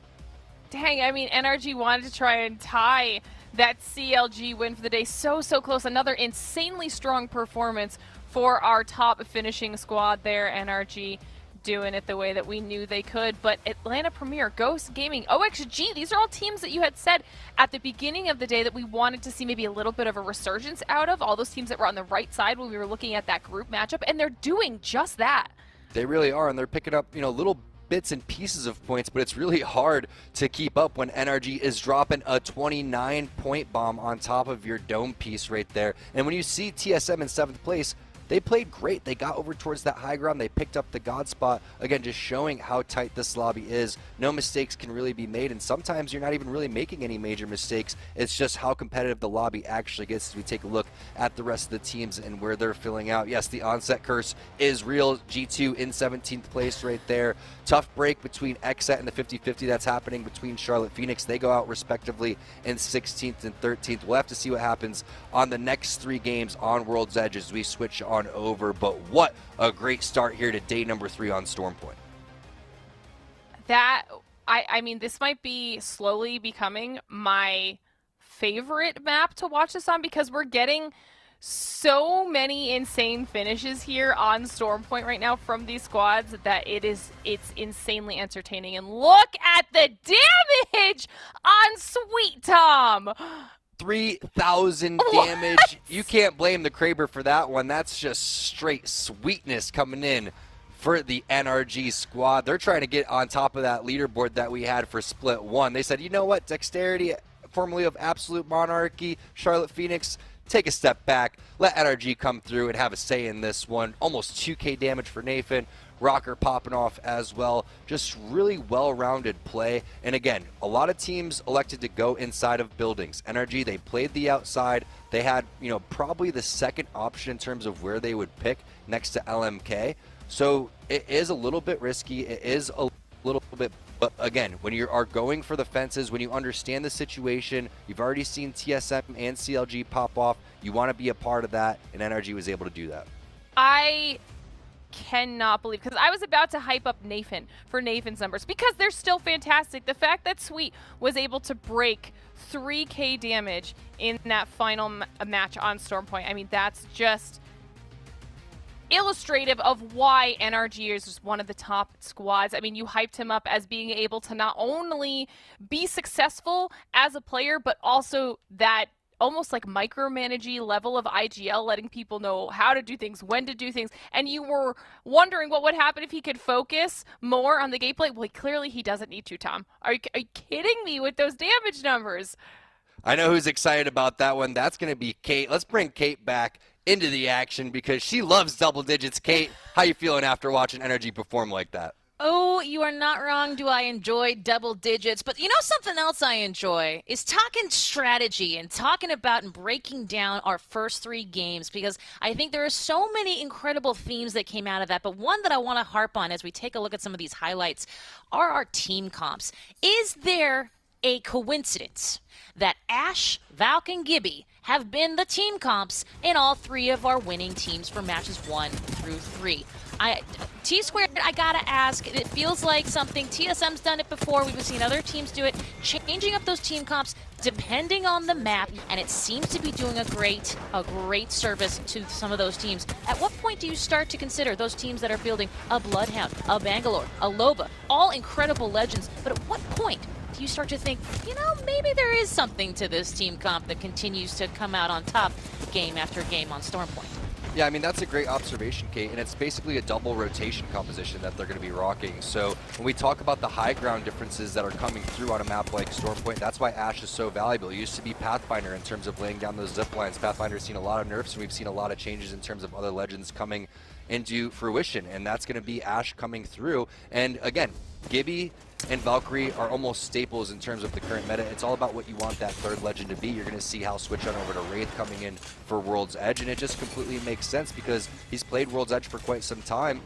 Dang, I mean, NRG wanted to try and tie that CLG win for the day. So close. Another insanely strong performance for our top finishing squad there. NRG doing it the way that we knew they could. But Atlanta Premier, Ghost Gaming, OXG, these are all teams that you had said at the beginning of the day that we wanted to see maybe a little bit of a resurgence out of. All those teams that were on the right side when we were looking at that group matchup, and they're doing just that. They really are, and they're picking up, little bits and pieces of points, but it's really hard to keep up when NRG is dropping a 29-point bomb on top of your dome piece right there. And when you see TSM in 7th place, they played great. They got over towards that high ground. They picked up the God spot. Again, just showing how tight this lobby is. No mistakes can really be made, and sometimes you're not even really making any major mistakes. It's just how competitive the lobby actually gets as we take a look at the rest of the teams and where they're filling out. Yes, the onset curse is real. G2 in 17th place right there. Tough break between XSET and the 50-50 that's happening between Charlotte Phoenix. They go out respectively in 16th and 13th. We'll have to see what happens on the next 3 games on World's Edge as we switch on over. But what a great start here to day number 3 on Stormpoint. I mean, this might be slowly becoming my favorite map to watch this on, because we're getting so many insane finishes here on Stormpoint right now from these squads that it's insanely entertaining. And look at the damage on Sweet Tom. 3,000 damage. You can't blame the Kraber for that one. That's just straight sweetness coming in for the NRG squad. They're trying to get on top of that leaderboard that we had for Split 1. They said, you know what, Dexterity, formerly of Absolute Monarchy, Charlotte Phoenix, take a step back, let NRG come through and have a say in this one. Almost 2k damage for Nathan. Rocker popping off as well. Just really well-rounded play. And again, a lot of teams elected to go inside of buildings. NRG, they played the outside. They had, you know, probably the second option in terms of where they would pick next to LMK. So it is a little bit risky. It is a little bit, but again, when you are going for the fences, when you understand the situation, you've already seen TSM and CLG pop off. You want to be a part of that, and NRG was able to do that. I cannot believe, because I was about to hype up Nathan for Nathan's numbers because they're still fantastic. The fact that Sweet was able to break 3k damage in that final match on Stormpoint, I mean, that's just illustrative of why NRG is just one of the top squads. I mean, you hyped him up as being able to not only be successful as a player, but also that almost like micromanagey level of IGL, letting people know how to do things, when to do things. And you were wondering what would happen if he could focus more on the gameplay. Well, clearly he doesn't need to, Tom. Are you kidding me with those damage numbers? I know who's excited about that one. That's going to be Kate. Let's bring Kate back into the action because she loves double digits. Kate, how you feeling after watching NRG perform like that? Oh, you are not wrong. Do I enjoy double digits? But you know something else I enjoy is talking strategy and talking about and breaking down our first 3 games, because I think there are so many incredible themes that came out of that. But one that I want to harp on as we take a look at some of these highlights are our team comps. Is there a coincidence that Ash, Valk, and Gibby have been the team comps in all 3 of our winning teams for matches 1 through 3? T-Squared, I gotta ask, it feels like something, TSM's done it before, we've seen other teams do it, changing up those team comps depending on the map, and it seems to be doing a great service to some of those teams. At what point do you start to consider those teams that are fielding a Bloodhound, a Bangalore, a Loba, all incredible legends, but at what point do you start to think, you know, maybe there is something to this team comp that continues to come out on top game after game on Stormpoint? Yeah, I mean, that's a great observation, Kate, and it's basically a double rotation composition that they're going to be rocking. So when we talk about the high ground differences that are coming through on a map like Stormpoint, that's why Ash is so valuable. It used to be Pathfinder in terms of laying down those zip lines. Pathfinder's seen a lot of nerfs, and we've seen a lot of changes in terms of other legends coming into fruition, and that's going to be Ash coming through. And again, Gibby and Valkyrie are almost staples in terms of the current meta. It's all about what you want that third legend to be. You're going to see Hal switch on over to Wraith coming in for World's Edge, and it just completely makes sense because he's played World's Edge for quite some time,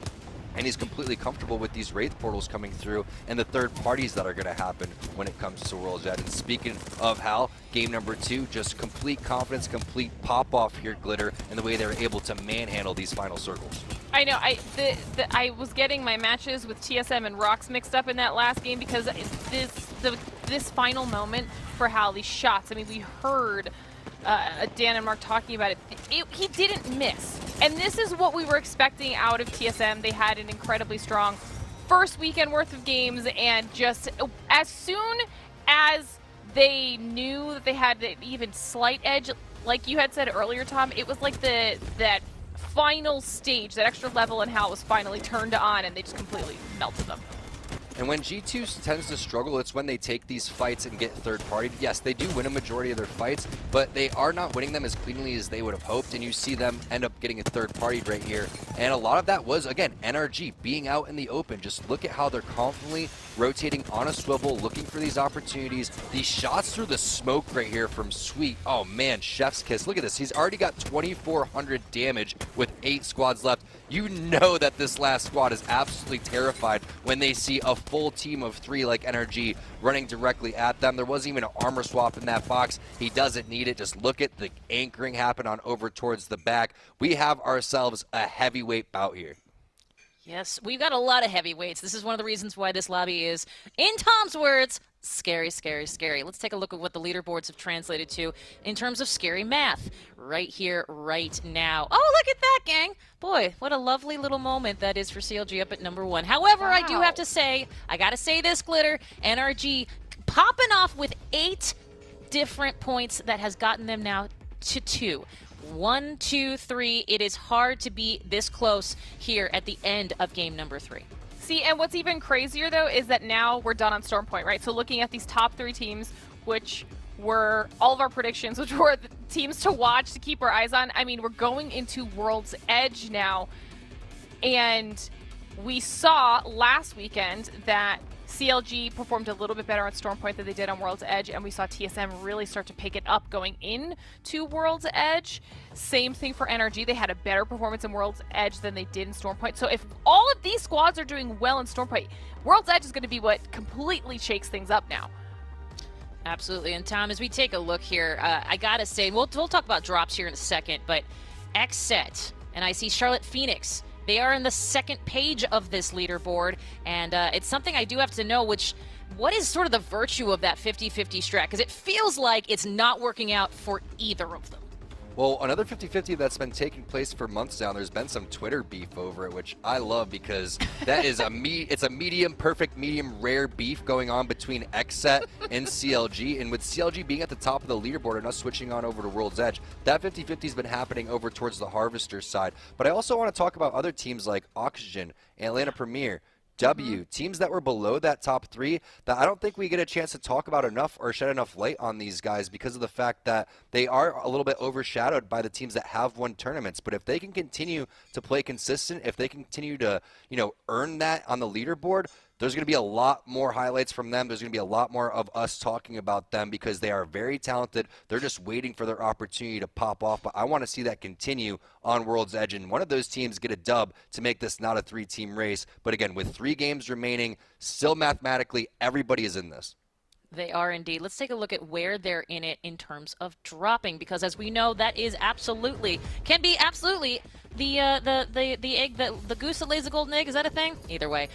and he's completely comfortable with these Wraith portals coming through and the third parties that are going to happen when it comes to World's Edge. And speaking of Hal, game number 2, just complete confidence, complete pop-off here, Glitter, and the way they were able to manhandle these final circles. I know, I was getting my matches with TSM and Rocks mixed up in that last game because this final moment for Hal, these shots, I mean, we heard Dan and Mark talking about it. He didn't miss. And this is what we were expecting out of TSM. They had an incredibly strong first weekend worth of games, and just as soon as they knew that they had an even slight edge, like you had said earlier, Tom, it was like that final stage, that extra level in Hal was finally turned on, and they just completely melted them. And when G2 tends to struggle, it's when they take these fights and get third-partied. Yes, they do win a majority of their fights, but they are not winning them as cleanly as they would have hoped, and you see them end up getting a third-partied right here. And a lot of that was, again, NRG being out in the open. Just look at how they're constantly rotating on a swivel, looking for these opportunities. These shots through the smoke right here from Sweet. Oh man, chef's kiss. Look at this. He's already got 2,400 damage with 8 squads left. You know that this last squad is absolutely terrified when they see a full team of 3 like NRG running directly at them. There wasn't even an armor swap in that box. He doesn't need it. Just look at the anchoring happen on over towards the back. We have ourselves a heavyweight bout here. Yes, we've got a lot of heavyweights. This is one of the reasons why this lobby is, in Tom's words, scary, scary, scary. Let's take a look at what the leaderboards have translated to in terms of scary math right here, right now. Oh, look at that, gang. Boy, what a lovely little moment that is for CLG up at number 1. However, I do have to say, I got to say this, Glitter, NRG popping off with 8 different points that has gotten them now to 2. 1, 2, 3. It is hard to be this close here at the end of game number 3. See, and what's even crazier, though, is that now we're done on Storm Point, right? So looking at these top 3 teams, which were all of our predictions, which were the teams to watch, to keep our eyes on. I mean, we're going into World's Edge now. And we saw last weekend that CLG performed a little bit better on Storm Point than they did on World's Edge, and we saw TSM really start to pick it up going into World's Edge. Same thing for NRG. They had a better performance in World's Edge than they did in Storm Point. So if all of these squads are doing well in Storm Point, World's Edge is going to be what completely shakes things up now. Absolutely. And Tom, as we take a look here, I gotta say, we'll talk about drops here in a second, but XSET, and I see Charlotte Phoenix, they are in the second page of this leaderboard, and it's something I do have to know, what is sort of the virtue of that 50-50 strat? Because it feels like it's not working out for either of them. Well, another 50-50 that's been taking place for months now. There's been some Twitter beef over it, which I love because that is it's a medium, perfect, medium, rare beef going on between XSET and CLG. And with CLG being at the top of the leaderboard and us switching on over to World's Edge, that 50-50 has been happening over towards the Harvester side. But I also want to talk about other teams like Oxygen, Atlanta Premier, teams that were below that top 3 that I don't think we get a chance to talk about enough or shed enough light on these guys because of the fact that they are a little bit overshadowed by the teams that have won tournaments. But if they can continue to play consistent, if they continue to, earn that on the leaderboard, there's going to be a lot more highlights from them. There's going to be a lot more of us talking about them because they are very talented. They're just waiting for their opportunity to pop off. But I want to see that continue on World's Edge. And one of those teams get a dub to make this not a 3-team race. But again, with 3 games remaining, still mathematically, everybody is in this. They are indeed. Let's take a look at where they're in it in terms of dropping, because as we know, that is can be absolutely the egg, the goose that lays the golden egg. Is that a thing? Either way.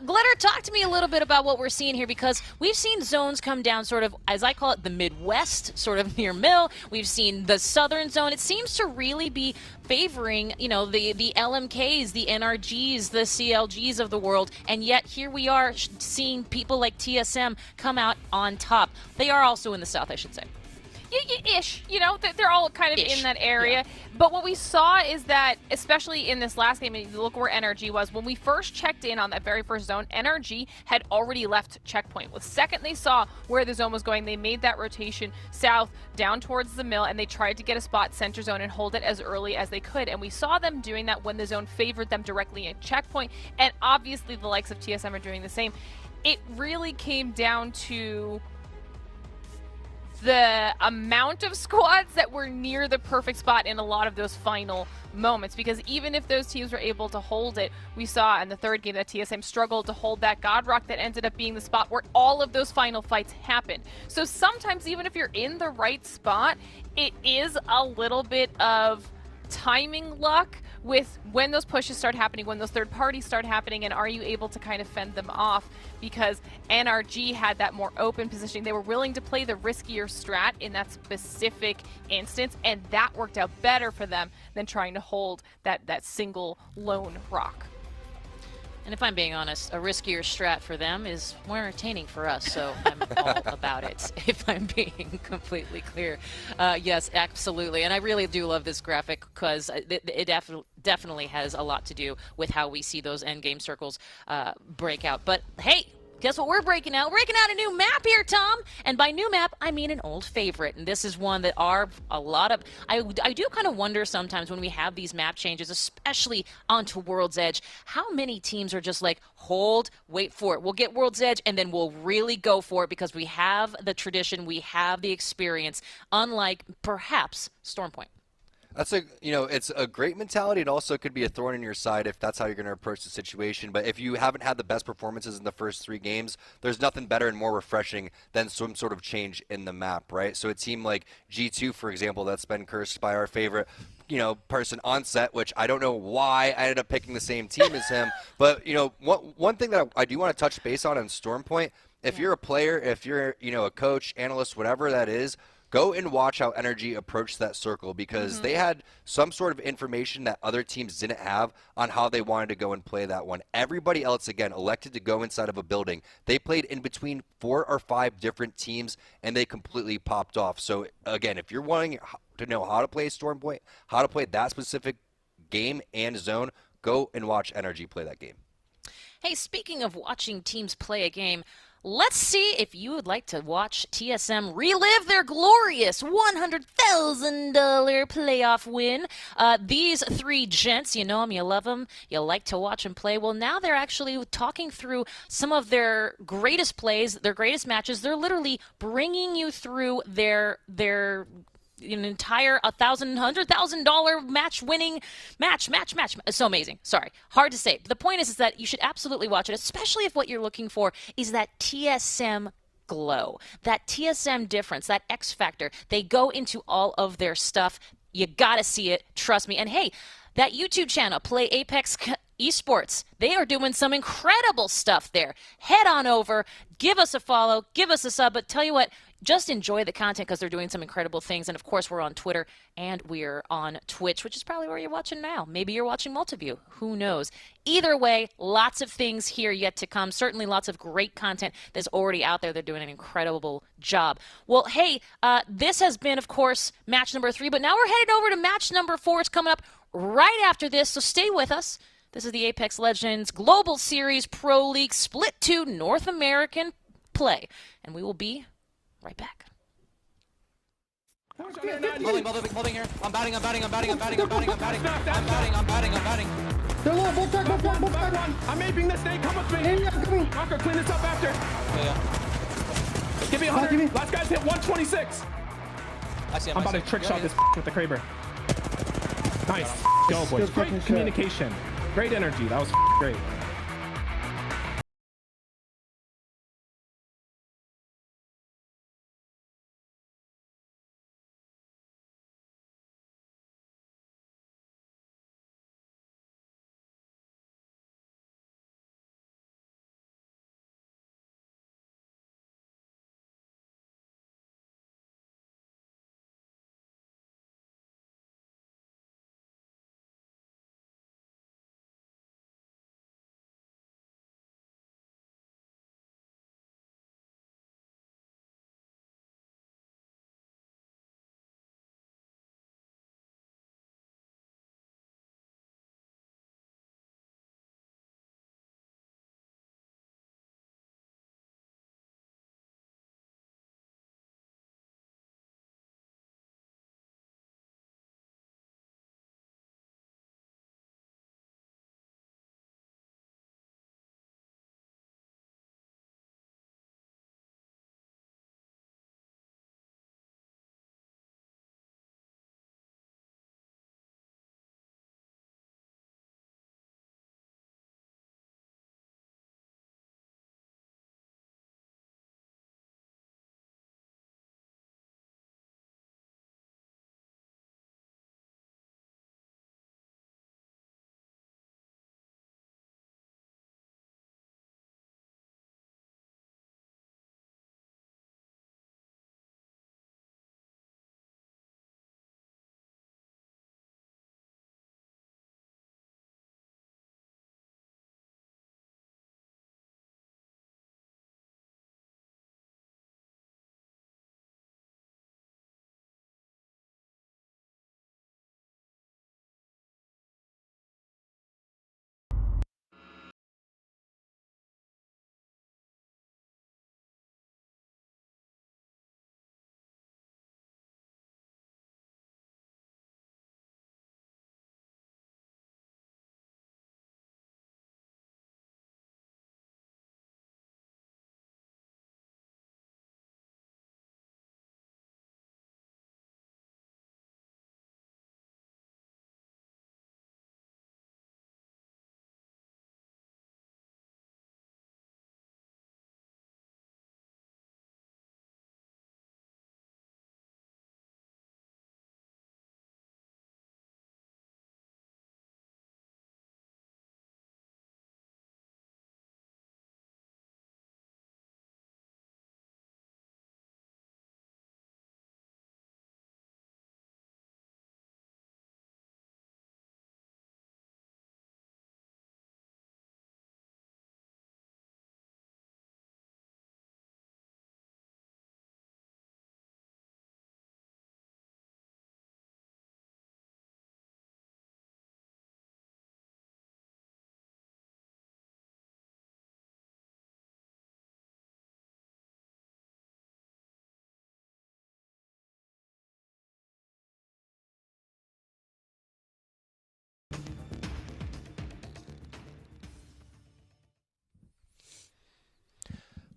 Glitter, talk to me a little bit about what we're seeing here, because we've seen zones come down sort of, as I call it, the Midwest, sort of near Mill. We've seen the Southern zone. It seems to really be favoring, the LMKs, the NRGs, the CLGs of the world, and yet here we are seeing people like TSM come out on top. They are also in the South, I should say. Ish, they're all kind of in that area. Yeah. But what we saw is that, especially in this last game, and look where NRG was, when we first checked in on that very first zone, NRG had already left checkpoint. The second they saw where the zone was going, they made that rotation south, down towards the mill, and they tried to get a spot center zone and hold it as early as they could. And we saw them doing that when the zone favored them directly in checkpoint, and obviously the likes of TSM are doing the same. It really came down to the amount of squads that were near the perfect spot in a lot of those final moments, because even if those teams were able to hold it, we saw in the third game that TSM struggled to hold that God Rock that ended up being the spot where all of those final fights happened. So sometimes even if you're in the right spot, it is a little bit of timing luck with when those pushes start happening, when those third parties start happening, and are you able to kind of fend them off? Because NRG had that more open positioning. They were willing to play the riskier strat in that specific instance, and that worked out better for them than trying to hold that single lone rock. And if I'm being honest, a riskier strat for them is more entertaining for us, so I'm all about it, if I'm being completely clear. Yes, absolutely. And I really do love this graphic because it definitely has a lot to do with how we see those endgame circles break out. But hey, Guess what we're breaking out? We're breaking out a new map here, Tom. And by new map, I mean an old favorite. And this is one that I do kind of wonder sometimes when we have these map changes, especially onto World's Edge, how many teams are just like, hold, wait for it. We'll get World's Edge, and then we'll really go for it because we have the tradition, we have the experience, unlike perhaps Stormpoint. That's it's a great mentality. It also could be a thorn in your side if that's how you're going to approach the situation. But if you haven't had the best performances in the first 3 games, there's nothing better and more refreshing than some sort of change in the map, right? So a team like G2, for example, that's been cursed by our favorite, person on set, which I don't know why I ended up picking the same team as him. But, one thing that I do want to touch base on Stormpoint, if you're a player, if you're, a coach, analyst, whatever that is, go and watch how Energy approached that circle because they had some sort of information that other teams didn't have on how they wanted to go and play that one. Everybody else, again, elected to go inside of a building. They played in between 4 or 5 different teams, and they completely popped off. So, again, if you're wanting to know how to play Stormpoint, how to play that specific game and zone, go and watch Energy play that game. Hey, speaking of watching teams play a game, let's see if you would like to watch TSM relive their glorious $100,000 playoff win. These 3 gents, you know them, you love them, you like to watch them play. Well, now they're actually talking through some of their greatest plays, their greatest matches. They're literally bringing you through their an entire $100,000 match-winning match. It's so amazing. Sorry, hard to say. But the point is that you should absolutely watch it, especially if what you're looking for is that TSM glow, that TSM difference, that X factor. They go into all of their stuff. You gotta see it. Trust me. And hey, that YouTube channel, Play Apex Esports, they are doing some incredible stuff there. Head on over, give us a follow, give us a sub, but tell you what, just enjoy the content because they're doing some incredible things. And of course, we're on Twitter and we're on Twitch, which is probably where you're watching now. Maybe you're watching Multiview. Who knows? Either way, lots of things here yet to come. Certainly lots of great content that's already out there. They're doing an incredible job. Well, hey, this has been, of course, match number 3, but now we're headed over to match number 4. It's coming up right after this, so stay with us. This is the Apex Legends Global Series Pro League Split 2 North American play, and we will be right back. Holding here. I'm batting. They're low, both back. I'm aping this thing. Come with me. Yeah, come on. Marco, clean this up after. Yeah. Give me 100. Last guy's hit 126. I see him. I'm about to trick shot this with the Kraber. Nice. Go, boys. Great communication. Great energy. That was great.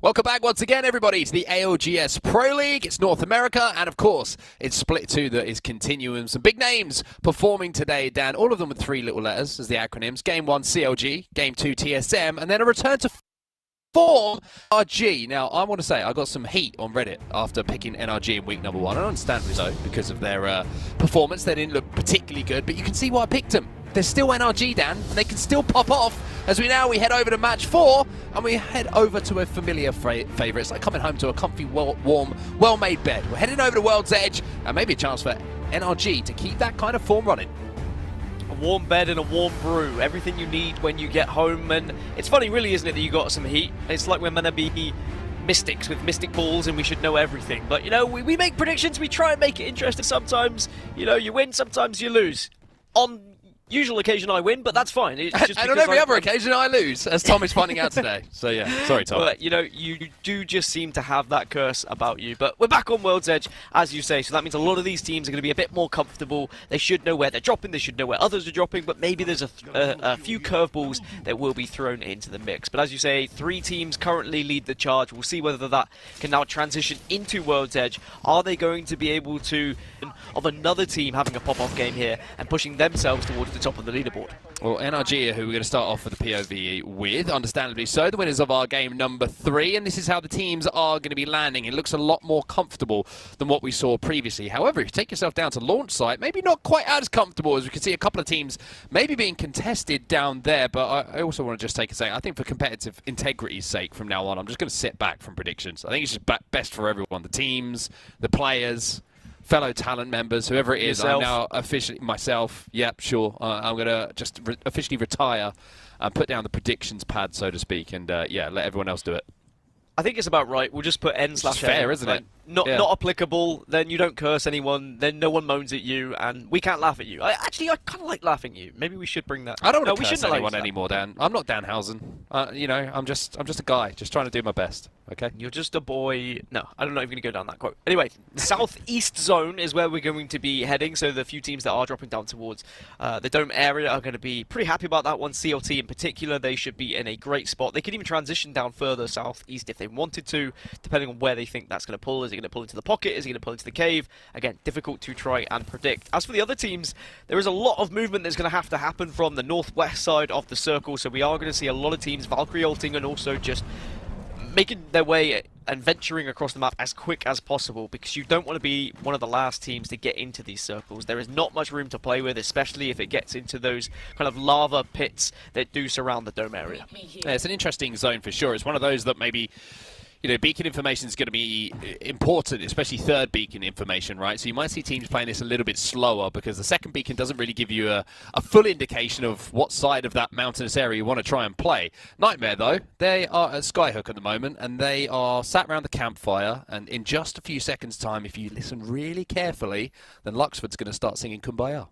Welcome back once again, everybody, to the ALGS Pro League. It's North America, and of course, it's Split 2 that is continuing. Some big names performing today, Dan, all of them with 3 little letters as the acronyms. Game 1, CLG, Game 2, TSM, and then a return to form, NRG. Now, I want to say I got some heat on Reddit after picking NRG in week number 1, and understandably so, because of their performance. They didn't look particularly good, but you can see why I picked them. They're still NRG, Dan, and they can still pop off as we head over to match 4, and we head over to a familiar favourite. It's like coming home to a comfy, warm, well-made bed. We're heading over to World's Edge, and maybe a chance for NRG to keep that kind of form running. A warm bed and a warm brew, everything you need when you get home. And it's funny, really, isn't it, that you got some heat? It's like we're meant to be mystics with mystic balls and we should know everything. But, you know, we make predictions, we try and make it interesting. Sometimes, you know, you win, sometimes you lose. On usual occasion I win, but that's fine. It's just and on every other occasion I lose, as Tom is finding out today. So yeah, sorry Tom. But you know, you do just seem to have that curse about you. But we're back on World's Edge, as you say, so that means a lot of these teams are going to be a bit more comfortable. They should know where they're dropping, they should know where others are dropping, but maybe there's a few curveballs that will be thrown into the mix. But as you say, 3 teams currently lead the charge. We'll see whether that can now transition into World's Edge. Are they going to be able to, of another team having a pop-off game here and pushing themselves towards the top of the leaderboard? Well, NRG, who we're going to start off with the POV with, understandably so, the winners of our game number 3, and this is how the teams are going to be landing. It looks a lot more comfortable than what we saw previously. However, if you take yourself down to launch site, maybe not quite as comfortable, as we can see a couple of teams maybe being contested down there, but I also want to just take a second. I think for competitive integrity's sake from now on, I'm just going to sit back from predictions. I think it's just best for everyone, the teams, the players, fellow talent members, whoever it is. Yourself. I'm now officially, myself, yep, sure. I'm going to just officially retire and put down the predictions pad, so to speak, and yeah, let everyone else do it. I think it's about right. We'll just put N/N. It's fair, isn't it? Not Yeah. not applicable. Then you don't curse anyone. Then no one moans at you, and we can't laugh at you. I kind of like laughing at you. Maybe we should bring that. I don't no, want we to curse shouldn't anyone allow you to anymore, Dan. I'm not Danhausen. You know, I'm just a guy, just trying to do my best. Okay. You're just a boy. No, I'm not even going to go down that quote. Anyway, southeast zone is where we're going to be heading. So the few teams that are dropping down towards the dome area are going to be pretty happy about that one. CLT in particular, they should be in a great spot. They could even transition down further southeast if they wanted to, depending on where they think that's going to pull. Is it going to pull into the pocket? Is it going to pull into the cave? Again, difficult to try and predict. As for the other teams, there is a lot of movement that's going to happen from the northwest side of the circle. So we are going to see a lot of teams Valkyrie ulting and also just making their way and venturing across the map as quick as possible, because you don't want to be one of the last teams to get into these circles. There is not much room to play with, especially if it gets into those kind of lava pits that do surround the dome area. Yeah, it's an interesting zone for sure. It's one of those that maybe, you know, beacon information is going to be important, especially third beacon information, right? So you might see teams playing this a little bit slower because the second beacon doesn't really give you a full indication of what side of that mountainous area you want to try and play. Nightmare, though, they are at Skyhook at the moment, and they are sat around the campfire, and in just a few seconds' time, if you listen really carefully, then Luxford's going to start singing Kumbaya.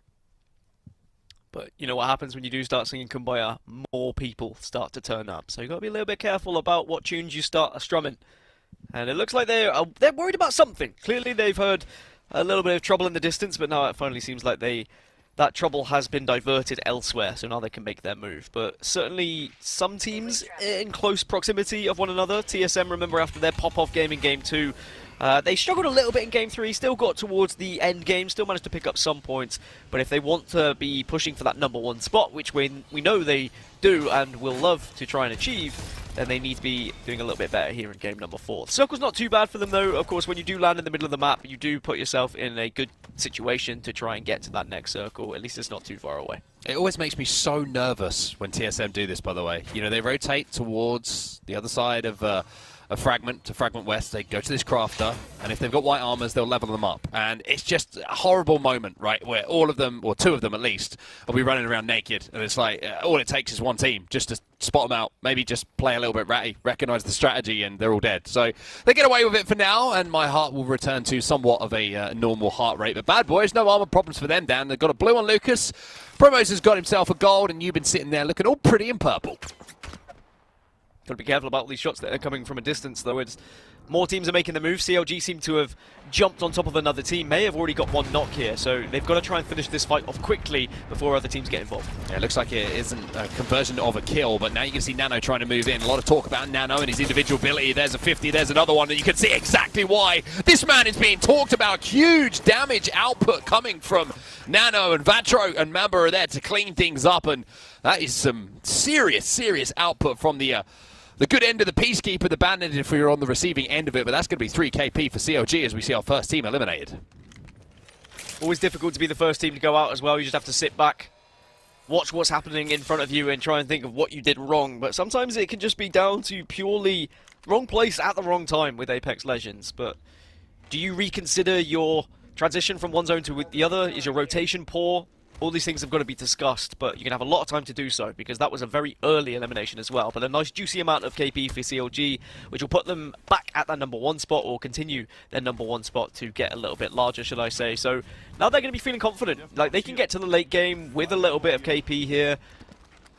But you know what happens when you do start singing Kumbaya? More people start to turn up. So you've got to be a little bit careful about what tunes you start strumming. And it looks like they're worried about something. Clearly they've heard a little bit of trouble in the distance, but now it finally seems like that trouble has been diverted elsewhere, so now they can make their move. But certainly some teams in close proximity of one another. TSM, remember, after their pop-off game in Game 2, they struggled a little bit in Game 3, still got towards the end game, still managed to pick up some points, but if they want to be pushing for that #1 spot, which we know they do and will love to try and achieve, then they need to be doing a little bit better here in game number 4. The circle's not too bad for them though. Of course, when you do land in the middle of the map, you do put yourself in a good situation to try and get to that next circle. At least it's not too far away. It always makes me so nervous when TSM do this, by the way. You know, they rotate towards the other side of Fragment to Fragment West. They go to this crafter, and if they've got white armors, they'll level them up. And it's just a horrible moment, right, where all of them, or 2 of them at least, will be running around naked. And it's like, all it takes is one team just to spot them out. Maybe just play a little bit ratty, recognize the strategy, and they're all dead. So they get away with it for now, and my heart will return to somewhat of a normal heart rate. But Bad Boys, no armor problems for them, Dan. They've got a blue on Lucas. Promos has got himself a gold, and you've been sitting there looking all pretty in purple. Got to be careful about these shots that are coming from a distance, though. It's more teams are making the move. CLG seem to have jumped on top of another team, may have already got one knock here, so they've got to try and finish this fight off quickly before other teams get involved. Yeah, it looks like it isn't a conversion of a kill, but now you can see Nano trying to move in. A lot of talk about Nano and his individual ability. There's a 50, there's another one, and you can see exactly why this man is being talked about. Huge damage output coming from Nano, and Vatro and Mamba are there to clean things up, and that is some serious output from the good end of the Peacekeeper, the Bandit, if we were on the receiving end of it, but that's going to be 3 KP for CLG as we see our first team eliminated. Always difficult to be the first team to go out as well. You just have to sit back, watch what's happening in front of you and try and think of what you did wrong. But sometimes it can just be down to purely wrong place at the wrong time with Apex Legends. But do you reconsider your transition from one zone to the other? Is your rotation poor? All these things have got to be discussed, but you're going to have a lot of time to do so because that was a very early elimination as well. But a nice juicy amount of KP for CLG, which will put them back at that #1 spot or continue their #1 spot to get a little bit larger, should I say. So now they're going to be feeling confident. Like, they can get to the late game with a little bit of KP here.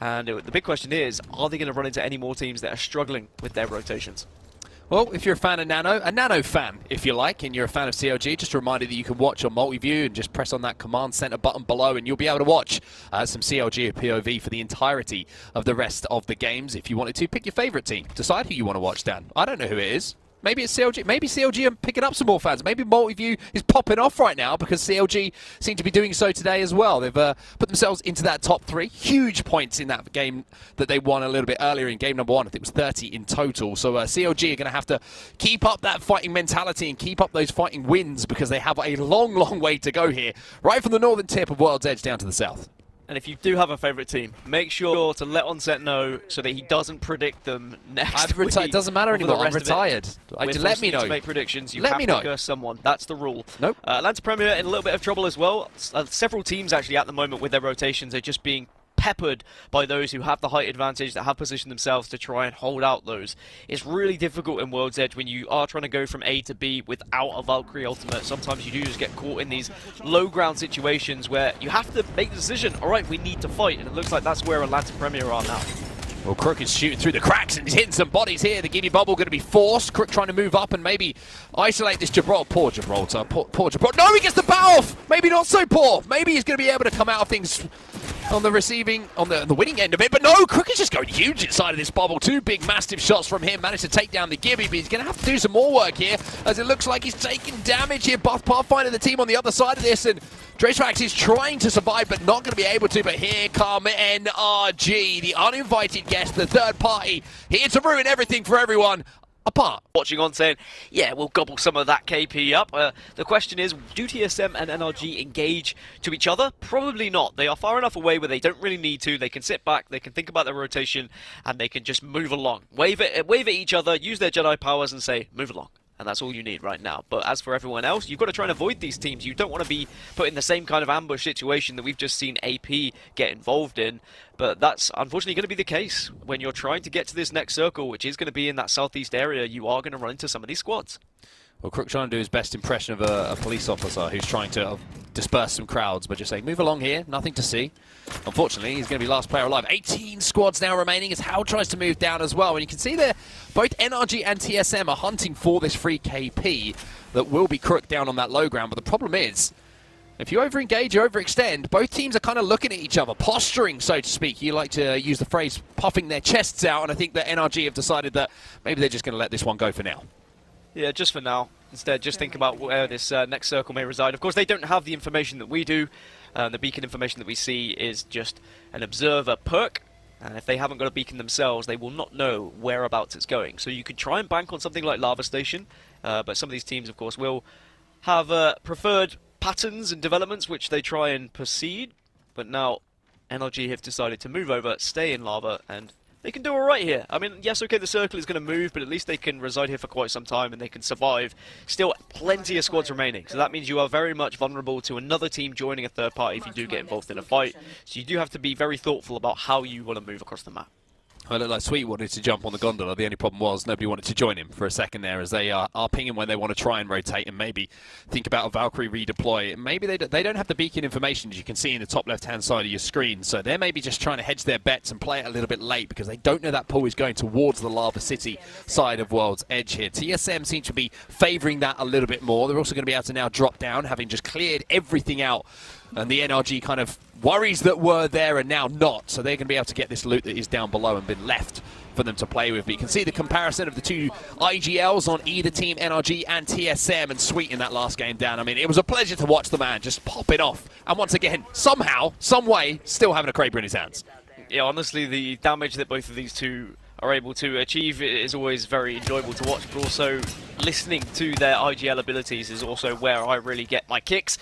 And the big question is, are they going to run into any more teams that are struggling with their rotations? Well, if you're a fan of Nano, a Nano fan, if you like, and you're a fan of CLG, just a reminder that you can watch on multi-view and just press on that command center button below and you'll be able to watch some CLG POV for the entirety of the rest of the games. If you wanted to, pick your favorite team. Decide who you want to watch, Dan. I don't know who it is. Maybe it's CLG. Maybe CLG are picking up some more fans. Maybe multi-view is popping off right now because CLG seem to be doing so today as well. They've put themselves into that top 3. Huge points in that game that they won a little bit earlier in game #1. I think it was 30 in total. So CLG are going to have to keep up that fighting mentality and keep up those fighting wins because they have a long way to go here. Right from the northern tip of World's Edge down to the south. And if you do have a favourite team, make sure to let Onset know so that he doesn't predict them next week. It doesn't matter anymore. I'm retired. Let me know. To make predictions, you have to curse someone. That's the rule. Nope. Atlanta Premier in a little bit of trouble as well. Several teams actually at the moment with their rotations are just being peppered by those who have the height advantage, that have positioned themselves to try and hold out those. It's really difficult in World's Edge when you are trying to go from A to B without a Valkyrie ultimate. Sometimes you do just get caught in these low ground situations where you have to make the decision, alright, we need to fight, and it looks like that's where Atlanta Premier are now. Well, Crook is shooting through the cracks and he's hitting some bodies here. The Gibby bubble going to be forced. Crook trying to move up and maybe isolate this Gibraltar. Poor Gibraltar. Poor Gibraltar. No, he gets the bow off! Maybe not so poor. Maybe he's going to be able to come out of things on the receiving, on the winning end of it. But no, Crook is just going huge inside of this bubble. 2 big, massive shots from him. Managed to take down the Gibby, but he's going to have to do some more work here as it looks like he's taking damage here. Pathfinder, the team on the other side of this, and Dracefax is trying to survive, but not going to be able to. But here come NRG, the uninvited guest, the third party, here to ruin everything for everyone. Apart. Watching on saying, yeah, we'll gobble some of that KP up. The question is, do TSM and NRG engage to each other? Probably not. They are far enough away where they don't really need to. They can sit back, they can think about their rotation, and they can just move along. Wave at each other, use their Jedi powers and say, move along. And that's all you need right now. But as for everyone else, you've got to try and avoid these teams. You don't want to be put in the same kind of ambush situation that we've just seen AP get involved in. But that's unfortunately going to be the case. When you're trying to get to this next circle, which is going to be in that southeast area, you are going to run into some of these squads. Well, Crook trying to do his best impression of a police officer who's trying to disperse some crowds, but just saying, move along here, nothing to see. Unfortunately, he's going to be last player alive. 18 squads now remaining as Hal tries to move down as well. And you can see there, both NRG and TSM are hunting for this free KP that will be Crook down on that low ground. But the problem is, if you over-engage, you overextend, both teams are kind of looking at each other, posturing, so to speak. You like to use the phrase, puffing their chests out, and I think that NRG have decided that maybe they're just going to let this one go for now. Yeah, just for now. Instead, just think about where this next circle may reside. Of course, they don't have the information that we do. The beacon information that we see is just an observer perk. And if they haven't got a beacon themselves, they will not know whereabouts it's going. So you could try and bank on something like Lava Station. But some of these teams, of course, will have preferred patterns and developments which they try and proceed. But now, NRG have decided to move over, stay in Lava, and they can do alright here. I mean, yes, okay, the circle is going to move, but at least they can reside here for quite some time and they can survive. Still, plenty of squads remaining, so that means you are very much vulnerable to another team joining a third party if you do get involved in a fight. So you do have to be very thoughtful about how you want to move across the map. Well, it looked like Sweet wanted to jump on the gondola. The only problem was nobody wanted to join him for a second there, as they are pinging when they want to try and rotate and maybe think about a Valkyrie redeploy. Maybe they don't have the beacon information, as you can see in the top left-hand side of your screen, so they're maybe just trying to hedge their bets and play it a little bit late because they don't know that pull is going towards the Lava City side of World's Edge here. TSM seem to be favouring that a little bit more. They're also going to be able to now drop down, having just cleared everything out, and the NRG kind of worries that were there are now not, so they're going to be able to get this loot that is down below and been left for them to play with. But you can see the comparison of the two IGLs on either team, NRG and TSM, and Sweet in that last game down. I mean, it was a pleasure to watch the man just pop it off, and once again, somehow, some way, still having a Kraber in his hands. Yeah, honestly, the damage that both of these two are able to achieve is always very enjoyable to watch, but also listening to their IGL abilities is also where I really get my kicks.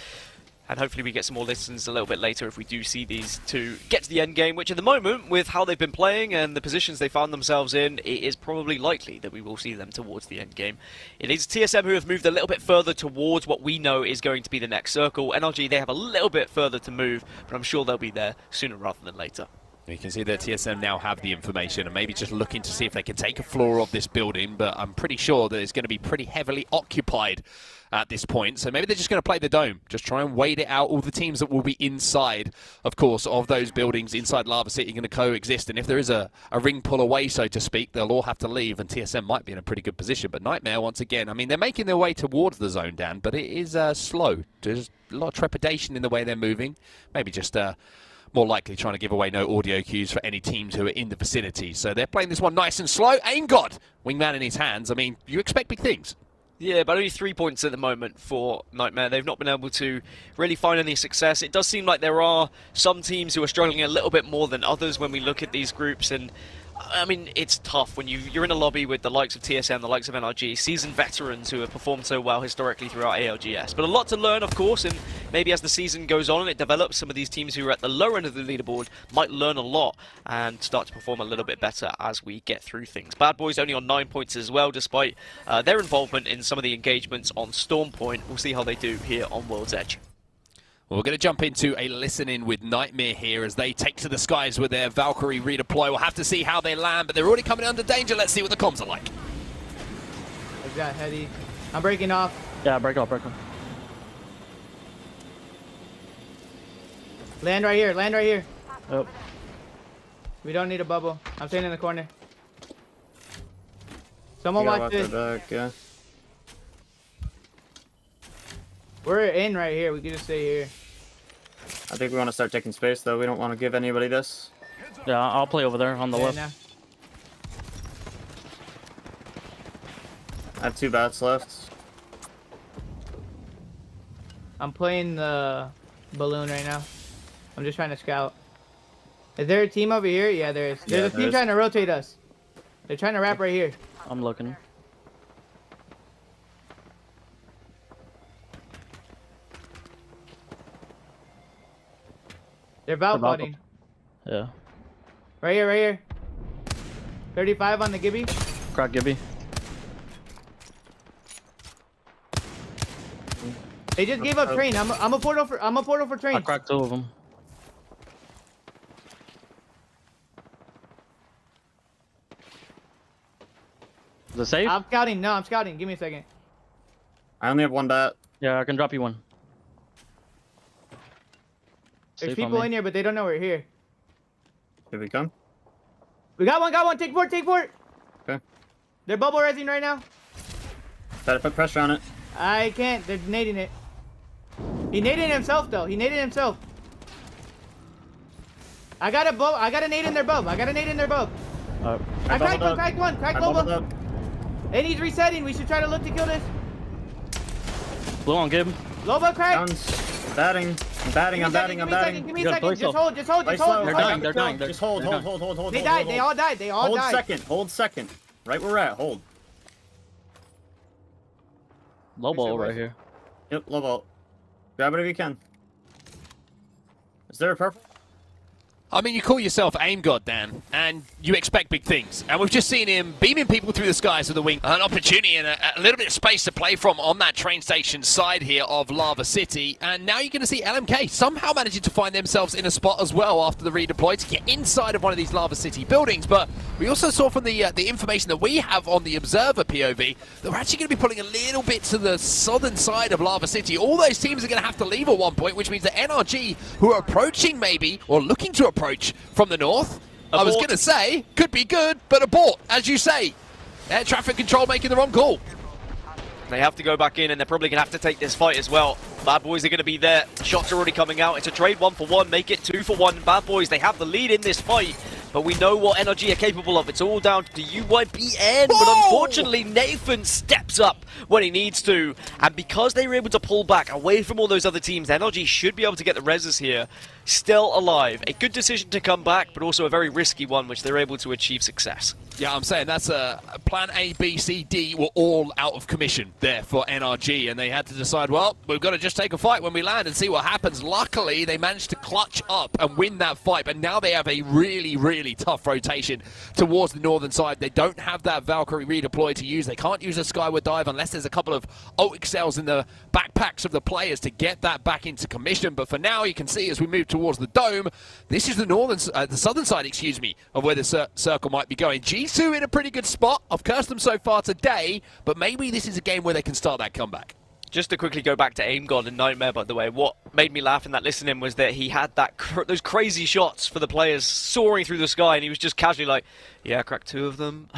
And hopefully we get some more listens a little bit later if we do see these two get to the end game, which at the moment, with how they've been playing and the positions they found themselves in, it is probably likely that we will see them towards the end game. It is TSM who have moved a little bit further towards what we know is going to be the next circle. NRG, they have a little bit further to move, but I'm sure they'll be there sooner rather than later. You can see that TSM now have the information and maybe just looking to see if they can take a floor of this building, but I'm pretty sure that it's going to be pretty heavily occupied at this point. So maybe they're just going to play the dome, just try and wait it out. All the teams that will be inside, of course, of those buildings inside Lava City are going to coexist. And if there is a ring pull away, so to speak, they'll all have to leave, and TSM might be in a pretty good position. But Nightmare, once again, I mean, they're making their way towards the zone, Dan, but it is slow. There's a lot of trepidation in the way they're moving. Maybe just more likely trying to give away no audio cues for any teams who are in the vicinity. So they're playing this one nice and slow. Aim God, wingman in his hands. I mean, you expect big things. Yeah, but only 3 points at the moment for Nightmare. They've not been able to really find any success. It does seem like there are some teams who are struggling a little bit more than others when we look at these groups, and I mean, it's tough when you're in a lobby with the likes of TSM, the likes of NRG, seasoned veterans who have performed so well historically throughout ALGS. But a lot to learn, of course, and maybe as the season goes on and it develops, some of these teams who are at the lower end of the leaderboard might learn a lot and start to perform a little bit better as we get through things. Bad Boys only on 9 points as well, despite their involvement in some of the engagements on Storm Point. We'll see how they do here on World's Edge. Well, we're going to jump into a listen-in with Nightmare here as they take to the skies with their Valkyrie redeploy. We'll have to see how they land, but they're already coming under danger. Let's see what the comms are like. I've got Heady. I'm breaking off. Yeah, break off, break off. Land right here, land right here. Oh. We don't need a bubble. I'm staying in the corner. Someone watch this. Back, yeah. We're in right here. We can just stay here. I think we want to start taking space, though. We don't want to give anybody this. Yeah, I'll play over there on the left. Now. I have 2 bats left. I'm playing the balloon right now. I'm just trying to scout. Is there a team over here? Yeah, there is. There's a team trying to rotate us. They're trying to wrap right here. I'm looking. They're Valkyrie. Yeah. Right here, right here. 35 on the Gibby. Crack Gibby. They just gave up train. I'm a portal for train. I cracked 2 of them. Is it safe? I'm scouting. No, I'm scouting. Give me a second. I only have 1 bat. Yeah, I can drop you one. There's people in here, but they don't know we're here. Here we come. We got one. Take fort. Okay. They're bubble resing right now. Try to put pressure on it. I can't. They're nading it. He naded himself, though. He naded himself. I got a nade in their bub. I cracked one. Crack Loba. And he's resetting. We should try to look to kill this. Blue on Gib. Loba cracked. I'm batting. Give me a second. Just hold. They're dying. Just hold. They died. They all died. Hold second. Right where we're at. Hold. Low ball right here. Yep, low ball. Grab it if you can. Is there a purple? I mean, you call yourself Aim God, Dan, and you expect big things. And we've just seen him beaming people through the skies with the wing. An opportunity and a little bit of space to play from on that train station side here of Lava City. And now you're going to see LMK somehow managing to find themselves in a spot as well after the redeploy to get inside of one of these Lava City buildings. But we also saw from the information that we have on the Observer POV that we're actually going to be pulling a little bit to the southern side of Lava City. All those teams are going to have to leave at one point, which means that NRG, who are approaching maybe, or looking to approach from the north, I was going to say, could be good, but abort, as you say. Air traffic control making the wrong call. They have to go back in, and they're probably going to have to take this fight as well. Bad Boys are going to be there. Shots are already coming out. It's a trade 1-for-1. Make it 2-for-1. Bad Boys, they have the lead in this fight, but we know what NRG are capable of. It's all down to UYPN, but unfortunately, Nathan steps up when he needs to. And because they were able to pull back away from all those other teams, NRG should be able to get the reses here. Still alive. A good decision to come back, but also a very risky one, which they're able to achieve success. Yeah, I'm saying that's a plan A, B, C, D were all out of commission there for NRG, and they had to decide, well, we've got to just take a fight when we land and see what happens. Luckily, they managed to clutch up and win that fight, but now they have a really, really tough rotation towards the northern side. They don't have that Valkyrie redeploy to use. They can't use a Skyward Dive unless there's a couple of ult excels in the backpacks of the players to get that back into commission. But for now, you can see as we move towards the dome, this is the southern side, excuse me, of where the circle might be going. G2 in a pretty good spot. I've cursed them so far today, but maybe this is a game where they can start that comeback. Just to quickly go back to Aim God and Nightmare, by the way, what made me laugh in that listening was that he had those crazy shots for the players soaring through the sky, and he was just casually like, yeah, I cracked 2 of them.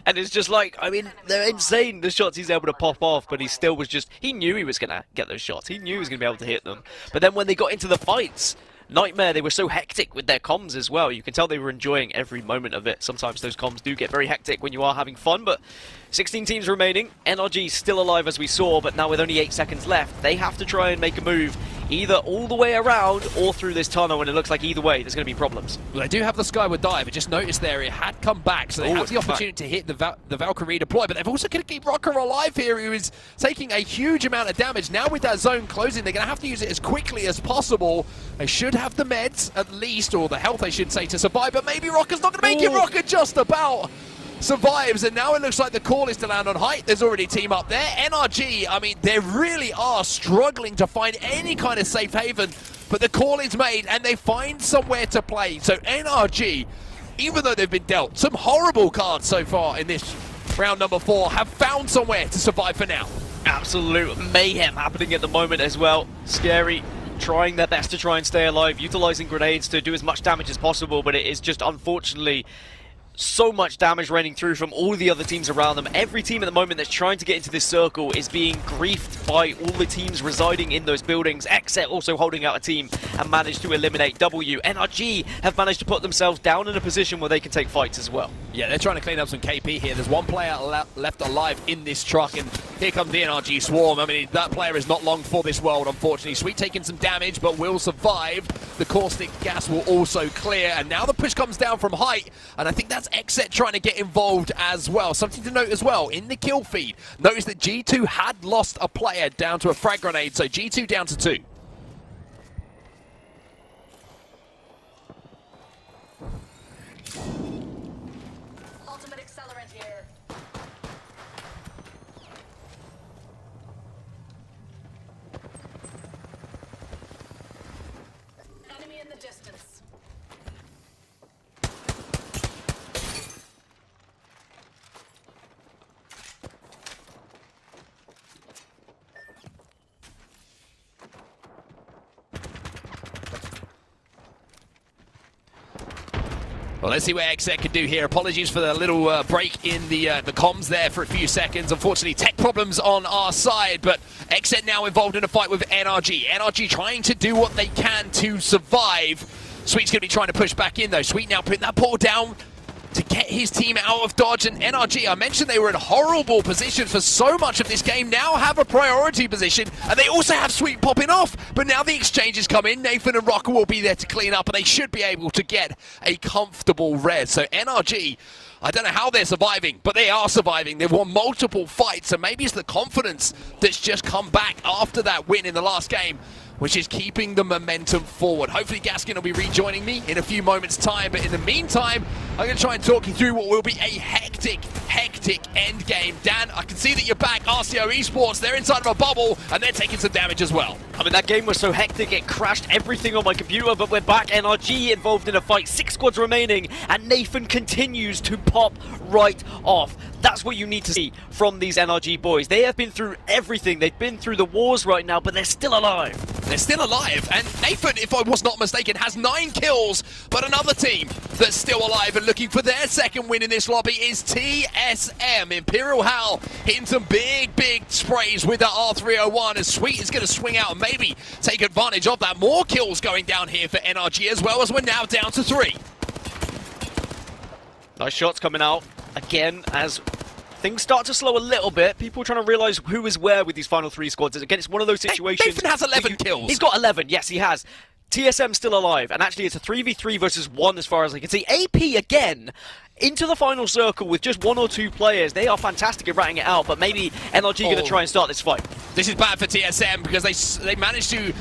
And it's just like, I mean, they're insane, the shots he's able to pop off, but he still was just, he knew he was going to get those shots. He knew he was going to be able to hit them. But then when they got into the fights, Nightmare, they were so hectic with their comms as well. You can tell they were enjoying every moment of it. Sometimes those comms do get very hectic when you are having fun, but 16 teams remaining. NRG still alive as we saw, but now with only 8 seconds left, they have to try and make a move either all the way around or through this tunnel, and it looks like either way there's going to be problems. Well, they do have the Skyward Dive, but just noticed there it had come back, so they have the opportunity to hit the Valkyrie deploy, but they've also got to keep Rocker alive here, who is taking a huge amount of damage. Now with that zone closing, they're going to have to use it as quickly as possible. They should have the meds, at least, or the health, I should say, to survive, but maybe Rocker's not going to make it. Rocker just about survives, and now it looks like the call is to land on height. There's already a team up there. NRG, I mean, they really are struggling to find any kind of safe haven, but the call is made and they find somewhere to play. So NRG, even though they've been dealt some horrible cards so far in this round number 4, have found somewhere to survive for now. Absolute mayhem happening at the moment as well. Scary, trying their best to try and stay alive, utilizing grenades to do as much damage as possible, but it is just unfortunately so much damage raining through from all the other teams around them. Every team at the moment that's trying to get into this circle is being griefed by all the teams residing in those buildings. Xset also holding out a team and managed to eliminate W. NRG have managed to put themselves down in a position where they can take fights as well. Yeah, they're trying to clean up some KP here. There's one player left alive in this truck, and here comes the NRG Swarm. I mean, that player is not long for this world, unfortunately. Sweet taking some damage, but will survive. The caustic gas will also clear, and now the push comes down from height, and I think that's Xset trying to get involved as well. Something to note as well, in the kill feed, notice that G2 had lost a player down to a frag grenade, so G2 down to 2. Ultimate accelerant here. Enemy in the distance. Well, let's see what Xset can do here. Apologies for the little break in the comms there for a few seconds. Unfortunately, tech problems on our side, but Xset now involved in a fight with NRG. NRG trying to do what they can to survive. Sweet's going to be trying to push back in, though. Sweet now putting that portal down to get his team out of dodge, and NRG, I mentioned they were in horrible position for so much of this game, now have a priority position, and they also have Sweet popping off, but now the exchanges come in. Nathan and Rocker will be there to clean up, and they should be able to get a comfortable res. So NRG, I don't know how they're surviving, but they are surviving. They've won multiple fights, and maybe it's the confidence that's just come back after that win in the last game. which is keeping the momentum forward. Hopefully Gaskin will be rejoining me in a few moments' time, but in the meantime, I'm going to try and talk you through what will be a hectic end game. Dan, I can see that you're back. RCO Esports, they're inside of a bubble, and they're taking some damage as well. I mean, that game was so hectic, it crashed everything on my computer, but we're back. NRG involved in a fight, 6 squads remaining, and Nathan continues to pop right off. That's what you need to see from these NRG boys. They have been through everything. They've been through the wars right now, but they're still alive. They're still alive, and Nathan, if I was not mistaken, has 9 kills, but another team that's still alive and looking for their second win in this lobby is TSM. Imperial Hal hitting some big sprays with that R301, and Sweet is going to swing out and maybe take advantage of that. More kills going down here for NRG as well, as we're now down to 3. Nice shots coming out again as things start to slow a little bit. People are trying to realize who is where with these final 3 squads. Again, it's one of those situations. Nathan has 11 kills. He's got 11. Yes, he has. TSM still alive, and actually it's a 3v3 versus 1 as far as I can see. AP again into the final circle with just 1 or 2 players. They are fantastic at ratting it out, but maybe NRG going to try and start this fight. This is bad for TSM because they managed to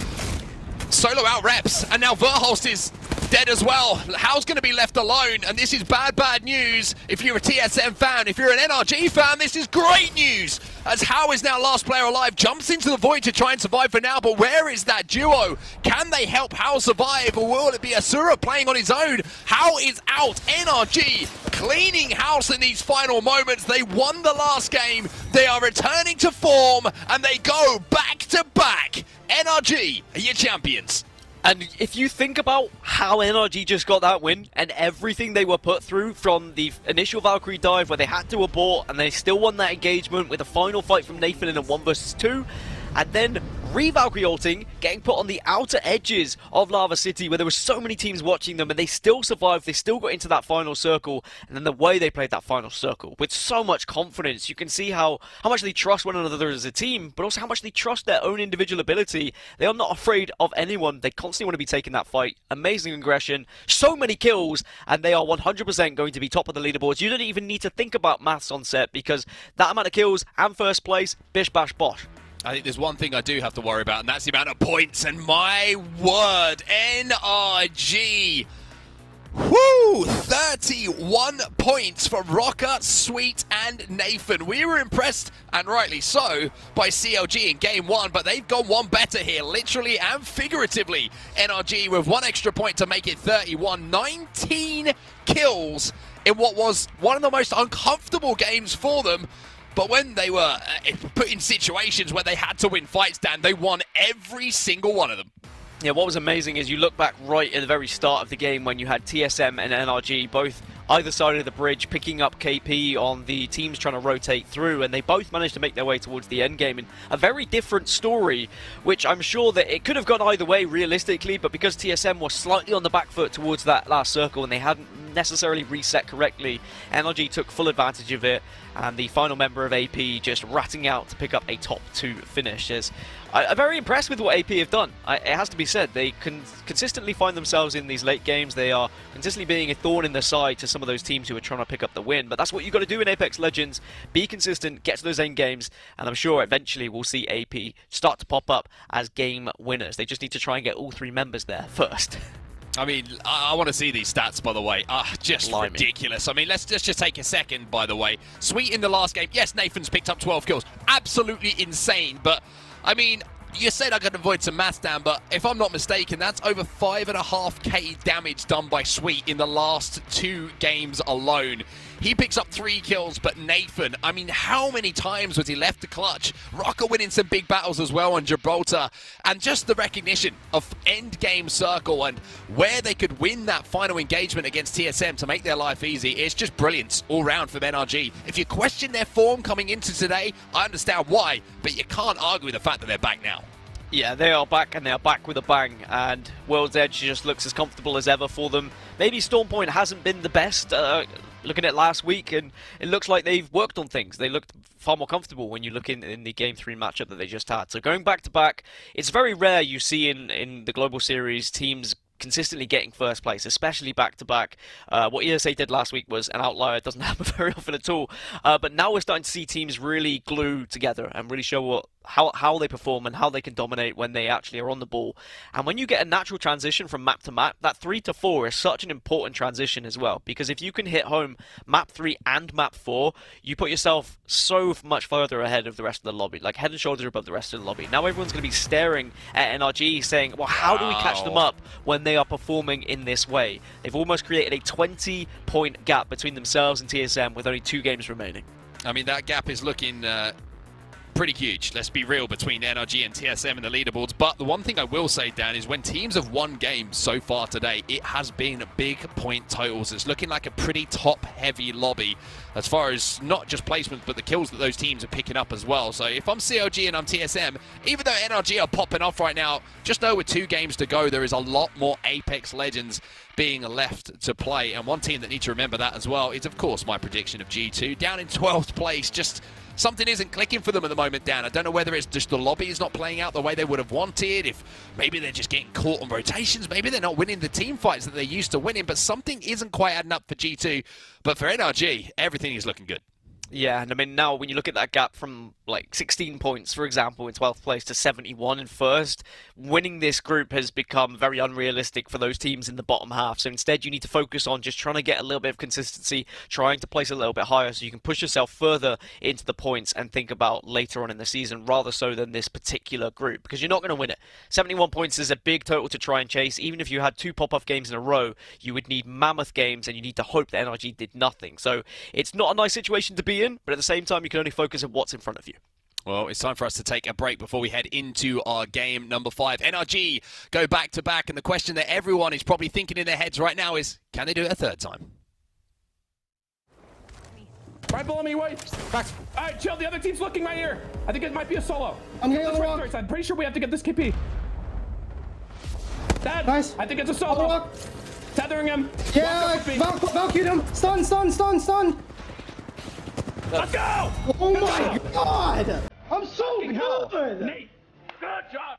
solo out reps, and now Verholst is dead as well. Hal's going to be left alone, and this is bad news if you're a TSM fan. If you're an NRG fan, this is great news, as Hal is now last player alive, jumps into the void to try and survive for now, but where is that duo? Can they help Hal survive, or will it be Asura playing on his own? Hal is out. NRG cleaning house in these final moments. They won the last game, they are returning to form, and they go back to back. NRG are your champions. And if you think about how NRG just got that win and everything they were put through from the initial Valkyrie dive where they had to abort and they still won that engagement with a final fight from Nathan in a 1 versus 2, and then re-Valkyrie ulting, getting put on the outer edges of Lava City where there were so many teams watching them, and they still survived, they still got into that final circle, and then the way they played that final circle with so much confidence, you can see how much they trust one another as a team, but also how much they trust their own individual ability. They are not afraid of anyone. They constantly want to be taking that fight. Amazing aggression, so many kills, and they are 100% going to be top of the leaderboards. You don't even need to think about maths on set, because that amount of kills and first place, bish bash bosh. I think there's one thing I do have to worry about, and that's the amount of points. And my word, NRG. Woo! 31 points for Rocker, Sweet, and Nathan. We were impressed, and rightly so, by CLG in game 1, but they've gone one better here, literally and figuratively. NRG with 1 extra point to make it 31. 19 kills in what was one of the most uncomfortable games for them. But when they were put in situations where they had to win fights, Dan, they won every single one of them. Yeah, what was amazing is you look back right at the very start of the game when you had TSM and NRG both either side of the bridge picking up KP on the teams trying to rotate through, and they both managed to make their way towards the end game in a very different story, which I'm sure that it could have gone either way realistically, but because TSM was slightly on the back foot towards that last circle and they hadn't necessarily reset correctly, NRG took full advantage of it, and the final member of AP just ratting out to pick up a top 2 finish. I'm very impressed with what AP have done. It has to be said, they can consistently find themselves in these late games. They are consistently being a thorn in the side to some of those teams who are trying to pick up the win, but that's what you've got to do in Apex Legends. Be consistent, get to those end games, and I'm sure eventually we'll see AP start to pop up as game winners. They just need to try and get all 3 members there first. I mean, I want to see these stats, by the way. Just Blimey. ridiculous. I mean, let's just take a second, by the way. Sweet in the last game. Yes, Nathan's picked up 12 kills. Absolutely insane. But, I mean, you said I could avoid some maths, Dan, but if I'm not mistaken, that's over 5.5k damage done by Sweet in the last 2 games alone. He picks up 3 kills, but Nathan, I mean, how many times was he left to clutch? Rocker winning some big battles as well on Gibraltar, and just the recognition of end game circle and where they could win that final engagement against TSM to make their life easy. It's just brilliant all round from NRG. If you question their form coming into today, I understand why, but you can't argue with the fact that they're back now. Yeah, they are back, and they are back with a bang, and World's Edge just looks as comfortable as ever for them. Maybe Stormpoint hasn't been the best, looking at last week, and it looks like they've worked on things. They looked far more comfortable when you look in the Game 3 matchup that they just had. So going back to back, it's very rare you see in the Global Series teams consistently getting first place, especially back-to-back. What ESA did last week was an outlier. It doesn't happen very often at all. But now we're starting to see teams really glue together and really show how they perform and how they can dominate when they actually are on the ball. And when you get a natural transition from map to map, that 3 to 4 is such an important transition as well, because if you can hit home map 3 and map 4, you put yourself so much further ahead of the rest of the lobby, like head and shoulders above the rest of the lobby. Now everyone's going to be staring at NRG saying, well, how do we catch them up when they are performing in this way? They've almost created a 20-point gap between themselves and TSM with only 2 games remaining. I mean, that gap is looking pretty huge, let's be real, between NRG and TSM in the leaderboards. But the one thing I will say, Dan, is when teams have won games so far today, it has been big point totals. It's looking like a pretty top-heavy lobby as far as not just placements, but the kills that those teams are picking up as well. So if I'm COG and I'm TSM, even though NRG are popping off right now, just know with 2 games to go, there is a lot more Apex Legends being left to play. And one team that needs to remember that as well is, of course, my prediction of G2. Down in 12th place, just something isn't clicking for them at the moment, Dan. I don't know whether it's just the lobby is not playing out the way they would have wanted, if maybe they're just getting caught on rotations, maybe they're not winning the team fights that they're used to winning, but something isn't quite adding up for G2. But for NRG, everything is looking good. Yeah, and I mean, now when you look at that gap from like 16 points, for example, in 12th place to 71 in first, winning this group has become very unrealistic for those teams in the bottom half. So instead, you need to focus on just trying to get a little bit of consistency, trying to place a little bit higher so you can push yourself further into the points and think about later on in the season, rather so than this particular group, because you're not going to win it. 71 points is a big total to try and chase. Even if you had 2 pop-off games in a row, you would need mammoth games, and you need to hope that NRG did nothing. So it's not a nice situation to be in, but at the same time, you can only focus on what's in front of you. Well, it's time for us to take a break before we head into our game number 5. NRG go back-to-back, and the question that everyone is probably thinking in their heads right now is, can they do it a 3rd time? Right below me, wait. Back. All right, chill. The other team's looking right here. I think it might be a solo. I'm getting on the rock. I'm pretty sure we have to get this KP. Dad, nice. I think it's a solo. Tethering him. Yeah, Valkyrie him. Stun, stun, stun, stun. Let's go! Oh my god! I'm so good! Nate, good job!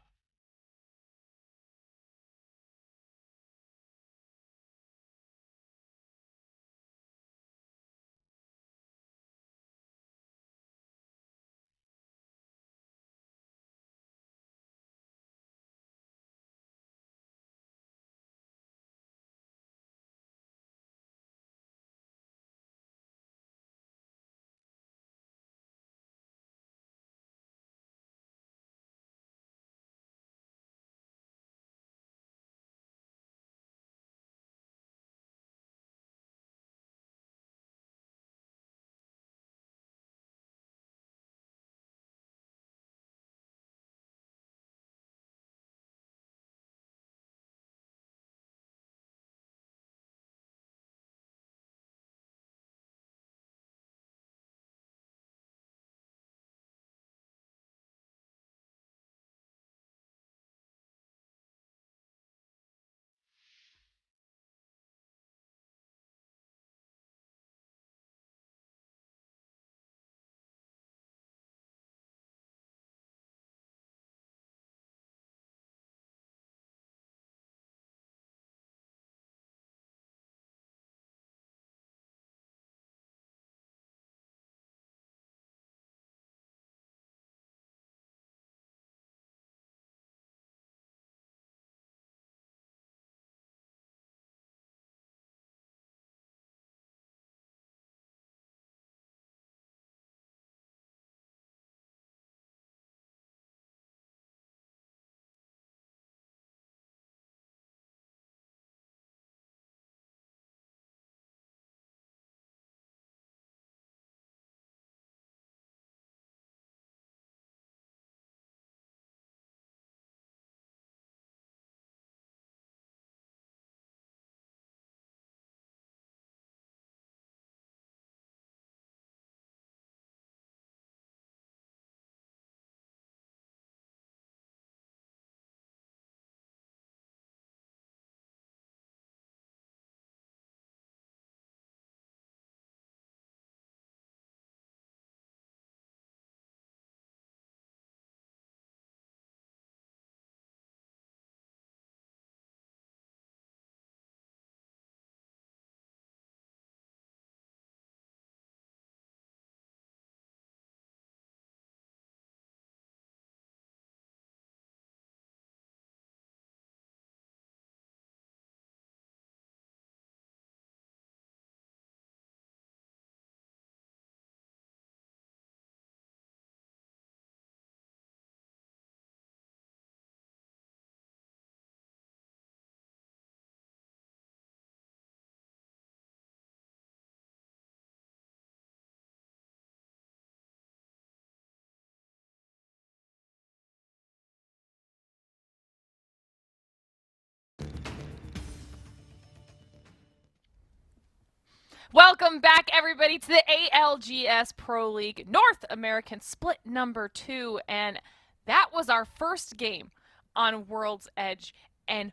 Welcome back, everybody, to the ALGS Pro League North American Split number 2. And that was our first game on World's Edge. And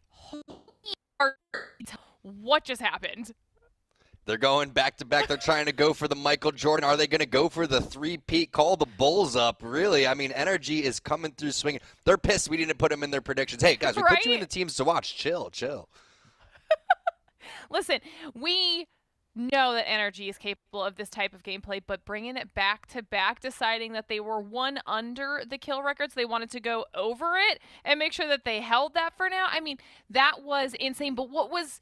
what just happened? They're going back to back. They're trying to go for the Michael Jordan. Are they going to go for the three-peat? Call the Bulls up, really. I mean, NRG is coming through swinging. They're pissed we didn't put them in their predictions. Hey, guys, we put you in the teams to watch. Chill. Listen, we know that NRG is capable of this type of gameplay, but bringing it back to back, deciding that they were one under the kill records, they wanted to go over it and make sure that they held that for now. I mean, that was insane. But what was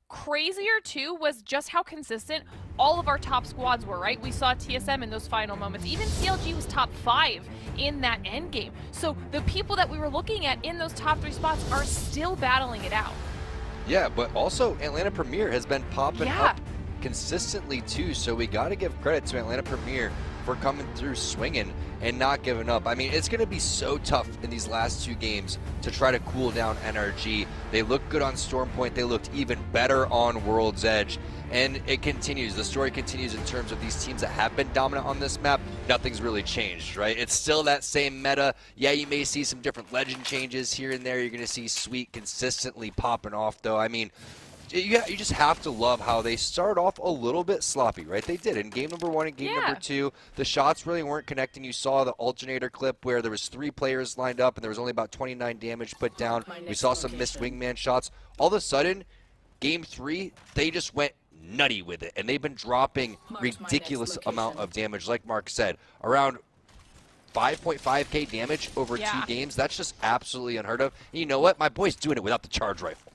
crazier too was just how consistent all of our top squads were, right? We saw TSM in those final moments. Even CLG was top 5 in that end game. So the people that we were looking at in those top 3 spots are still battling it out. Yeah, but also Atlanta Premier has been popping up consistently too, so we got to give credit to Atlanta Premier for coming through swinging and not giving up. I mean, it's going to be so tough in these last 2 games to try to cool down NRG. They looked good on Stormpoint. They looked even better on World's Edge. And it continues. The story continues in terms of these teams that have been dominant on this map. Nothing's really changed, right? It's still that same meta. Yeah, you may see some different legend changes here and there. You're going to see Sweet consistently popping off, though. I mean, you just have to love how they start off a little bit sloppy, right? They did. In game number 1 and game number 2, the shots really weren't connecting. You saw the alternator clip where there was 3 players lined up and there was only about 29 damage put down. We saw some missed wingman shots. All of a sudden, game 3, they just went nutty with it, and they've been dropping ridiculous amount of damage. Like Mark said, around 5.5k damage over 2 games. That's just absolutely unheard of. And you know what? My boy's doing it without the charge rifle.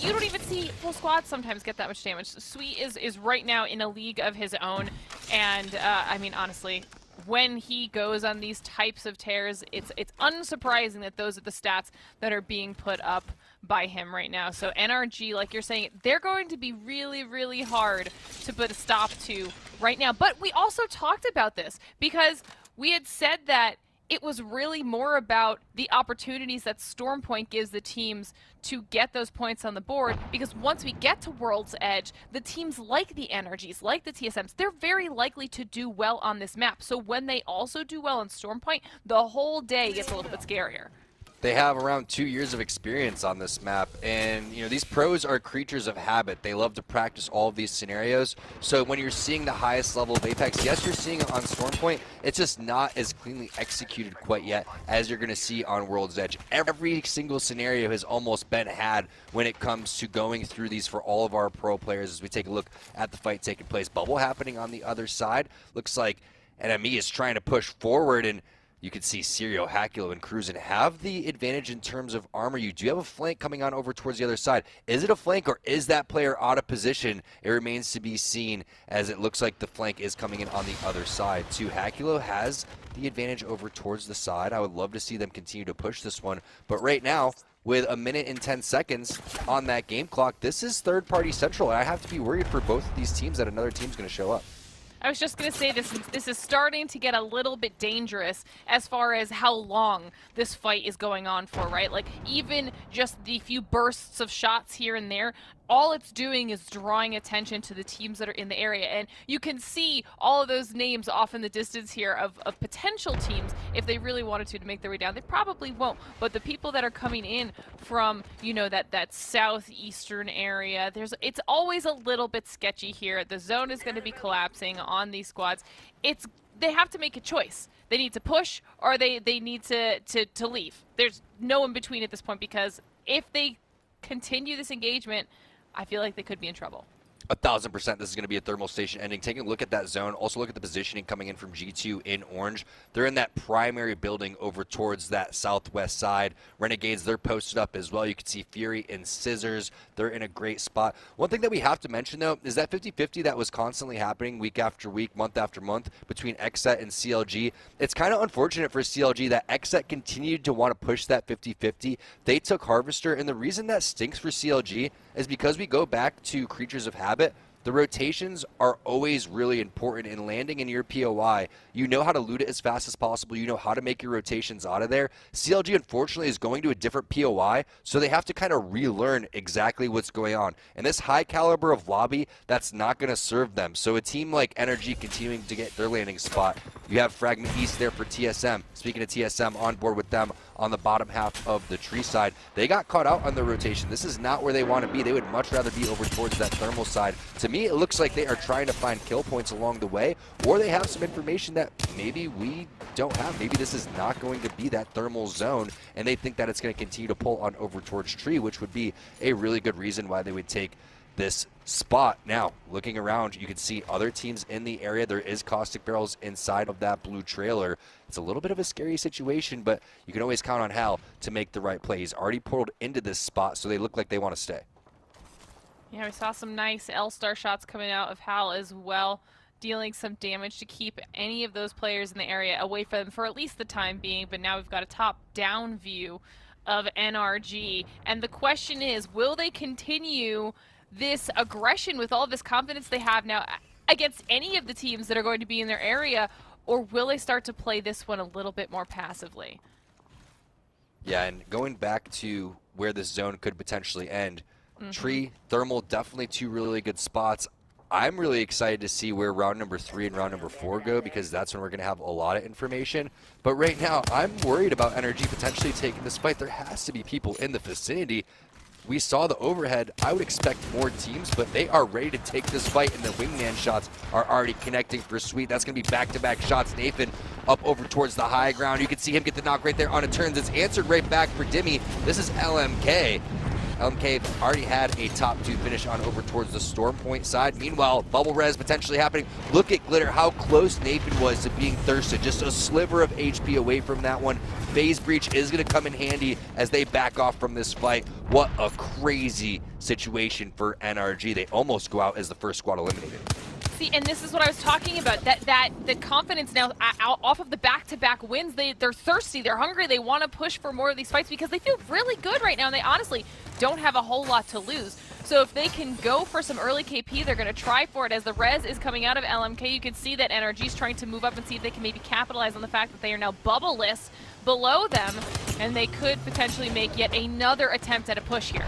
You don't even see full squads sometimes get that much damage. Sweet is right now in a league of his own, and I mean, honestly, when he goes on these types of tears, it's unsurprising that those are the stats that are being put up by him right now. So NRG, like you're saying, they're going to be really, really hard to put a stop to right now. But we also talked about this because we had said that it was really more about the opportunities that Stormpoint gives the teams to get those points on the board, because once we get to World's Edge, the teams like the NRGs, like the TSMs, they're very likely to do well on this map. So when they also do well on Stormpoint, the whole day gets a little bit scarier. They have around 2 years of experience on this map, and you know, these pros are creatures of habit. They love to practice all of these scenarios. So when you're seeing the highest level of Apex, yes, you're seeing it on Stormpoint. It's just not as cleanly executed quite yet as you're going to see on World's Edge. Every single scenario has almost been had when it comes to going through these for all of our pro players. As we take a look at the fight taking place, bubble happening on the other side. Looks like NME is trying to push forward, and you can see Serio, Hakulo, and Cruisin have the advantage in terms of armor. You do have a flank coming on over towards the other side. Is it a flank or is that player out of position? It remains to be seen, as it looks like the flank is coming in on the other side too. Hakulo has the advantage over towards the side. I would love to see them continue to push this one, but right now, with 1 minute and 10 seconds on that game clock, this is third-party central. I have to be worried for both of these teams that another team's going to show up. I was just going to say this is starting to get a little bit dangerous as far as how long this fight is going on for, right? Like, even just the few bursts of shots here and there, all it's doing is drawing attention to the teams that are in the area. And you can see all of those names off in the distance here of potential teams. If they really wanted to make their way down, they probably won't. But the people that are coming in from, you know, that southeastern area, it's always a little bit sketchy here. The zone is going to be collapsing on these squads. They have to make a choice. They need to push, or they need to leave. There's no in between at this point, because if they continue this engagement, I feel like they could be in trouble. 1000% this is going to be a thermal station ending. Taking a look at that zone, also look at the positioning coming in from G2 in orange. They're in that primary building over towards that southwest side. Renegades, they're posted up as well. You can see Fury and Scissors. They're in a great spot. One thing that we have to mention, though, is that 50-50 that was constantly happening week after week, month after month between XSET and CLG. It's kind of unfortunate for CLG that XSET continued to want to push that 50-50. They took Harvester, and the reason that stinks for CLG is because we go back to Creatures of Habit. the rotations are always really important in landing in your POI. You know how to loot it as fast as possible. You know how to make your rotations out of there. CLG, unfortunately, is going to a different POI, so they have to kind of relearn exactly what's going on. And this high caliber of lobby, that's not going to serve them. So a team like NRG continuing to get their landing spot. You have Fragment East there for TSM. Speaking of TSM, on board with them on the bottom half of the tree side. They got caught out on the rotation. This is not where they want to be. They would much rather be over towards that thermal side. To me, it looks like they are trying to find kill points along the way, or they have some information that maybe we don't have. Maybe this is not going to be that thermal zone, and they think that it's going to continue to pull on over towards tree, which would be a really good reason why they would take this spot. Now, looking around, you can see other teams in the area. There is caustic barrels inside of that blue trailer. It's a little bit of a scary situation, but you can always count on Hal to make the right play. He's already portaled into this spot, so they look like they want to stay. Yeah, we saw some nice L-star shots coming out of Hal as well, dealing some damage to keep any of those players in the area away from them for at least the time being. But now we've got a top-down view of NRG, and the question is, will they continue this aggression with all this confidence they have now against any of the teams that are going to be in their area, or will they start to play this one a little bit more passively? Yeah, and going back to where this zone could potentially end, Tree, Thermal, definitely two really good spots. I'm really excited to see where round number 3 and round number 4 go, because that's when we're going to have a lot of information. But right now, I'm worried about NRG potentially taking this fight. There has to be people in the vicinity. We saw the overhead. I would expect more teams, but they are ready to take this fight, and the wingman shots are already connecting for Sweet. That's going to be back-to-back shots. Nathan up over towards the high ground. You can see him get the knock right there on a turns. It's answered right back for Dimmy. This is LMK. LMK already had a top 2 finish on over towards the Storm Point side. Meanwhile, bubble res potentially happening. Look at Glitter, how close Nathan was to being thirsted. Just a sliver of HP away from that one. Phase Breach is going to come in handy as they back off from this fight. What a crazy situation for NRG. They almost go out as the first squad eliminated. See, and this is what I was talking about, that the confidence now off of the back-to-back wins, they're thirsty, they're hungry, they want to push for more of these fights because they feel really good right now, and they honestly don't have a whole lot to lose. So if they can go for some early KP, they're going to try for it. As the res is coming out of LMK, you can see that NRG's trying to move up and see if they can maybe capitalize on the fact that they are now bubbleless below them, and they could potentially make yet another attempt at a push here.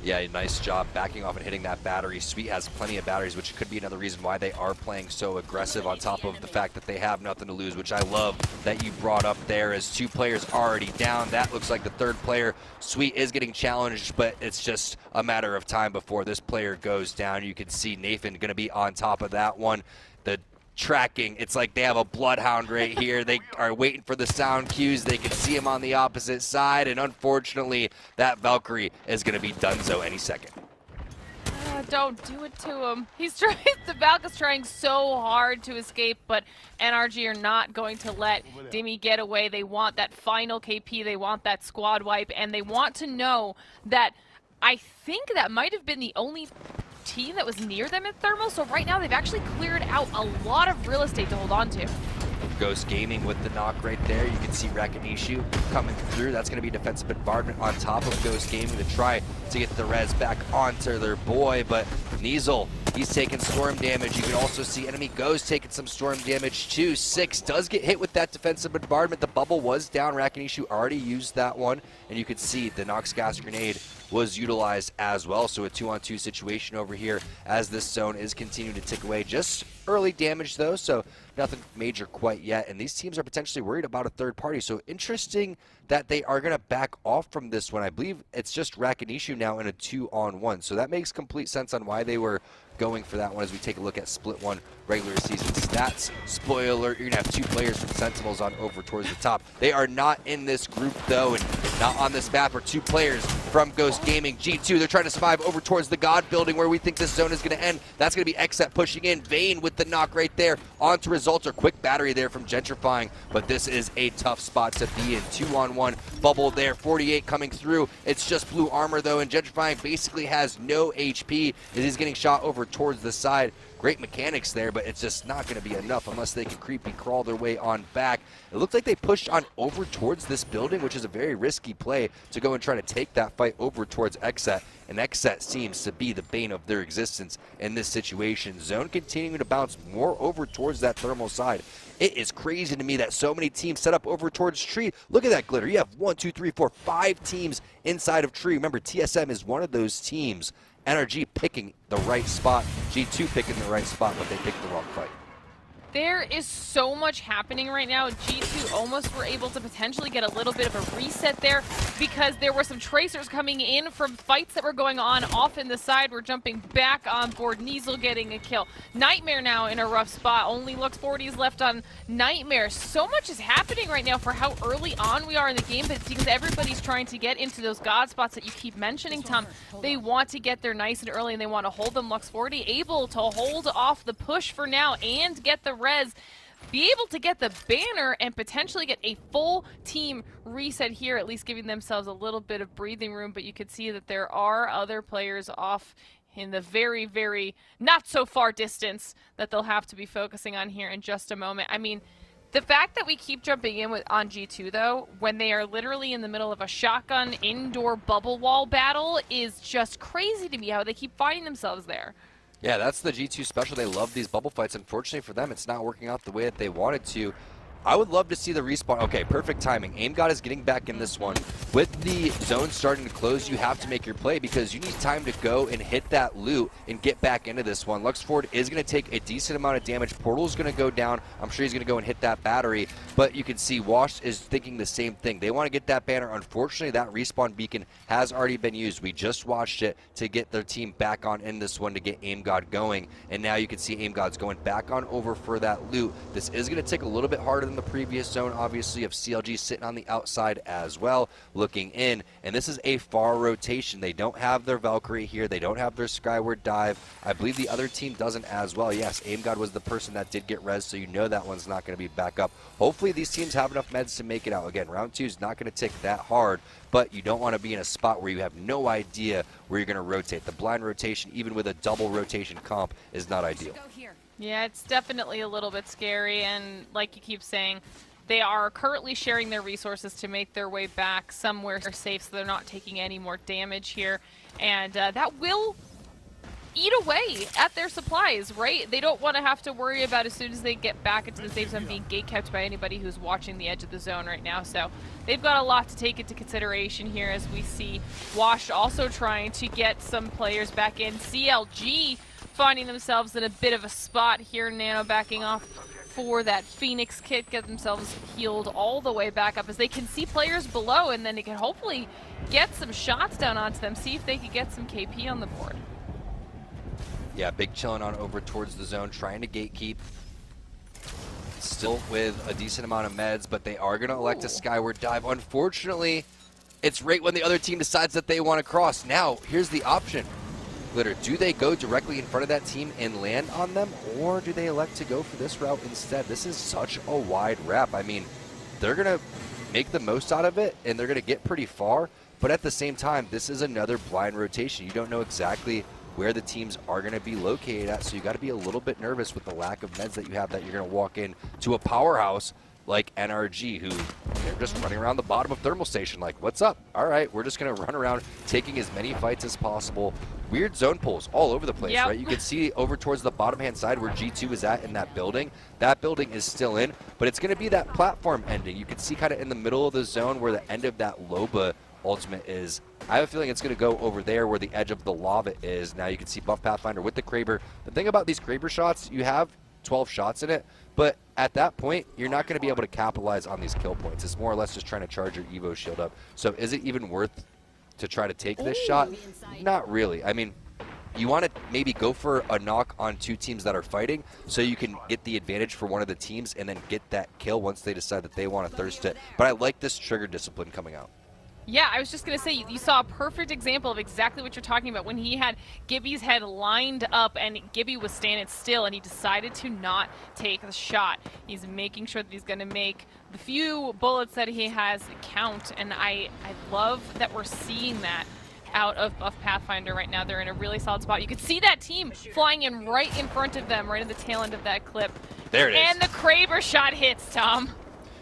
Yeah, nice job backing off and hitting that battery. Sweet has plenty of batteries, which could be another reason why they are playing so aggressive, on top of the fact that they have nothing to lose, which I love that you brought up there, as 2 players already down. That looks like the 3rd player. Sweet is getting challenged, but it's just a matter of time before this player goes down. You can see Nathan going to be on top of that one. The tracking, it's like they have a bloodhound right here. They are waiting for the sound cues. They can see him on the opposite side, and unfortunately that Valkyrie is going to be donezo any second. Don't do it to him. He's trying, the Valk's trying so hard to escape, but NRG are not going to let Dimmy get away. They want that final KP, they want that squad wipe, and they want to know that, I think that might have been the only team that was near them in thermal, so right now they've actually cleared out a lot of real estate to hold on to. Ghost Gaming with the knock right there. You can see Rakanishu coming through. That's going to be defensive bombardment on top of Ghost Gaming to try to get the res back onto their boy, but Nizel, he's taking storm damage. You can also see enemy Ghost taking some storm damage too. 6 does get hit with that defensive bombardment. The bubble was down. Rakanishu already used that one, and you could see the Nox gas grenade was utilized as well. So a 2-on-2 situation over here as this zone is continuing to tick away. Just early damage though, so nothing major quite yet. And these teams are potentially worried about a 3rd party. So interesting that they are going to back off from this one. I believe it's just Rakanishu now in a 2-on-1. So that makes complete sense on why they were going for that one as we take a look at Split 1 regular season stats. Spoiler alert, you're going to have 2 players from Sentinels on over towards the top. They are not in this group though, and not on this map are 2 players from Ghost Gaming. G2, they're trying to survive over towards the God building where we think this zone is going to end. That's going to be Xset pushing in. Vayne with the knock right there onto results, or quick battery there from Gentrifying, but this is a tough spot to be in. 2-on-1 bubble there, 48 coming through. It's just blue armor though, and Gentrifying basically has no HP as he's getting shot over towards the side. Great mechanics there, but it's just not going to be enough unless they can creepy crawl their way on back. It looks like they pushed on over towards this building, which is a very risky play to go and try to take that fight over towards Xset. And Xset seems to be the bane of their existence in this situation. Zone continuing to bounce more over towards that thermal side. It is crazy to me that so many teams set up over towards Tree. Look at that glitter. You have 1, 2, 3, 4, 5 teams inside of Tree. Remember, TSM is one of those teams. NRG picking the right spot. G2 picking the right spot, but they picked the wrong fight. There is so much happening right now. G2 almost were able to potentially get a little bit of a reset there because there were some tracers coming in from fights that were going on off in the side. We're jumping back on board. Niesel getting a kill. Nightmare now in a rough spot. Only Lux 40s left on Nightmare. So much is happening right now for how early on we are in the game, but it's because everybody's trying to get into those god spots that you keep mentioning, Tom. They want to get there nice and early and they want to hold them. Lux 40 able to hold off the push for now and get the res, be able to get the banner and potentially get a full team reset here, at least giving themselves a little bit of breathing room. But you could see that there are other players off in the very, very not so far distance that they'll have to be focusing on here in just a moment. I mean, the fact that we keep jumping in on G2 though, when they are literally in the middle of a shotgun indoor bubble wall battle is just crazy to me how they keep finding themselves there. Yeah, that's the G2 special. They love these bubble fights. Unfortunately for them, it's not working out the way that they wanted to. I would love to see the respawn. Okay, perfect timing. AimGod is getting back in this one. With the zone starting to close, you have to make your play because you need time to go and hit that loot and get back into this one. Luxford is going to take a decent amount of damage. Portal is going to go down. I'm sure he's going to go and hit that battery. But you can see Wash is thinking the same thing. They want to get that banner. Unfortunately, that respawn beacon has already been used. We just watched it to get their team back on in this one to get AimGod going. And now you can see AimGod's going back on over for that loot. This is going to take a little bit harder than the previous zone, obviously, of CLG sitting on the outside as well, looking in. And this is a far rotation. They don't have their Valkyrie here. They don't have their Skyward Dive. I believe the other team doesn't as well. Yes, AimGod was the person that did get res, so you know that one's not going to be back up. Hopefully these teams have enough meds to make it out. Again, round 2 is not going to tick that hard, but you don't want to be in a spot where you have no idea where you're going to rotate. The blind rotation, even with a double rotation comp, is not ideal. Yeah, it's definitely a little bit scary, and like you keep saying, they are currently sharing their resources to make their way back somewhere safe so they're not taking any more damage here, and that will eat away at their supplies, right? They don't want to have to worry about as soon as they get back into the safe zone being gatekept by anybody who's watching the edge of the zone right now, so they've got a lot to take into consideration here as we see Wash also trying to get some players back in. CLG finding themselves in a bit of a spot here. Nano backing off for that Phoenix kit, get themselves healed all the way back up as they can see players below, and then they can hopefully get some shots down onto them, see if they can get some KP on the board. Yeah, big chilling on over towards the zone, trying to gatekeep. Still with a decent amount of meds, but they are going to elect a Skyward Dive. Unfortunately, it's right when the other team decides that they want to cross. Now, here's the option. Glitter, do they go directly in front of that team and land on them, or do they elect to go for this route instead? This is such a wide wrap. I mean, they're going to make the most out of it, and they're going to get pretty far, but at the same time, this is another blind rotation. You don't know exactly where the teams are going to be located at, so you got to be a little bit nervous with the lack of meds that you have, that you're going to walk in to a powerhouse like NRG, who they're just running around the bottom of thermal station like, what's up? All right, we're just going to run around taking as many fights as possible. Weird zone pulls all over the place, right? You can see over towards the bottom hand side where G2 is at in that building. That building is still in, but it's going to be that platform ending. You can see kind of in the middle of the zone where the end of that Loba ultimate is. I have a feeling it's going to go over there where the edge of the lava is. Now you can see Buff Pathfinder with the Kraber. The thing about these Kraber shots, you have 12 shots in it, but at that point, you're not going to be able to capitalize on these kill points. It's more or less just trying to charge your Evo shield up. So is it even worth to try to take this shot? Not really. I mean, you want to maybe go for a knock on 2 teams that are fighting so you can get the advantage for one of the teams and then get that kill once they decide that they want to thirst it. But I like this trigger discipline coming out. Yeah, I was just going to say, you saw a perfect example of exactly what you're talking about when he had Gibby's head lined up and Gibby was standing still and he decided to not take the shot. He's making sure that he's going to make the few bullets that he has count, and I love that we're seeing that out of Buff Pathfinder right now. They're in a really solid spot. You can see that team flying in right in front of them, right at the tail end of that clip. There it is. And the Kraber shot hits, Tom.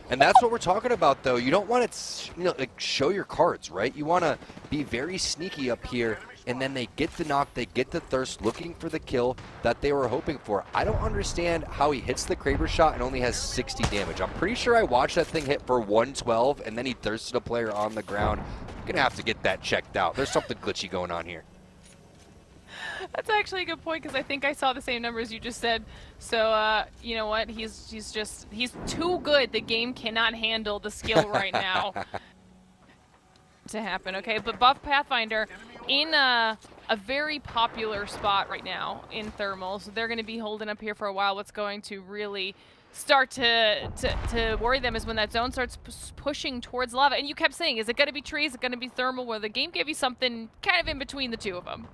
And that's what we're talking about, though. You don't want to, like, show your cards, right? You want to be very sneaky up here, and then they get the knock, they get the thirst, looking for the kill that they were hoping for. I don't understand how he hits the Kraber shot and only has 60 damage. I'm pretty sure I watched that thing hit for 112, and then he thirsted a player on the ground. I'm going to have to get that checked out. There's something glitchy going on here. That's actually a good point, because I think I saw the same numbers you just said. So, you know what? He's too good. The game cannot handle the skill right now to happen, okay? But Buff Pathfinder in a very popular spot right now in Thermal, so they're going to be holding up here for a while. What's going to really start to worry them is when that zone starts pushing towards lava. And you kept saying, is it going to be trees? Is it going to be Thermal? Well, the game gave you something kind of in between the two of them.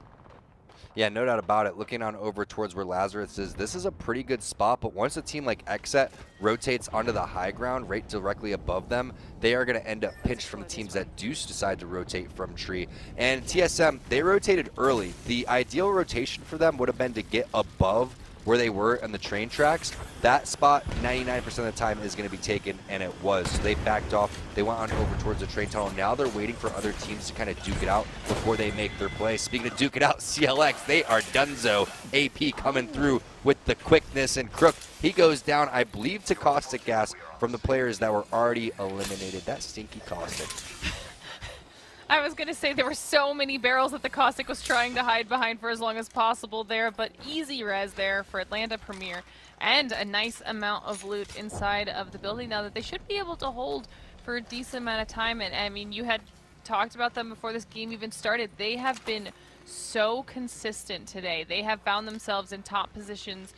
Yeah, no doubt about it. Looking on over towards where Lazarus is, this is a pretty good spot, but once a team like Xset rotates onto the high ground right directly above them, they are going to end up pinched from the teams that do decide to rotate from tree. And TSM, they rotated early. The ideal rotation for them would have been to get above where they were on the train tracks. That spot 99% of the time is going to be taken, and it was. So they backed off. They went on over towards the train tunnel. Now they're waiting for other teams to kind of duke it out before they make their play. Speaking of duke it out, CLX, they are donezo. AP coming through with the quickness, and Crook, he goes down, I believe, to Caustic Gas from the players that were already eliminated. That stinky Caustic. I was going to say there were so many barrels that the Caustic was trying to hide behind for as long as possible there, but easy res there for Atlanta Premier, and a nice amount of loot inside of the building now that they should be able to hold for a decent amount of time. And I mean, you had talked about them before this game even started. They have been so consistent today. They have found themselves in top positions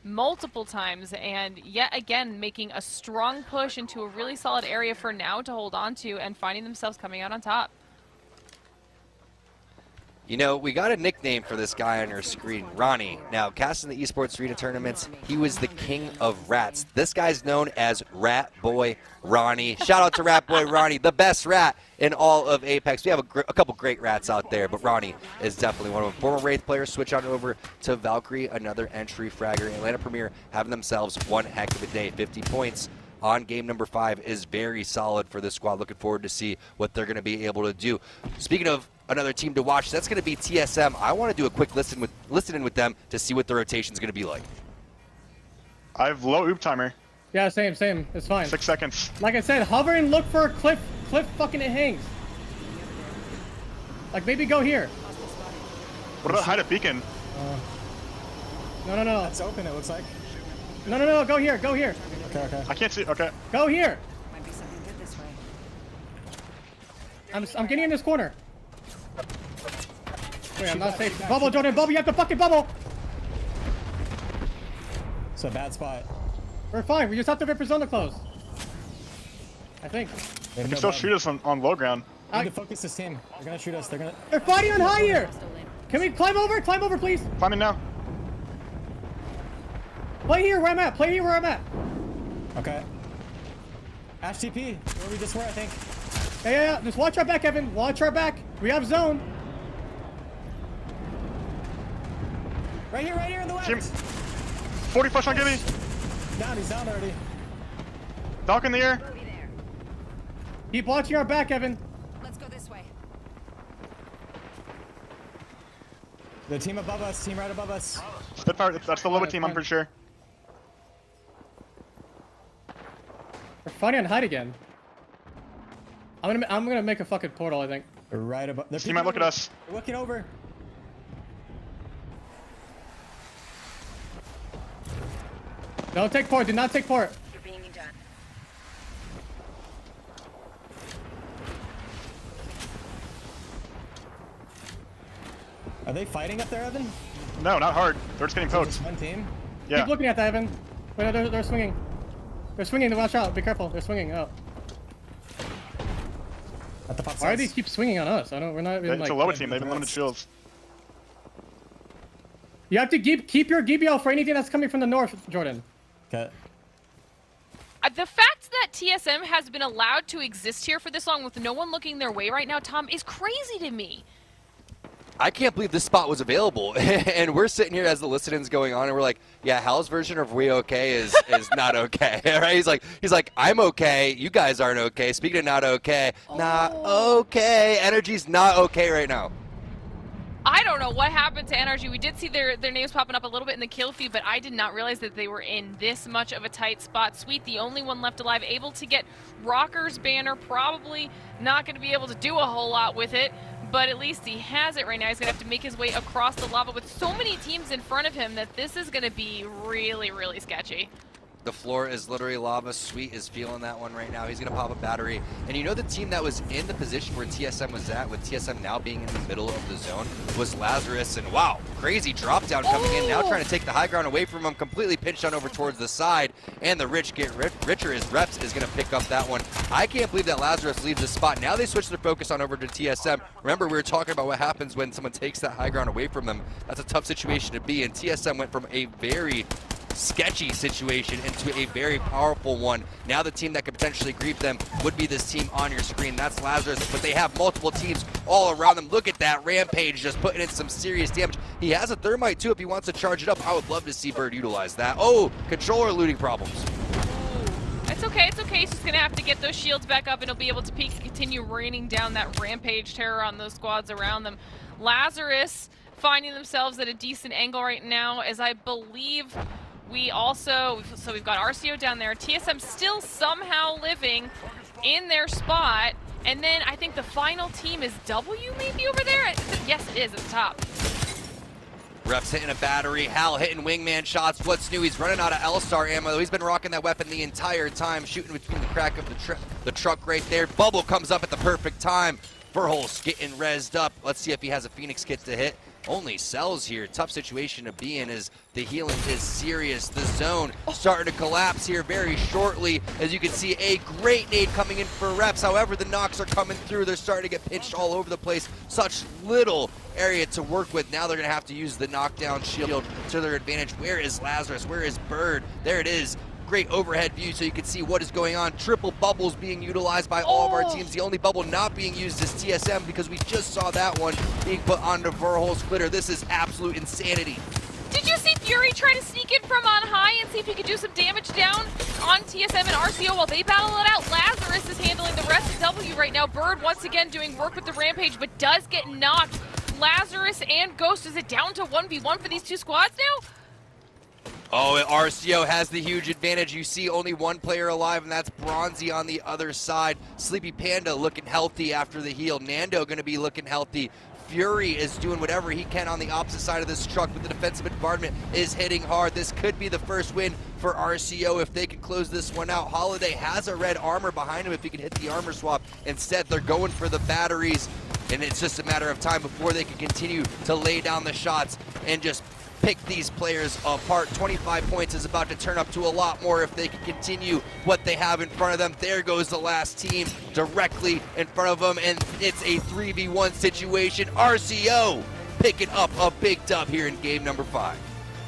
multiple times, and yet again making a strong push into a really solid area for now to hold on to, and finding themselves coming out on top. You know, we got a nickname for this guy on our screen, Ronnie. Now, casting the esports arena tournaments, he was the king of rats. This guy's known as Rat Boy Ronnie. Shout out to Rat Boy Ronnie, the best rat in all of Apex. We have a couple great rats out there, but Ronnie is definitely one of them. Former Wraith players switch on over to Valkyrie, another entry fragger. Atlanta Premier having themselves one heck of a day. 50 points on game number 5 is very solid for this squad. Looking forward to see what they're going to be able to do. Speaking of another team to watch, that's going to be TSM. I want to do a quick listen in with them to see what the rotation is going to be like. I have low oop timer. Yeah, same. It's fine. 6 seconds. Like I said, hover and look for a cliff fucking it hangs. Like maybe go here. What about hide a beacon? No. That's open, it looks like. No, go here. Okay. I can't see. Okay. Go here. Might be something good this way. I'm getting in this corner. Wait, I'm not safe. Bubble, Jordan, bubble, you have to fucking bubble. It's a bad spot. We're fine, we just have to wait for zone to close. I think. They can still shoot us on low ground. We need to focus this team. They're gonna shoot us. They're fighting on high here. Can we climb over? Climb over, please. Climbing now. Play here where I'm at. Okay. Ash TP, where we just were, I think. Yeah. Just watch our back, Evan. Watch our back. We have zone. Right here in the left. Team 40 push on Gibby. He's down already. Dock in the air. Keep watching our back, Evan. Let's go this way. The team above us, team right above us. Spitfire, that's the lower team, I'm pretty sure. We're fighting on hide again. I'm gonna make a fucking portal, I think. They're right above. This team might look at us. They're looking over. Don't take port. Do not take port. You're being done. Are they fighting up there, Evan? No, not hard. They're just getting poked. Just one team? Yeah. Keep looking at that, Evan. Wait, no, they're swinging. They're swinging. Watch out. Be careful. They're swinging. Oh. At the pop Why do these keep swinging on us? We're not even It's like. a lower team. They've been limited shields. You have to keep your GBL for anything that's coming from the north, Jordan. Okay. The fact that TSM has been allowed to exist here for this long with no one looking their way right now, Tom, is crazy to me. I can't believe this spot was available. And we're sitting here as the listen-in's going on, and we're like, yeah, Hal's version of we okay is not okay. Right? He's like, I'm okay. You guys aren't okay. Speaking of not okay, not okay. Energy's not okay right now. I don't know what happened to Energy. We did see their names popping up a little bit in the kill feed, but I did not realize that they were in this much of a tight spot. Sweet, the only one left alive, able to get Rocker's banner. Probably not going to be able to do a whole lot with it, but at least he has it right now. He's going to have to make his way across the lava with so many teams in front of him that this is going to be really, really sketchy. The floor is literally lava. Sweet is feeling that one right now. He's going to pop a battery. And you know the team that was in the position where TSM was at, with TSM now being in the middle of the zone, was Lazarus. And wow, crazy drop down coming in. Now trying to take the high ground away from him. Completely pinched on over towards the side. And the rich get richer as Reps is going to pick up that one. I can't believe that Lazarus leaves the spot. Now they switch their focus on over to TSM. Remember, we were talking about what happens when someone takes that high ground away from them. That's a tough situation to be in. TSM went from a very sketchy situation into a very powerful one. Now the team that could potentially grief them would be this team on your screen. That's Lazarus, but they have multiple teams all around them. Look at that Rampage just putting in some serious damage. He has a thermite too if he wants to charge it up. I would love to see Bird utilize that. Oh, controller looting problems. It's okay, it's okay. He's just going to have to get those shields back up and he'll be able to peek and continue raining down that Rampage terror on those squads around them. Lazarus finding themselves at a decent angle right now, as I believe we've got RCO down there. TSM still somehow living in their spot. And then I think the final team is W maybe over there? Yes, it is at the top. Reps hitting a battery. Hal hitting wingman shots. What's new? He's running out of L-Star ammo. He's been rocking that weapon the entire time, shooting between the crack of the truck right there. Bubble comes up at the perfect time. Verholst getting rezzed up. Let's see if he has a Phoenix kit to hit. Only cells here. Tough situation to be in as the healing is serious. The zone starting to collapse here very shortly. As you can see, a great nade coming in for Reps. However, the knocks are coming through. They're starting to get pinched all over the place. Such little area to work with. Now they're going to have to use the knockdown shield to their advantage. Where is Lazarus? Where is Bird? There it is. Great overhead view so you can see what is going on. Triple bubbles being utilized by all of our teams. The only bubble not being used is TSM because we just saw that one being put onto Verholst Glitter. This is absolute insanity. Did you see Fury try to sneak in from on high and see if he could do some damage down on TSM and RCO while they battle it out? Lazarus is handling the rest of W right now. Bird once again doing work with the Rampage, but does get knocked. Lazarus and Ghost, is it down to 1v1 for these two squads now? Oh, RCO has the huge advantage. You see only one player alive, and that's Bronzy on the other side. Sleepy Panda looking healthy after the heal. Nando going to be looking healthy. Fury is doing whatever he can on the opposite side of this truck, but the defensive bombardment is hitting hard. This could be the first win for RCO if they can close this one out. Holiday has a red armor behind him if he can hit the armor swap. Instead, they're going for the batteries, and it's just a matter of time before they can continue to lay down the shots and just pick these players apart. 25 points is about to turn up to a lot more if they can continue what they have in front of them. There goes the last team directly in front of them, and it's a 3v1 situation. RCO picking up a big dub here in game number 5.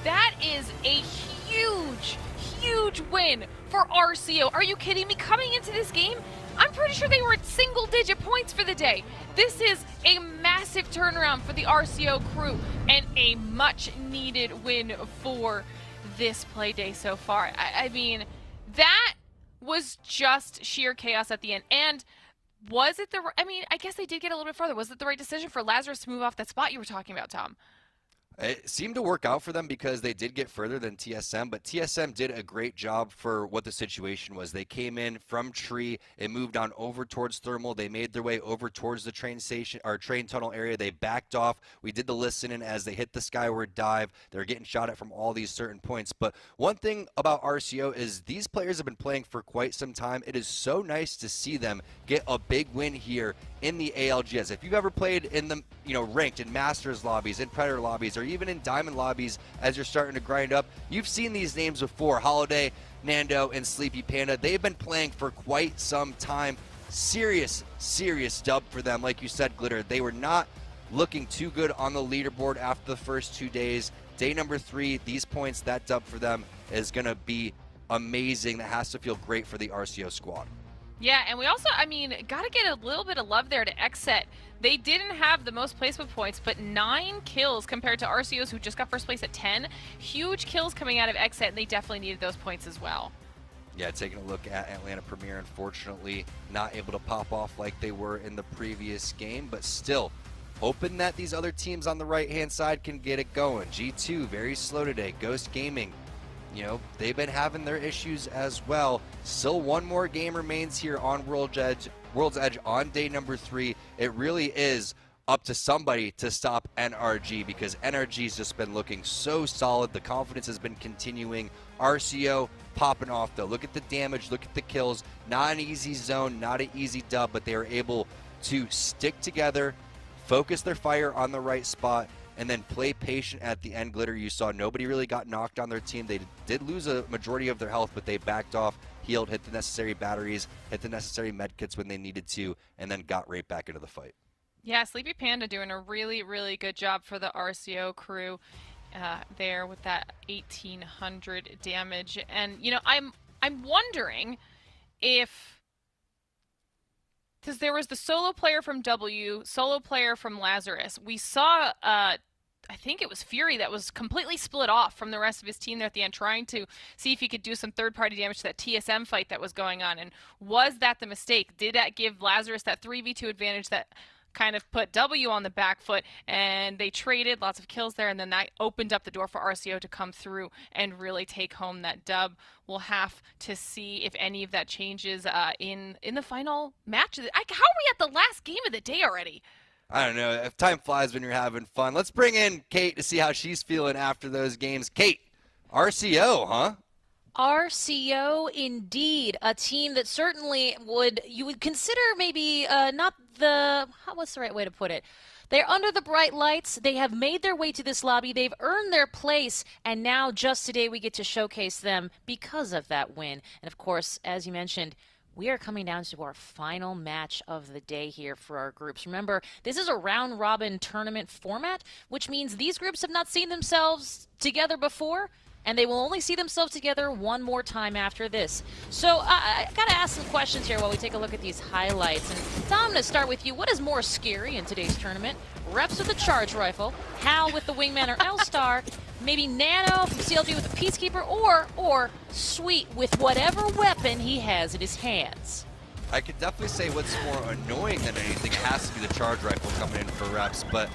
That is a huge, huge win for RCO. Are you kidding me? Coming into this game, I'm pretty sure they were at single-digit points for the day. This is a massive turnaround for the RCO crew and a much-needed win for this play day so far. I mean, that was just sheer chaos at the end. And was it I guess they did get a little bit further. Was it the right decision for Lazarus to move off that spot you were talking about, Tom? It seemed to work out for them because they did get further than TSM, but TSM did a great job for what the situation was. They came in from tree and moved on over towards thermal. They made their way over towards the train station or train tunnel area. They backed off. We did the listening as they hit the skyward dive. They're getting shot at from all these certain points. But one thing about RCO is these players have been playing for quite some time. It is so nice to see them get a big win here in the ALGS. If you've ever played in the, ranked in Masters lobbies, in Predator lobbies, or even in Diamond lobbies as you're starting to grind up, you've seen these names before. Holiday, Nando, and Sleepy Panda. They've been playing for quite some time. Serious dub for them. Like you said, Glitter, they were not looking too good on the leaderboard after the first 2 days. Day number 3, these points, that dub for them is going to be amazing. That has to feel great for the RCO squad. Yeah, and we also, I mean, got to get a little bit of love there to Xset. They didn't have the most placement points, but 9 kills compared to RCOs who just got first place at 10. Huge kills coming out of Xset, and they definitely needed those points as well. Yeah, taking a look at Atlanta Premier, unfortunately not able to pop off like they were in the previous game, but still hoping that these other teams on the right-hand side can get it going. G2, very slow today. Ghost Gaming, you know, they've been having their issues as well. Still one more game remains here on World's Edge on day number 3. It really is up to somebody to stop NRG because NRG's just been looking so solid. The confidence has been continuing. RCO popping off though. Look at the damage, look at the kills. Not an easy zone, not an easy dub, but they were able to stick together, focus their fire on the right spot, and then play patient at the end. Glitter, you saw nobody really got knocked on their team. They did lose a majority of their health, but they backed off, healed, hit the necessary batteries, hit the necessary medkits when they needed to, and then got right back into the fight. Yeah, Sleepy Panda doing a really, really good job for the RCO crew there with that 1800 damage. And, you know, I'm wondering if, because there was the solo player from W, solo player from Lazarus. We saw, I think it was Fury that was completely split off from the rest of his team there at the end, trying to see if he could do some third-party damage to that TSM fight that was going on. And was that the mistake? Did that give Lazarus that 3v2 advantage that kind of put W on the back foot, and they traded lots of kills there, and then that opened up the door for RCO to come through and really take home that dub. We'll have to see if any of that changes in the final match. How are we at the last game of the day already? I don't know. If time flies when you're having fun. Let's bring in Kate to see how she's feeling after those games. Kate, RCO, huh? RCO indeed, a team that certainly you would consider maybe not the, what's the right way to put it? They're under the bright lights. They have made their way to this lobby. They've earned their place, and now just today we get to showcase them because of that win. And of course, as you mentioned, we are coming down to our final match of the day here for our groups. Remember, this is a round-robin tournament format, which means these groups have not seen themselves together before, and they will only see themselves together one more time after this. So I gotta ask some questions here while we take a look at these highlights. And Tom, I'm gonna start with you. What is more scary in today's tournament? Reps with the charge rifle, Hal with the wingman or L-Star, maybe Nano from CLG with the Peacekeeper, or Sweet with whatever weapon he has in his hands? I could definitely say what's more annoying than anything has to be the charge rifle coming in for reps, but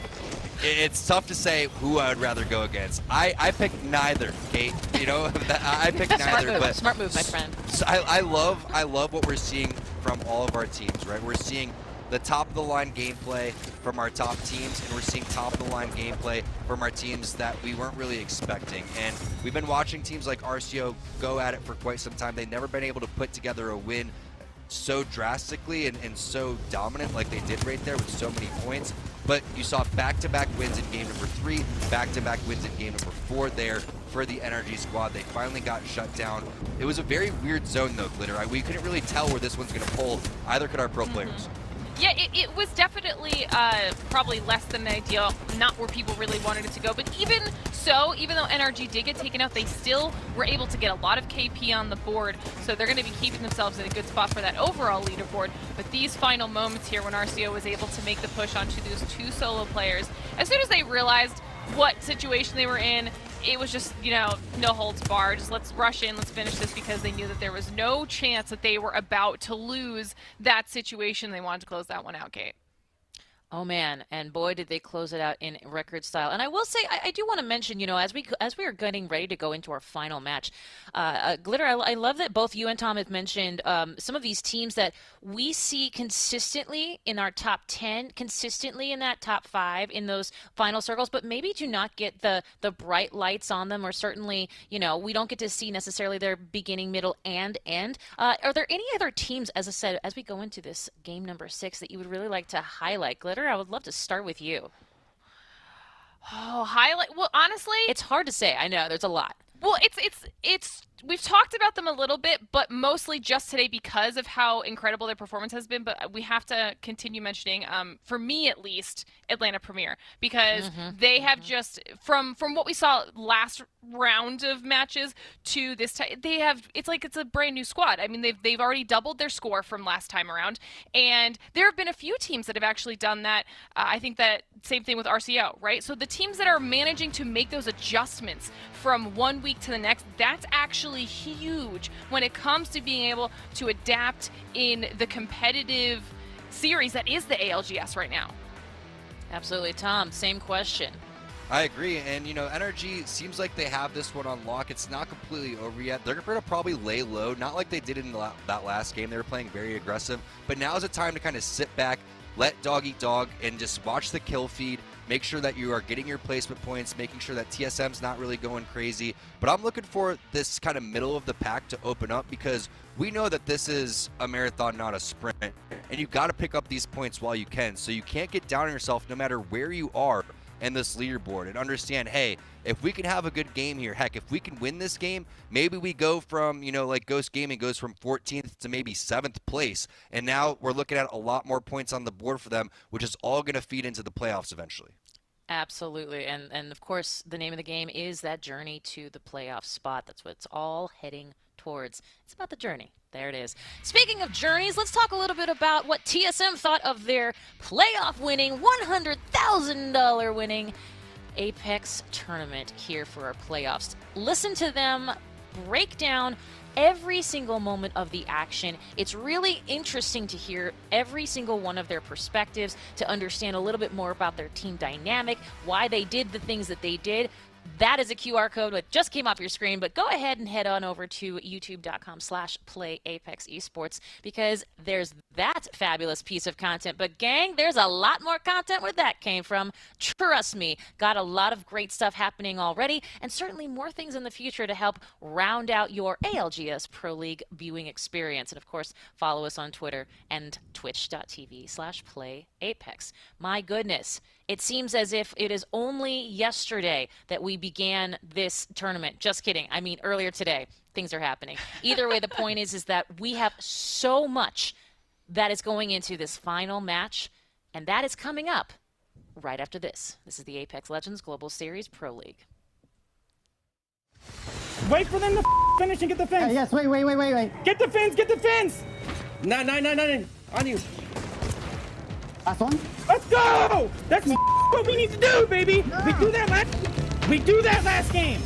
it's tough to say who I would rather go against. I picked neither, Kate. You know, I picked neither. But smart move, my friend. So I love what we're seeing from all of our teams, right? We're seeing the top-of-the-line gameplay from our top teams, and we're seeing top-of-the-line gameplay from our teams that we weren't really expecting. And we've been watching teams like RCO go at it for quite some time. They've never been able to put together a win so drastically and so dominant like they did right there with so many points. But you saw back-to-back wins in game number 3, back-to-back wins in game number 4 there for the NRG squad. They finally got shut down. It was a very weird zone though, Glitter. We couldn't really tell where this one's going to pull. Either could our pro players. Yeah, it was definitely probably less than ideal, not where people really wanted it to go. But even so, even though NRG did get taken out, they still were able to get a lot of KP on the board. So they're going to be keeping themselves in a good spot for that overall leaderboard. But these final moments here when RCO was able to make the push onto those 2 solo players, as soon as they realized what situation they were in, it was just, you know, no holds barred. Just let's rush in, let's finish this, because they knew that there was no chance that they were about to lose that situation. They wanted to close that one out, Kate. Oh man, and boy did they close it out in record style. And I will say, I do want to mention, you know, as we are getting ready to go into our final match, Glitter, I love that both you and Tom have mentioned some of these teams that we see consistently in our top 10, consistently in that top 5 in those final circles, but maybe do not get the bright lights on them, or certainly, you know, we don't get to see necessarily their beginning, middle, and end. Are there any other teams, as I said, as we go into this game number 6, that you would really like to highlight? Glitter, I would love to start with you. Oh, highlight. Well, honestly, it's hard to say. I know there's a lot. Well, it's we've talked about them a little bit, but mostly just today because of how incredible their performance has been. But we have to continue mentioning, for me at least, Atlanta Premier, because they have just from what we saw last round of matches to this time, it's like it's a brand new squad. I mean, they've already doubled their score from last time around, and there have been a few teams that have actually done that. I think that same thing with RCO, right? So the teams that are managing to make those adjustments from one week to the next, that's actually huge when it comes to being able to adapt in the competitive series that is the ALGS right now. Absolutely. Tom, same question. I agree, and NRG seems like they have this one on lock. It's not completely over yet. They're going to probably lay low, not like they did in that last game. They were playing very aggressive, but now is the time to kind of sit back, let dog eat dog, and just watch the kill feed. Make sure that you are getting your placement points, making sure that TSM's not really going crazy. But I'm looking for this kind of middle of the pack to open up, because we know that this is a marathon, not a sprint, and you've got to pick up these points while you can. So you can't get down on yourself no matter where you are in this leaderboard, and understand, hey, if we can have a good game here, heck, if we can win this game, maybe we go from, like Ghost Gaming goes from 14th to maybe 7th place, and now we're looking at a lot more points on the board for them, which is all going to feed into the playoffs eventually. Absolutely. And of course, the name of the game is that journey to the playoff spot. That's what it's all heading towards. It's about the journey. There it is. Speaking of journeys, let's talk a little bit about what TSM thought of their playoff winning, $100,000 winning Apex tournament here for our playoffs. Listen to them break down every single moment of the action. It's really interesting to hear every single one of their perspectives, to understand a little bit more about their team dynamic, why they did the things that they did. That is a QR code that just came off your screen, but go ahead and head on over to youtube.com/PlayApexEsports, because there's that fabulous piece of content. But gang, there's a lot more content where that came from. Trust me, got a lot of great stuff happening already, and certainly more things in the future to help round out your ALGS Pro League viewing experience. And of course, follow us on Twitter and twitch.tv/PlayApex. My goodness. It seems as if it is only yesterday that we began this tournament. Just kidding. I mean, earlier today, things are happening. Either way, the point is that we have so much that is going into this final match, and that is coming up right after this. This is the Apex Legends Global Series Pro League. Wait for them to finish and get the fence. Yes, wait. Get the fence, get the fence. No. On you. Last one. Let's go! That's what we need to do, baby. No. We do that last game.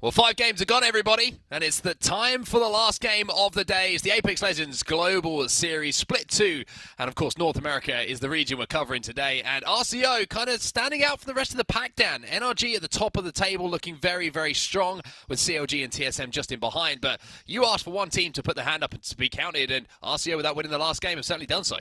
Well, 5 games are gone, everybody, and it's the time for the last game of the day. It's the Apex Legends Global Series Split 2, and of course North America is the region we're covering today, and RCO kind of standing out from the rest of the pack, Dan. NRG at the top of the table looking very, very strong, with CLG and TSM just in behind, but you asked for one team to put their hand up and to be counted, and RCO, without winning the last game, have certainly done so.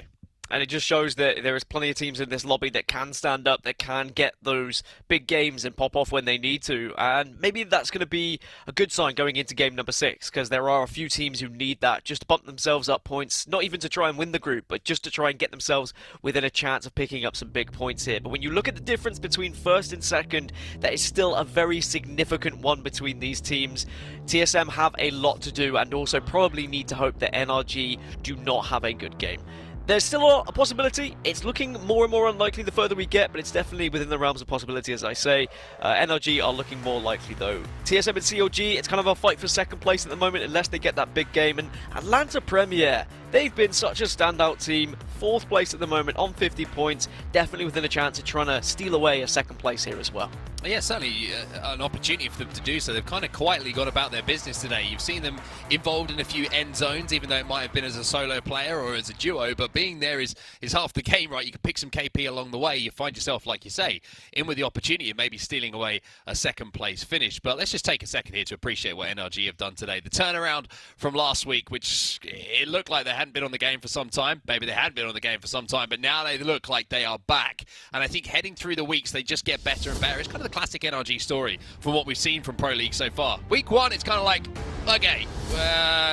And it just shows that there is plenty of teams in this lobby that can stand up, that can get those big games and pop off when they need to. And maybe that's going to be a good sign going into game number 6, because there are a few teams who need that just to bump themselves up points, not even to try and win the group, but just to try and get themselves within a chance of picking up some big points here. But when you look at the difference between first and second, that is still a very significant one between these teams. TSM have a lot to do, and also probably need to hope that NRG do not have a good game. There's still a possibility. It's looking more and more unlikely the further we get, but it's definitely within the realms of possibility, as I say. NRG are looking more likely, though. TSM and CLG, it's kind of a fight for second place at the moment, unless they get that big game. And Atlanta Premier, they've been such a standout team. 4th place at the moment on 50 points. Definitely within a chance of trying to steal away a second place here as well. Yeah, certainly an opportunity for them to do so. They've kind of quietly gone about their business today. You've seen them involved in a few end zones, even though it might have been as a solo player or as a duo, but being there is half the game, right? You can pick some KP along the way. You find yourself, like you say, in with the opportunity of maybe stealing away a second place finish. But let's just take a second here to appreciate what NRG have done today. The turnaround from last week, which it looked like they hadn't been on the game for some time. Maybe they had been on the game for some time, but now they look like they are back. And I think heading through the weeks, they just get better and better. It's kind of the classic NRG story from what we've seen from Pro League so far. Week 1, it's kind of like, okay,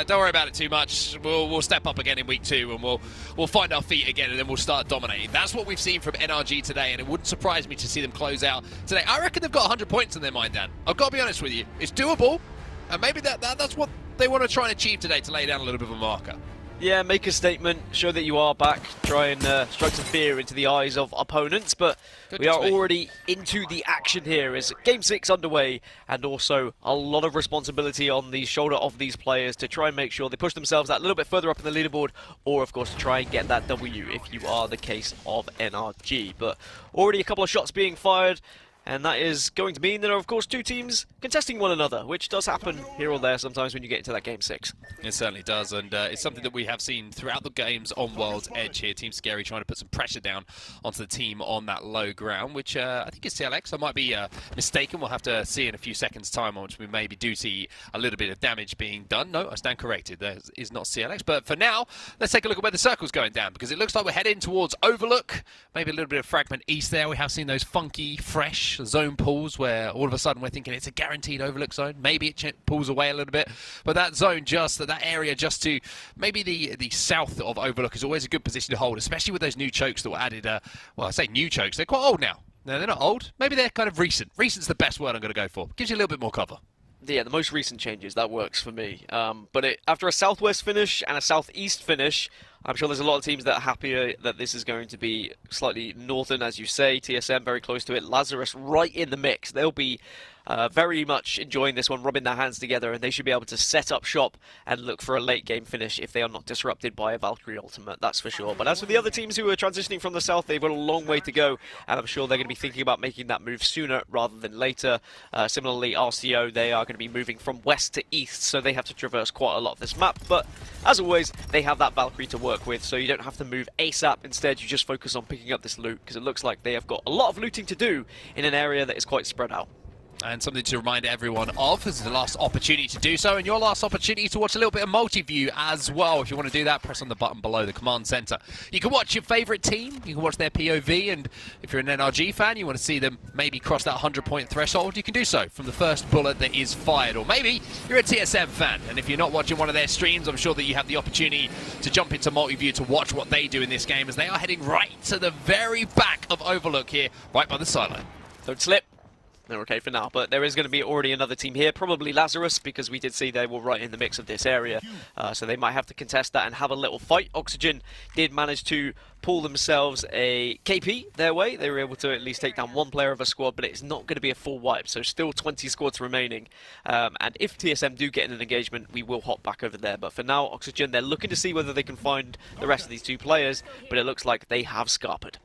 don't worry about it too much. We'll step up again in week 2, and we'll find our feet again, and then we'll start dominating. That's what we've seen from NRG today, and it wouldn't surprise me to see them close out today. I reckon they've got 100 points in their mind, Dan. I've got to be honest with you. It's doable, and maybe that's what they want to try and achieve today, to lay down a little bit of a marker. Yeah, make a statement, show that you are back, try and strike some fear into the eyes of opponents, but we are already into the action here as Game 6 underway, and also a lot of responsibility on the shoulder of these players to try and make sure they push themselves that little bit further up in the leaderboard, or of course to try and get that W if you are the case of NRG. But already a couple of shots being fired, and that is going to mean there are, of course, 2 teams contesting one another, which does happen here or there sometimes when you get into that Game 6. It certainly does, and it's something that we have seen throughout the games on World's Edge here. Team Scary trying to put some pressure down onto the team on that low ground, which I think is CLX. I might be mistaken. We'll have to see in a few seconds' time, on which we maybe do see a little bit of damage being done. No, I stand corrected. There is not CLX. But for now, let's take a look at where the circle's going down, because it looks like we're heading towards Overlook. Maybe a little bit of Fragment East there. We have seen those funky, fresh zone pulls where all of a sudden we're thinking it's a guaranteed Overlook zone. Maybe it pulls away a little bit, but that zone, just that area just to maybe the south of Overlook is always a good position to hold, especially with those new chokes that were added. Well, I say new chokes, they're quite old now. No, they're not old. Maybe they're kind of recent. Recent's the best word I'm going to go for. Gives you a little bit more cover. Yeah, the most recent changes, that works for me. But after a southwest finish and a southeast finish, I'm sure there's a lot of teams that are happier that this is going to be slightly northern, as you say. TSM very close to it. Lazarus right in the mix. They'll be very much enjoying this one, rubbing their hands together, and they should be able to set up shop and look for a late game finish if they are not disrupted by a Valkyrie ultimate, that's for sure. But as for the other teams who are transitioning from the south, they've got a long way to go, and I'm sure they're going to be thinking about making that move sooner rather than later. Similarly, RCO, they are going to be moving from west to east, so they have to traverse quite a lot of this map, but as always, they have that Valkyrie to work with, so you don't have to move ASAP. Instead, you just focus on picking up this loot, because it looks like they have got a lot of looting to do in an area that is quite spread out. And something to remind everyone of, this is the last opportunity to do so, and your last opportunity to watch a little bit of multi-view as well. If you want to do that, press on the button below the command center. You can watch your favorite team, you can watch their POV, and if you're an NRG fan, you want to see them maybe cross that 100-point threshold, you can do so from the first bullet that is fired. Or maybe you're a TSM fan, and if you're not watching one of their streams, I'm sure that you have the opportunity to jump into multi-view to watch what they do in this game, as they are heading right to the very back of Overlook here, right by the sideline. Don't slip. They're okay for now, but there is going to be already another team here, probably Lazarus, because we did see they were right in the mix of this area, so they might have to contest that and have a little fight. Oxygen did manage to pull themselves a KP their way. They were able to at least take down one player of a squad, but it's not going to be a full wipe, so still 20 squads remaining. And if TSM do get in an engagement, we will hop back over there. But for now, Oxygen, they're looking to see whether they can find the rest of these 2 players, but it looks like they have scarpered.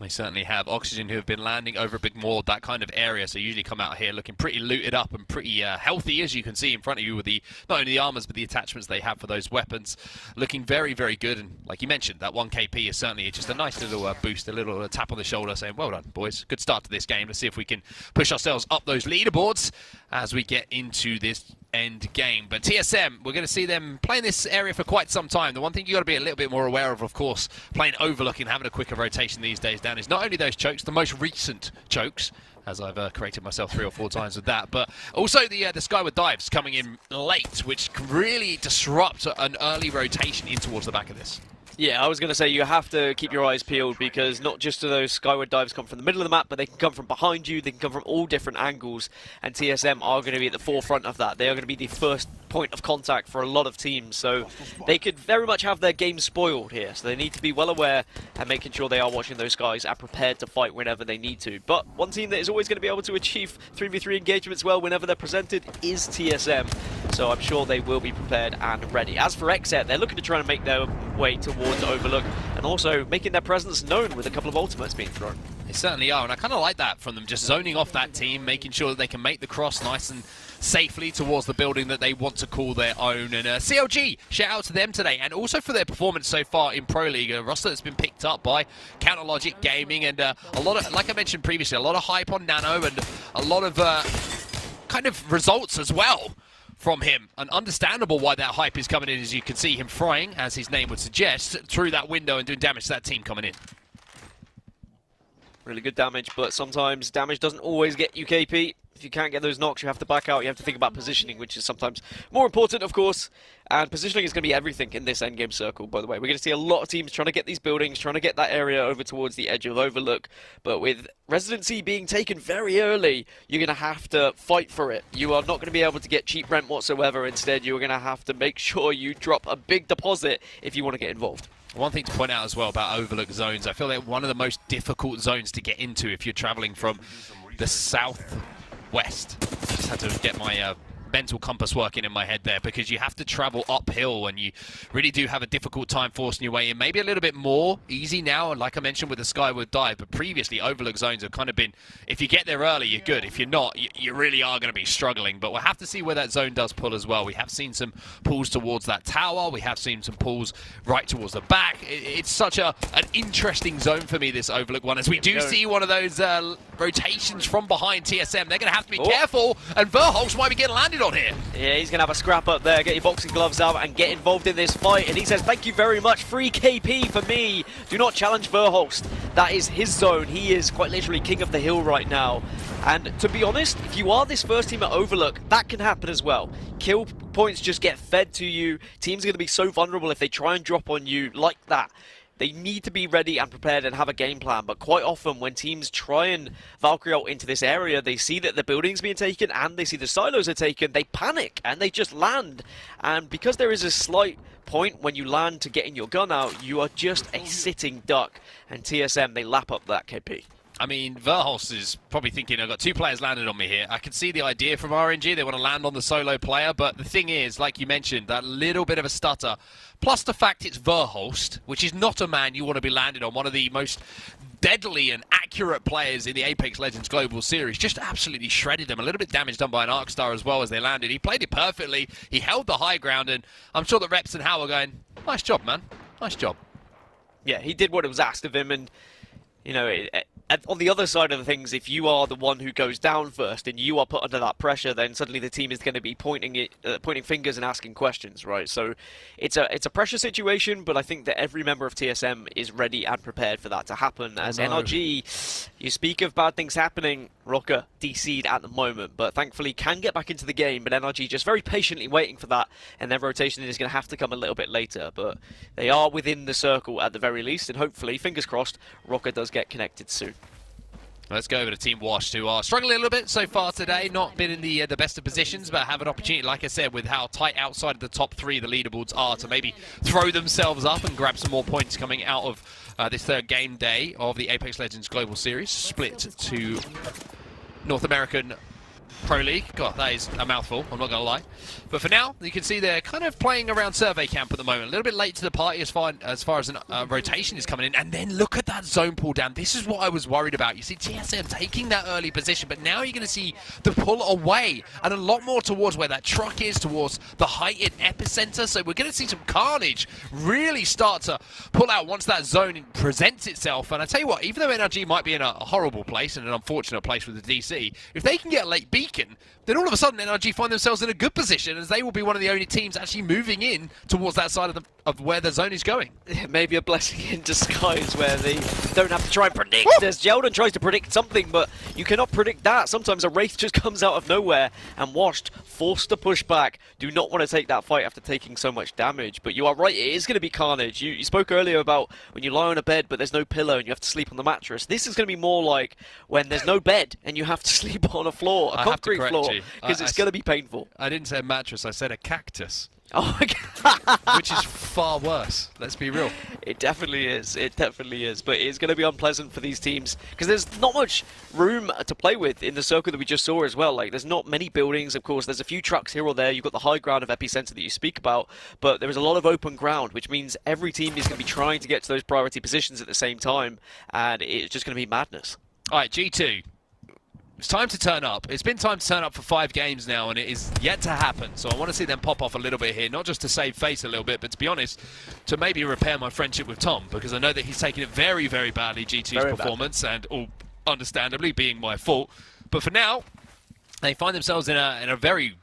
They certainly have. Oxygen, who have been landing over a big more that kind of area, so usually come out here looking pretty looted up and pretty healthy, as you can see in front of you with the not only the armors but the attachments they have for those weapons, looking very, very good. And like you mentioned, that 1 KP is certainly just a nice little boost, a little tap on the shoulder, saying, well done, boys. Good start to this game. Let's see if we can push ourselves up those leaderboards as we get into this end game. But TSM, we're going to see them playing this area for quite some time. The one thing you got to be a little bit more aware of course, playing Overlook and having a quicker rotation these days down, is not only those chokes, the most recent chokes, as I've corrected myself 3 or 4 times with that, but also the skyward dives coming in late, which can really disrupt an early rotation in towards the back of this. Yeah, I was going to say you have to keep your eyes peeled, because not just do those skyward dives come from the middle of the map, but they can come from behind you, they can come from all different angles, and TSM are going to be at the forefront of that. They are going to be the first point of contact for a lot of teams, so they could very much have their game spoiled here. So they need to be well aware and making sure they are watching those guys and prepared to fight whenever they need to. But one team that is always going to be able to achieve 3v3 engagements well whenever they're presented is TSM. So I'm sure they will be prepared and ready. As for Exet, they're looking to try and make their way towards Overlook and also making their presence known with a couple of ultimates being thrown. They certainly are, and I kind of like that from them, just zoning off that team, making sure that they can make the cross nice and safely towards the building that they want to call their own. And CLG, shout out to them today, and also for their performance so far in Pro League, a roster that's been picked up by Counterlogic Gaming, and a lot of, like I mentioned previously, a lot of hype on Nano and a lot of kind of results as well from him, and understandable why that hype is coming in, as you can see him frying, as his name would suggest, through that window and doing damage to that team coming in. Really good damage, but sometimes damage doesn't always get you KP. If you can't get those knocks, you have to back out. You have to think about positioning, which is sometimes more important, of course. And positioning is going to be everything in this endgame circle, by the way. We're going to see a lot of teams trying to get these buildings, trying to get that area over towards the edge of Overlook. But with Residency being taken very early, you're going to have to fight for it. You are not going to be able to get cheap rent whatsoever. Instead, you're going to have to make sure you drop a big deposit if you want to get involved. One thing to point out as well about Overlook zones, I feel they're one of the most difficult zones to get into if you're traveling from the southwest. Just had to get my mental compass working in my head there, because you have to travel uphill and you really do have a difficult time forcing your way in. Maybe a little bit more easy now, like I mentioned with the skyward dive, but previously Overlook zones have kind of been, if you get there early, you're good. If you're not, you really are going to be struggling. But we'll have to see where that zone does pull as well. We have seen some pulls towards that tower. We have seen some pulls right towards the back. It's such an interesting zone for me, this Overlook one, as we do see one of those rotations from behind TSM. They're going to have to be careful, and Verholz might be getting landed on here. Yeah, he's going to have a scrap up there. Get your boxing gloves out and get involved in this fight. And he says, thank you very much. Free KP for me. Do not challenge Verholst. That is his zone. He is quite literally king of the hill right now. And to be honest, if you are this first team at Overlook, that can happen as well. Kill points just get fed to you. Teams are going to be so vulnerable if they try and drop on you like that. They need to be ready and prepared and have a game plan, but quite often when teams try and Valkyrie out into this area, they see that the building's being taken and they see the silos are taken, they panic and they just land. And because there is a slight point when you land to getting your gun out, you are just a sitting duck. And TSM, they lap up that KP. I mean, Verholz is probably thinking, I've got 2 players landed on me here. I can see the idea from RNG. They want to land on the solo player, but the thing is, like you mentioned, that little bit of a stutter, plus the fact it's Verholz, which is not a man you want to be landed on, one of the most deadly and accurate players in the Apex Legends Global Series, just absolutely shredded them. A little bit damage done by an Arcstar as well as they landed. He played it perfectly. He held the high ground, and I'm sure that Reps and Hao are going, nice job, man. Nice job. Yeah, he did what was asked of him, and, you know, on the other side of the things, if you are the one who goes down first and you are put under that pressure, then suddenly the team is going to be pointing fingers and asking questions, right? So it's a pressure situation, but I think that every member of TSM is ready and prepared for that to happen. As NRG, you speak of bad things happening, Rocker DC'd at the moment, but thankfully can get back into the game, but NRG just very patiently waiting for that, and their rotation is going to have to come a little bit later, but they are within the circle at the very least, and hopefully, fingers crossed, Rocker does get connected soon. Let's go over to Team Washed, who are struggling a little bit so far today. Not been in the best of positions, but have an opportunity, like I said, with how tight outside of the top 3 the leaderboards are, to maybe throw themselves up and grab some more points coming out of this third game day of the Apex Legends Global Series, split to North American Pro League. God, that is a mouthful, I'm not going to lie. But for now, you can see they're kind of playing around survey camp at the moment. A little bit late to the party as far as an rotation is coming in. And then look at that zone pull down. This is what I was worried about. You see TSM taking that early position, but now you're going to see the pull away and a lot more towards where that truck is, towards the height in epicenter. So we're going to see some carnage really start to pull out once that zone presents itself. And I tell you what, even though NRG might be in a horrible place and an unfortunate place with the DC, if they can get a late beacon, then all of a sudden NRG find themselves in a good position, as they will be one of the only teams actually moving in towards that side of where the zone is going. Maybe a blessing in disguise where they don't have to try and predict. As Jeldon tries to predict something, but you cannot predict that. Sometimes a Wraith just comes out of nowhere, and Washed forced to push back. Do not want to take that fight after taking so much damage, but you are right, it is going to be carnage. You spoke earlier about when you lie on a bed but there's no pillow and you have to sleep on the mattress. This is going to be more like when there's no bed and you have to sleep on a floor, a concrete floor, because it's going to be painful. I didn't say a mattress, I said a cactus. Oh, which is far worse, let's be real. It definitely is, but it's going to be unpleasant for these teams because there's not much room to play with in the circle that we just saw as well. Like, there's not many buildings, of course, there's a few trucks here or there, you've got the high ground of epicenter that you speak about, but there is a lot of open ground, which means every team is going to be trying to get to those priority positions at the same time, and it's just going to be madness. Alright, G2. It's time to turn up. It's been time to turn up for 5 games now, and it is yet to happen. So I want to see them pop off a little bit here, not just to save face a little bit, but to be honest, to maybe repair my friendship with Tom, because I know that he's taken it very, very badly, G2's performance, and all understandably being my fault. But for now, they find themselves in a very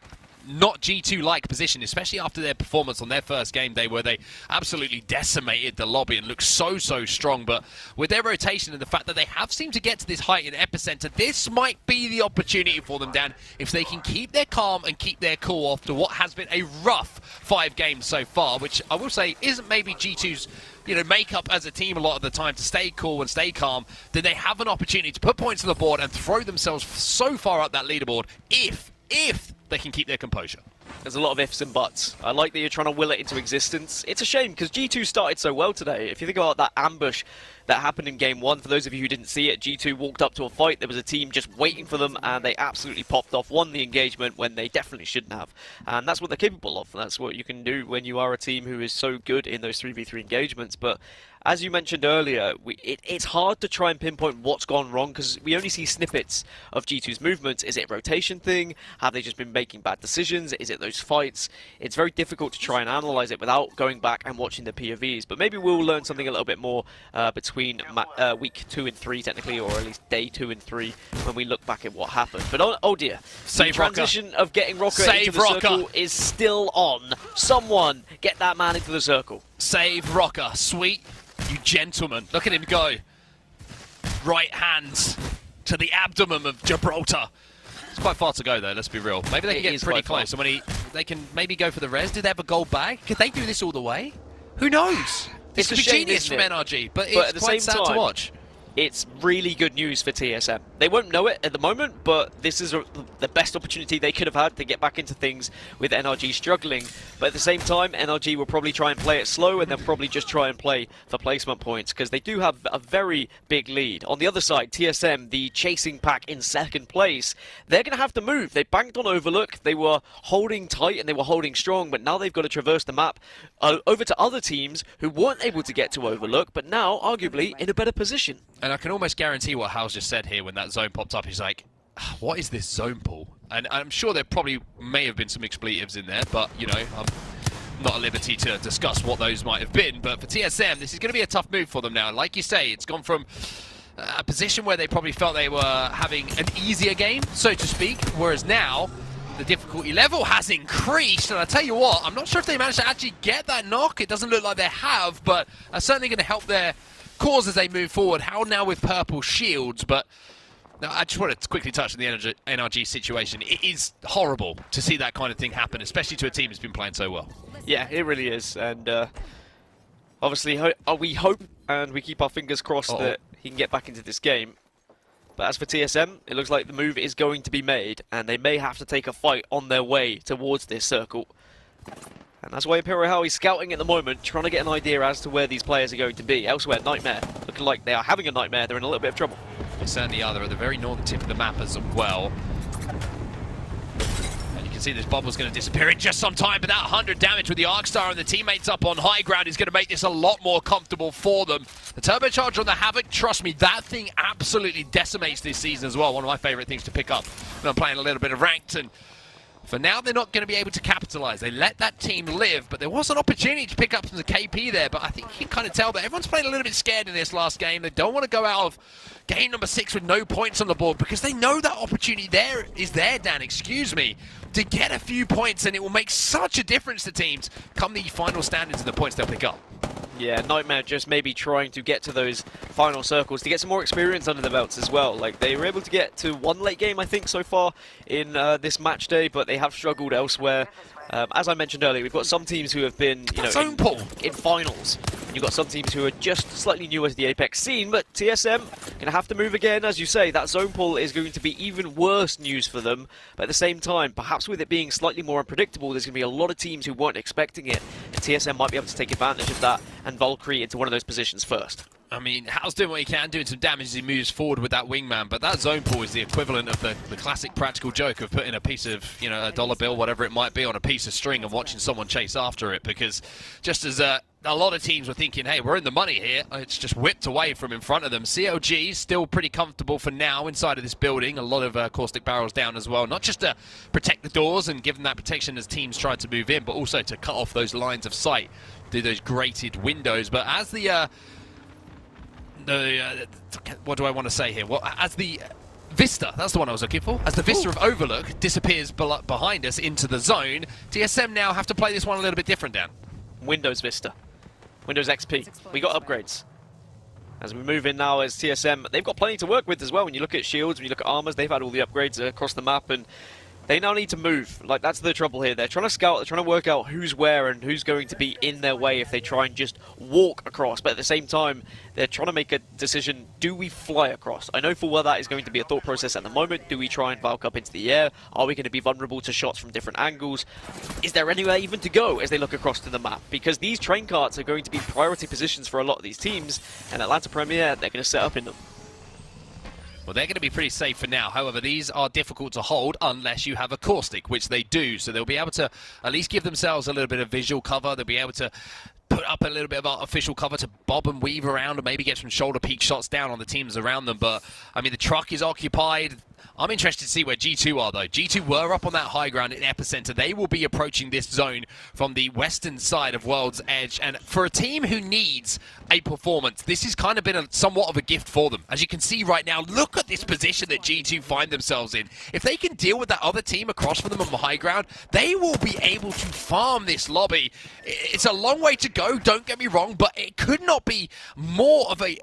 not G2-like position, especially after their performance on their first game day, where they absolutely decimated the lobby and looked so strong. But with their rotation and the fact that they have seemed to get to this height in epicenter, this might be the opportunity for them, Dan, if they can keep their calm and keep their cool after what has been a rough 5 games so far, which I will say isn't maybe G2's makeup as a team a lot of the time, to stay cool and stay calm. Then they have an opportunity to put points on the board and throw themselves so far up that leaderboard if they can keep their composure. There's a lot of ifs and buts. I like that you're trying to will it into existence. It's a shame because G2 started so well today. If you think about that ambush that happened in game 1, for those of you who didn't see it, G2 walked up to a fight. There was a team just waiting for them, and they absolutely popped off, won the engagement when they definitely shouldn't have. And that's what they're capable of. That's what you can do when you are a team who is so good in those 3v3 engagements. But as you mentioned earlier, it's hard to try and pinpoint what's gone wrong because we only see snippets of G2's movements. Is it a rotation thing? Have they just been making bad decisions? Is it those fights? It's very difficult to try and analyze it without going back and watching the POVs. But maybe we'll learn something a little bit more between week 2 and 3, technically, or at least day 2 and 3 when we look back at what happened. But oh dear, the transition of getting Rocker into the circle is still on. Someone get that man into the circle. Save Rocker, sweet. You gentlemen, look at him go. Right hands to the abdomen of Gibraltar. It's quite far to go though, let's be real. Maybe they can get pretty close. And when they can maybe go for the res. Do they have a gold bag? Could they do this all the way? Who knows? This could be genius from NRG, but it's quite sad to watch. It's really good news for TSM. They won't know it at the moment, but this is the best opportunity they could have had to get back into things with NRG struggling. But at the same time, NRG will probably try and play it slow, and they'll probably just try and play for placement points, because they do have a very big lead. On the other side, TSM, the chasing pack in second place, they're going to have to move. They banked on Overlook. They were holding tight and they were holding strong, but now they've got to traverse the map over to other teams who weren't able to get to Overlook, but now, arguably, in a better position. And I can almost guarantee what Hal's just said here when that zone popped up. He's like, what is this zone pull? And I'm sure there probably may have been some expletives in there, but, you know, I'm not at liberty to discuss what those might have been. But for TSM, this is going to be a tough move for them now. Like you say, it's gone from a position where they probably felt they were having an easier game, so to speak, whereas now the difficulty level has increased. And I tell you what, I'm not sure if they managed to actually get that knock. It doesn't look like they have, but certainly going to help their cause as they move forward. How now with purple shields, but now I just want to quickly touch on the NRG situation. It is horrible to see that kind of thing happen, especially to a team that's been playing so well. Yeah, it really is, and obviously we hope and we keep our fingers crossed that he can get back into this game. But as for TSM, it looks like the move is going to be made, and they may have to take a fight on their way towards this circle. And that's why Imperial Howie is scouting at the moment, trying to get an idea as to where these players are going to be. Elsewhere, Nightmare, looking like they are having a nightmare. They're in a little bit of trouble. They certainly are. They're at the very northern tip of the map as well. can see this bubble's going to disappear in just some time, but that 100 damage with the Arc Star and the teammates up on high ground is going to make this a lot more comfortable for them. The turbocharger on the Havoc, trust me, that thing absolutely decimates this season as well. One of my favorite things to pick up when I'm playing a little bit of ranked, and for now, they're not going to be able to capitalize. They let that team live, but there was an opportunity to pick up some KP there, but I think you can kind of tell that everyone's playing a little bit scared in this last game. They don't want to go out of game number 6 with no points on the board because they know that opportunity is there, Dan, excuse me, to get a few points, and it will make such a difference to teams come the final standings and the points they'll pick up. Yeah, Nightmare just maybe trying to get to those final circles to get some more experience under the belts as well. Like, they were able to get to one late game, I think, so far in this match day, but they have struggled elsewhere. As I mentioned earlier, we've got some teams who have been, you know, in finals. You've got some teams who are just slightly newer to the Apex scene, but TSM gonna have to move again, as you say. That zone pull is going to be even worse news for them. But at the same time, perhaps with it being slightly more unpredictable, there's gonna be a lot of teams who weren't expecting it, and TSM might be able to take advantage of that and Valkyrie into one of those positions first. I mean, Hal's doing what he can, doing some damage as he moves forward with that wingman, but that zone pull is the equivalent of the classic practical joke of putting a piece of, you know, a dollar bill, whatever it might be, on a piece of string and watching someone chase after it, because just as a lot of teams were thinking, hey, we're in the money here, it's just whipped away from in front of them. CLG still pretty comfortable for now inside of this building. A lot of caustic barrels down as well, not just to protect the doors and give them that protection as teams try to move in, but also to cut off those lines of sight through those grated windows. But as what do I want to say here? Well, as the Vista, that's the one I was looking for. As the Vista of Overlook disappears behind us into the zone, TSM now have to play this one a little bit different, Dan. Windows Vista. Windows XP. We got upgrades. As we move in now as TSM, they've got plenty to work with as well. When you look at shields, when you look at armors, they've had all the upgrades across the map, and they now need to move. Like, that's the trouble here. They're trying to scout, they're trying to work out who's where and who's going to be in their way if they try and just walk across. But at the same time, they're trying to make a decision, do we fly across? I know full well that is going to be a thought process at the moment. Do we try and Valk up into the air? Are we going to be vulnerable to shots from different angles? Is there anywhere even to go as they look across to the map? Because these train carts are going to be priority positions for a lot of these teams, and Atlanta Premier, they're going to set up in them. Well, they're going to be pretty safe for now. However, these are difficult to hold unless you have a caustic, which they do. So they'll be able to at least give themselves a little bit of visual cover. They'll be able to put up a little bit of artificial cover to bob and weave around and maybe get some shoulder peak shots down on the teams around them. But, I mean, the truck is occupied. I'm interested to see where G2 are, though. G2 were up on that high ground in Epicenter. They will be approaching this zone from the western side of World's Edge. And for a team who needs a performance, this has kind of been somewhat of a gift for them. As you can see right now, look at this position that G2 find themselves in. If they can deal with that other team across from them on the high ground, they will be able to farm this lobby. It's a long way to go, don't get me wrong, but it could not be more of a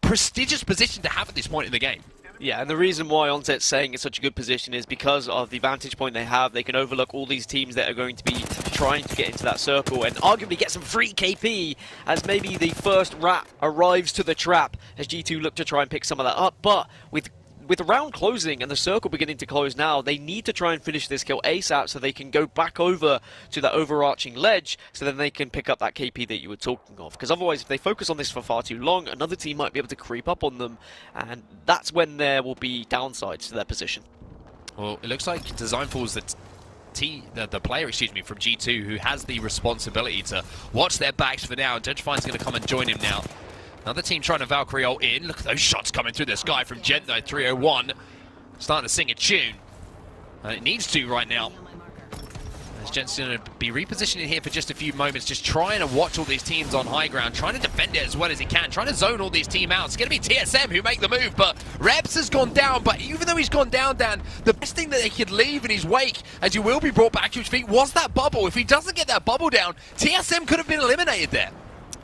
prestigious position to have at this point in the game. Yeah, and the reason why Onset's saying it's such a good position is because of the vantage point they have. They can overlook all these teams that are going to be trying to get into that circle and arguably get some free KP as maybe the first rat arrives to the trap as G2 look to try and pick some of that up. But with the round closing and the circle beginning to close now, they need to try and finish this kill ASAP so they can go back over to that overarching ledge so then they can pick up that KP that you were talking of. Because otherwise, if they focus on this for far too long, another team might be able to creep up on them, and that's when there will be downsides to their position. Well, it looks like Designful's the player, from G2 who has the responsibility to watch their backs for now, and Gentrifine's going to come and join him now. Another team trying to Valkyrie ult in. Look at those shots coming through the sky from Gent, though. 301. Starting to sing a tune. And it needs to right now. As Gent's going to be repositioning here for just a few moments, just trying to watch all these teams on high ground, trying to defend it as well as he can, trying to zone all these teams out. It's going to be TSM who make the move, but Rebs has gone down. But even though he's gone down, Dan, the best thing that they could leave in his wake, as he will be brought back to his feet, was that bubble. If he doesn't get that bubble down, TSM could have been eliminated there.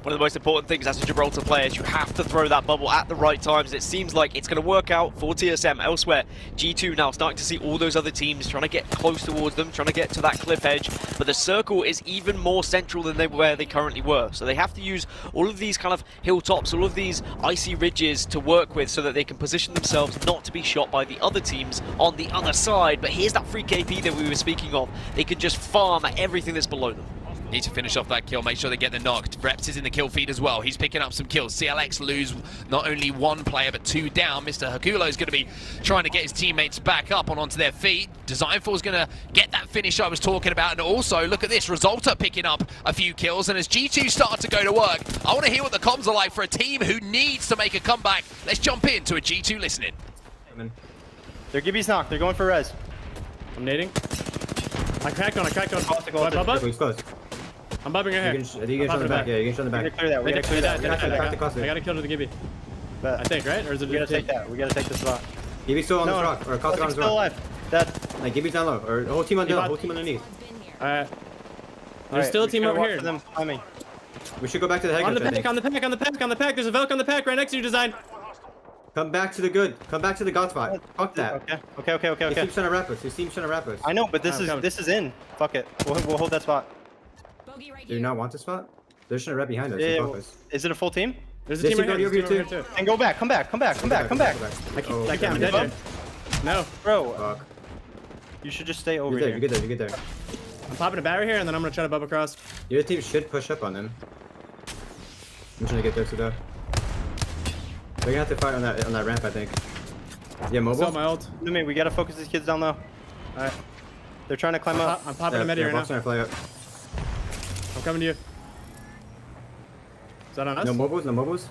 One of the most important things as a Gibraltar player is you have to throw that bubble at the right times. It seems like it's going to work out for TSM. Elsewhere, G2 now starting to see all those other teams trying to get close towards them, trying to get to that cliff edge. But the circle is even more central than where they currently were. So they have to use all of these kind of hilltops, all of these icy ridges to work with so that they can position themselves not to be shot by the other teams on the other side. But here's that free KP that we were speaking of. They can just farm at everything that's below them. Need to finish off that kill, make sure they get the knock. Reps is in the kill feed as well. He's picking up some kills. CLX lose not only one player, but 2 down. Mr. Hakulo is going to be trying to get his teammates back up and onto their feet. Designful is going to get that finish I was talking about. And also, look at this, Resulta picking up a few kills. And as G2 start to go to work, I want to hear what the comms are like for a team who needs to make a comeback. Let's jump into a G2 listening. Their Gibby's knocked. They're going for res. I'm nading. I cracked on. He's close. I'm bubbing your hair. You can show the back. Yeah, you can show the back. We gotta clear that. We gotta clear that. I gotta kill to the Gibby. I think, right? Or is it? We gotta take that. We gotta take this spot. Gibby's still on this rock. Or Caustic on this rock. Still alive. Dead. Like, Gibby's down low. Or the whole team on down. Whole team underneath. Alright. There's still a team over here. Them. We should go back to the head. On the pack. There's a Velk on the pack right next to you, Design. Come back to the good. Come back to the god spot. Fuck that. Okay. His team's trying to wrap us. His team's trying to wrap us. I know, but this is in. Fuck it. We'll hold that spot. Do you not want the spot? They're just trying to wrap behind us. Yeah. Is it a full team? There's a team right here too. And go back. Come back. I can't. I'm dead here. No. Bro. Fuck. You should just stay over here. here. You get there. I'm popping a battery here, and then I'm gonna try to bubble across. Your team should push up on them. I'm trying to get there to though. They're gonna have to fight on that ramp, I think. Yeah, mobile. Still my ult. We gotta focus these kids down low. Alright. They're trying to climb up. I'm popping a mid right now. Trying to fly up. I'm coming to you. Is that on us? No mobiles.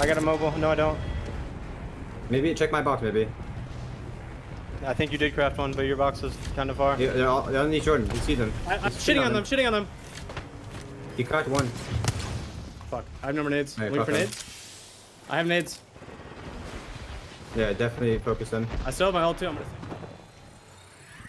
I got a mobile. No, I don't. Maybe check my box, maybe. I think you did craft one, but your box is kind of far. Yeah, they're underneath Jordan. You see them. I'm shitting on them. You cracked one. Fuck. I have no more nades. Right, Waiting for nades. I have nades. Yeah, definitely focus them. I still have my ult too.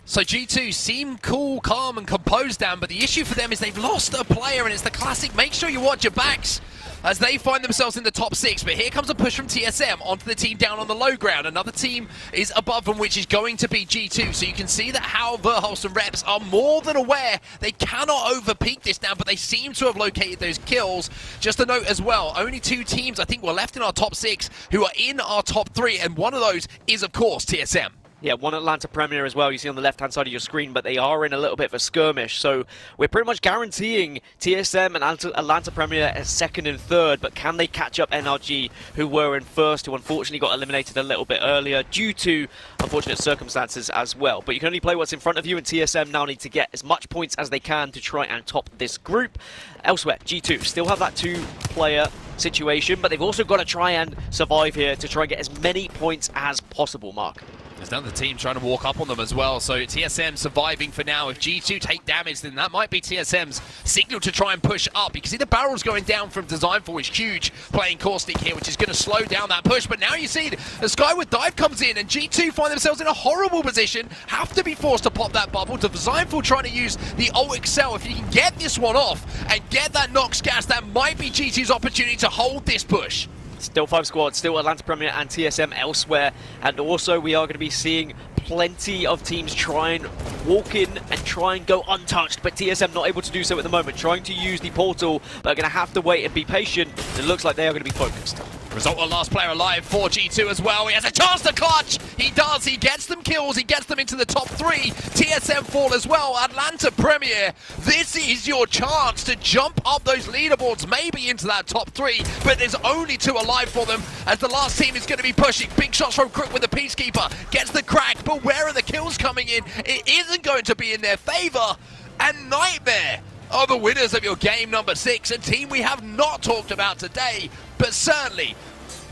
So G2 seem cool, calm, and composed down, but the issue for them is they've lost a player, and it's the classic make sure you watch your backs as they find themselves in the top 6. But here comes a push from TSM onto the team down on the low ground. Another team is above them, which is going to be G2. So you can see that how Verhulst and Reps are more than aware they cannot overpeak this down, but they seem to have located those kills. Just a note as well, only 2 teams I think were left in our top 6 who are in our top 3, and one of those is of course TSM. Yeah, one Atlanta Premier as well, you see on the left-hand side of your screen, but they are in a little bit of a skirmish. So we're pretty much guaranteeing TSM and Atlanta Premier as 2nd and 3rd, but can they catch up NRG, who were in 1st, who unfortunately got eliminated a little bit earlier due to unfortunate circumstances as well. But you can only play what's in front of you, and TSM now need to get as much points as they can to try and top this group. Elsewhere, G2 still have that 2-player situation, but they've also got to try and survive here to try and get as many points as possible, Mark. There's another team trying to walk up on them as well, so TSM surviving for now. If G2 take damage, then that might be TSM's signal to try and push up. You can see the barrels going down from Designful is huge, playing Caustic here, which is going to slow down that push. But now you see the Skyward Dive comes in, and G2 find themselves in a horrible position, have to be forced to pop that bubble. Designful trying to use the ult Excel. If you can get this one off and get that Nox gas, that might be G2's opportunity to hold this push. Still 5 squads, still Atlanta Premier and TSM elsewhere, and also we are going to be seeing plenty of teams try and walk in and try and go untouched, but TSM not able to do so at the moment, trying to use the portal, but are going to have to wait and be patient. It looks like they are going to be focused. Result of last player alive for G2 as well. He has a chance to clutch. He does. He gets them kills. He gets them into the top 3. TSM fall as well. Atlanta Premier, this is your chance to jump up those leaderboards, maybe into that top 3. But there's only 2 alive for them as the last team is going to be pushing. Big shots from Crook with the Peacekeeper. Gets the crack, but where are the kills coming in? It isn't going to be in their favor. And Nightmare are the winners of your game number 6, a team we have not talked about today, but certainly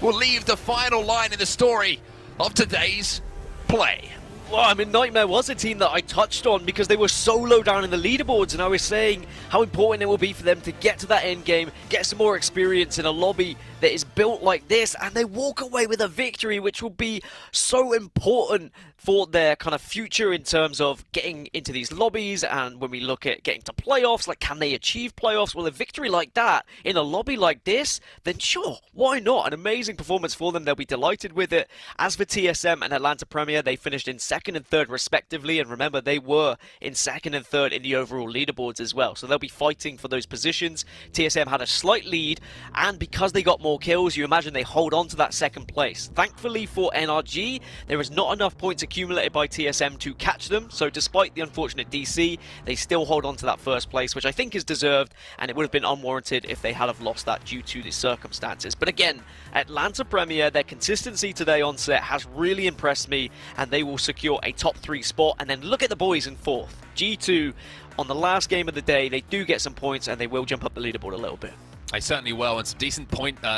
will leave the final line in the story of today's play. Well, I mean, Nightmare was a team that I touched on because they were so low down in the leaderboards, and I was saying how important it will be for them to get to that end game, get some more experience in a lobby that is built like this, and they walk away with a victory, which will be so important for their kind of future in terms of getting into these lobbies. And when we look at getting to playoffs, like, can they achieve playoffs? Well, a victory like that in a lobby like this, then sure, why not? An amazing performance for them. They'll be delighted with it. As for TSM and Atlanta Premier, they finished in 2nd second and third respectively, and remember they were in second and third in the overall leaderboards as well, so they'll be fighting for those positions. TSM had a slight lead, and because they got more kills, you imagine they hold on to that second place. Thankfully for NRG, there was not enough points accumulated by TSM to catch them, so despite the unfortunate DC, they still hold on to that first place, which I think is deserved, and it would have been unwarranted if they had have lost that due to the circumstances. But again, Atlanta Premier, their consistency today on set has really impressed me, and they will secure a top 3 spot. And then look at the boys in 4th. G2, on the last game of the day, they do get some points, and they will jump up the leaderboard a little bit. They certainly will, and some decent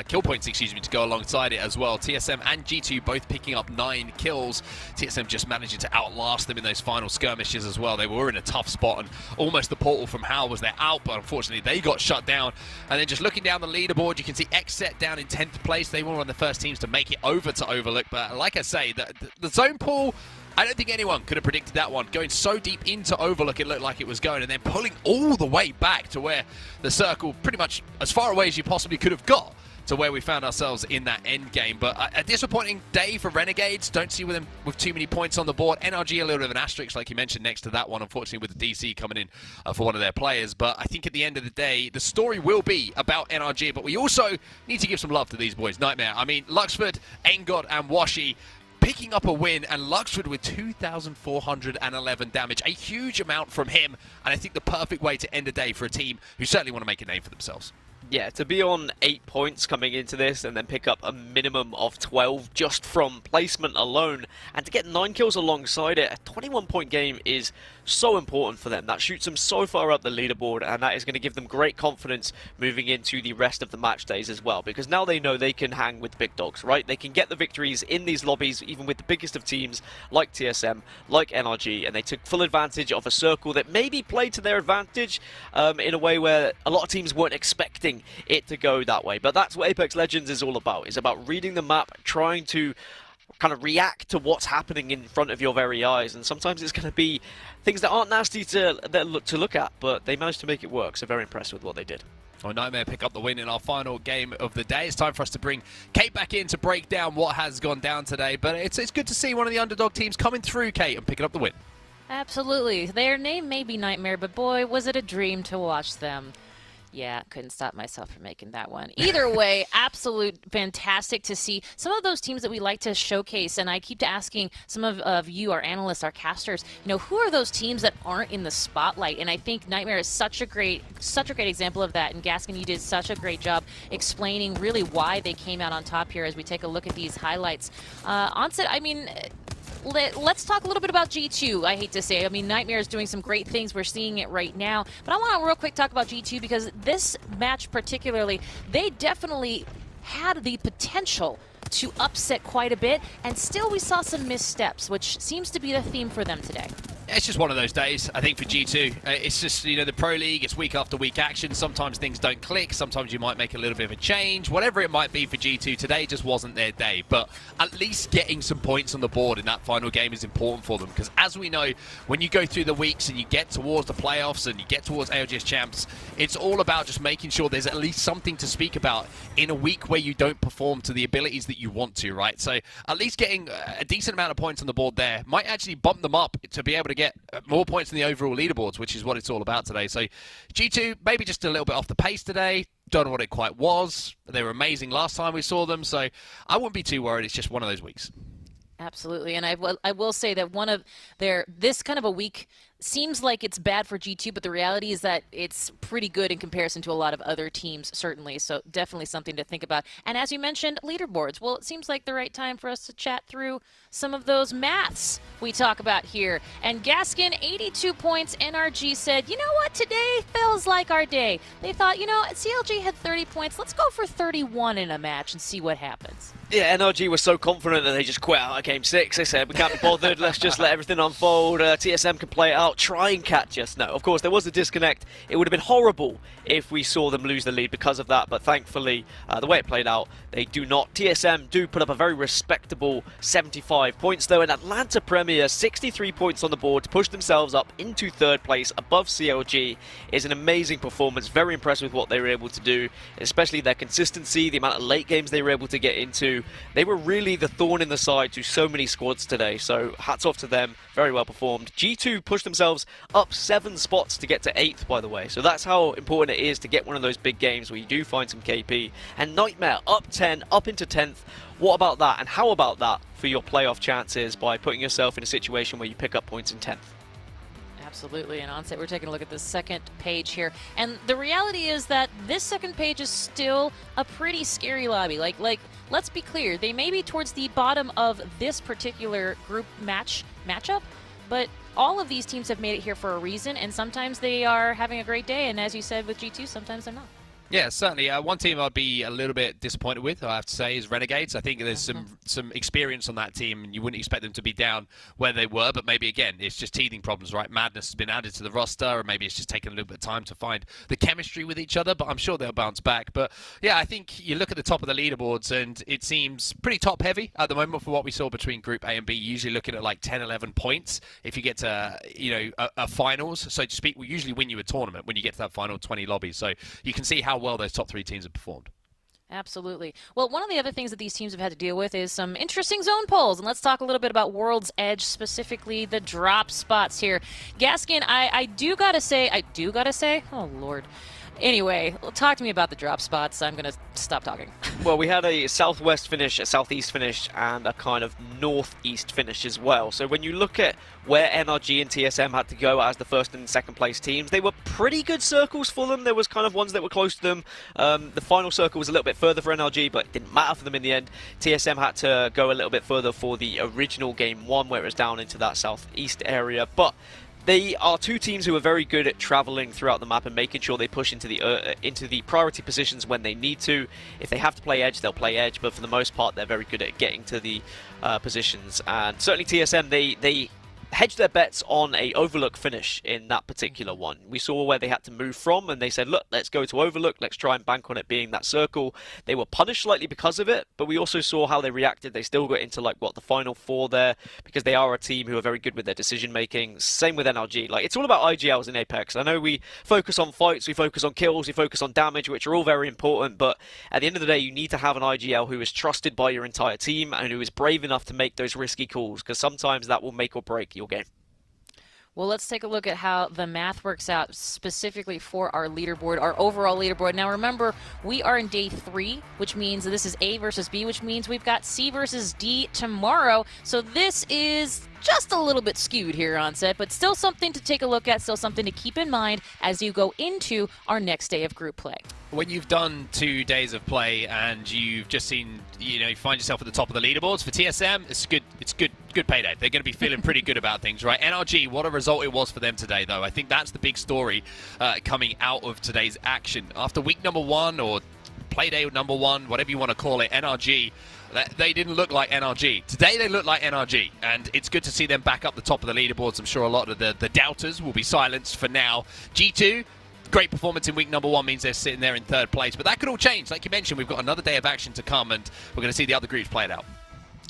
kill points, to go alongside it as well. TSM and G2 both picking up 9 kills. TSM just managing to outlast them in those final skirmishes as well. They were in a tough spot, and almost the portal from Hal was their out, but unfortunately they got shut down. And then just looking down the leaderboard, you can see XSET down in 10th place. They were one of the first teams to make it over to Overlook, but like I say, the zone pool, I don't think anyone could have predicted that one. Going so deep into Overlook, it looked like it was going, and then pulling all the way back to where the circle, pretty much as far away as you possibly could have got, to where we found ourselves in that end game. But a disappointing day for Renegades. Don't see them with too many points on the board. NRG a little bit of an asterisk, like you mentioned, next to that one, unfortunately, with the DC coming in for one of their players. But I think at the end of the day, the story will be about NRG, but we also need to give some love to these boys. Nightmare. I mean, Luxford, Engod, and Washi picking up a win, and Luxford with 2,411 damage. A huge amount from him, and I think the perfect way to end a day for a team who certainly want to make a name for themselves. Yeah, to be on 8 points coming into this and then pick up a minimum of 12 just from placement alone, and to get 9 kills alongside it, a 21-point game is so important for them. That shoots them so far up the leaderboard, and that is going to give them great confidence moving into the rest of the match days as well, because now they know they can hang with the big dogs, right? They can get the victories in these lobbies, even with the biggest of teams like TSM, like NRG, and they took full advantage of a circle that maybe played to their advantage in a way where a lot of teams weren't expecting it to go that way. But that's what Apex Legends is all about. It's about reading the map, trying to kind of react to what's happening in front of your very eyes, and sometimes it's going to be things that aren't nasty to look at, but they managed to make it work, so very impressed with what they did. Well, Nightmare pick up the win in our final game of the day. It's time for us to bring Kate back in to break down what has gone down today, but it's good to see one of the underdog teams coming through, Kate, and picking up the win. Absolutely. Their name may be Nightmare, but boy, was it a dream to watch them. Yeah, couldn't stop myself from making that one. Either way, absolute fantastic to see some of those teams that we like to showcase. And I keep asking some of you, our analysts, our casters, who are those teams that aren't in the spotlight? And I think Nightmare is such a great example of that. And Gaskin, you did such a great job explaining really why they came out on top here as we take a look at these highlights. Onset, I mean, let's talk a little bit about G2. I hate to say, I mean, Nightmare is doing some great things. We're seeing it right now. But I want to real quick talk about G2 because this match particularly, they definitely had the potential to upset quite a bit, and still we saw some missteps, which seems to be the theme for them today. It's just one of those days, I think, for G2. It's just, the Pro League, it's week after week action. Sometimes things don't click. Sometimes you might make a little bit of a change. Whatever it might be for G2, today just wasn't their day. But at least getting some points on the board in that final game is important for them. Because as we know, when you go through the weeks and you get towards the playoffs and you get towards ALGS Champs, it's all about just making sure there's at least something to speak about in a week where you don't perform to the abilities that you want to, right? So at least getting a decent amount of points on the board there might actually bump them up to be able to get more points in the overall leaderboards, which is what it's all about today. So G2 maybe just a little bit off the pace today. Don't know what it quite was. They were amazing last time we saw them, so I wouldn't be too worried. It's just one of those weeks. Absolutely, and I will say that one of this kind of a week seems like it's bad for G2, but the reality is that it's pretty good in comparison to a lot of other teams, certainly. So definitely something to think about. And as you mentioned, leaderboards. Well, it seems like the right time for us to chat through some of those maths we talk about here. And Gaskin, 82 points. NRG said, you know what, today feels like our day. They thought, CLG had 30 points. Let's go for 31 in a match and see what happens. Yeah, NRG was so confident that they just quit out of Game 6. They said, we can't be bothered. Let's just let everything unfold. TSM can play it out. out, try and catch us. No, of course, there was a disconnect. It would have been horrible if we saw them lose the lead because of that, but thankfully, the way it played out, they do not. TSM do put up a very respectable 75 points, though, and Atlanta Premier, 63 points on the board to push themselves up into 3rd place above CLG is an amazing performance. Very impressed with what they were able to do, especially their consistency, the amount of late games they were able to get into. They were really the thorn in the side to so many squads today, so hats off to them. Very well performed. G2 pushed themselves up 7 spots to get to 8th, by the way, so that's how important it is to get one of those big games where you do find some KP. And Nightmare up 10, up into 10th. What about that, and how about that for your playoff chances by putting yourself in a situation where you pick up points in 10th? Absolutely, and Onset, we're taking a look at the second page here, and the reality is that this second page is still a pretty scary lobby. Like, let's be clear, they may be towards the bottom of this particular group matchup, but all of these teams have made it here for a reason, and sometimes they are having a great day, and as you said with G2, sometimes they're not. Yeah, certainly. One team I'd be a little bit disappointed with, I have to say, is Renegades. I think there's some experience on that team, and you wouldn't expect them to be down where they were, but maybe, again, it's just teething problems, right? Madness has been added to the roster, or maybe it's just taken a little bit of time to find the chemistry with each other, but I'm sure they'll bounce back. But, yeah, I think you look at the top of the leaderboards, and it seems pretty top-heavy at the moment for what we saw between Group A and B, usually looking at like 10, 11 points if you get to, a finals, so to speak. We usually win you a tournament when you get to that final 20 lobbies, so you can see how well those top 3 teams have performed. Absolutely. Well, one of the other things that these teams have had to deal with is some interesting zone polls. And let's talk a little bit about World's Edge, specifically the drop spots here. Gaskin, I do gotta say, oh Lord. Anyway, talk to me about the drop spots. I'm going to stop talking. Well, we had a southwest finish, a southeast finish, and a kind of northeast finish as well. So when you look at where NRG and TSM had to go as the first and second place teams, they were pretty good circles for them. There was kind of ones that were close to them. The final circle was a little bit further for NRG, but it didn't matter for them in the end. TSM had to go a little bit further for the original game 1, where it was down into that southeast area. But they are 2 teams who are very good at traveling throughout the map and making sure they push into the priority positions when they need to. If they have to play edge, they'll play edge, but for the most part, they're very good at getting to the positions. And certainly TSM, they hedged their bets on a Overlook finish in that particular one. We saw where they had to move from, and they said, look, let's go to Overlook, let's try and bank on it being that circle. They were punished slightly because of it, but we also saw how they reacted. They still got into the final 4 there, because they are a team who are very good with their decision making. Same with NRG. It's all about IGLs in Apex. I know we focus on fights, we focus on kills, we focus on damage, which are all very important, but at the end of the day, you need to have an IGL who is trusted by your entire team and who is brave enough to make those risky calls, because sometimes that will make or break your game. Well, let's take a look at how the math works out specifically for our leaderboard, our overall leaderboard. Now, remember, we are in day 3, which means this is A versus B, which means we've got C versus D tomorrow. So this is just a little bit skewed here on set, but still something to take a look at, still something to keep in mind as you go into our next day of group play. When you've done 2 days of play and you've just seen, you find yourself at the top of the leaderboards, for TSM, it's good payday. They're going to be feeling pretty good about things, right? NRG, what a result it was for them today, though. I think that's the big story coming out of today's action. After week number 1 or play day number 1, whatever you want to call it, NRG, they didn't look like NRG. Today they look like NRG, and it's good to see them back up the top of the leaderboards. I'm sure a lot of the doubters will be silenced for now. G2, great performance in week number 1 means they're sitting there in 3rd place, but that could all change. Like you mentioned, we've got another day of action to come, and we're going to see the other groups play it out.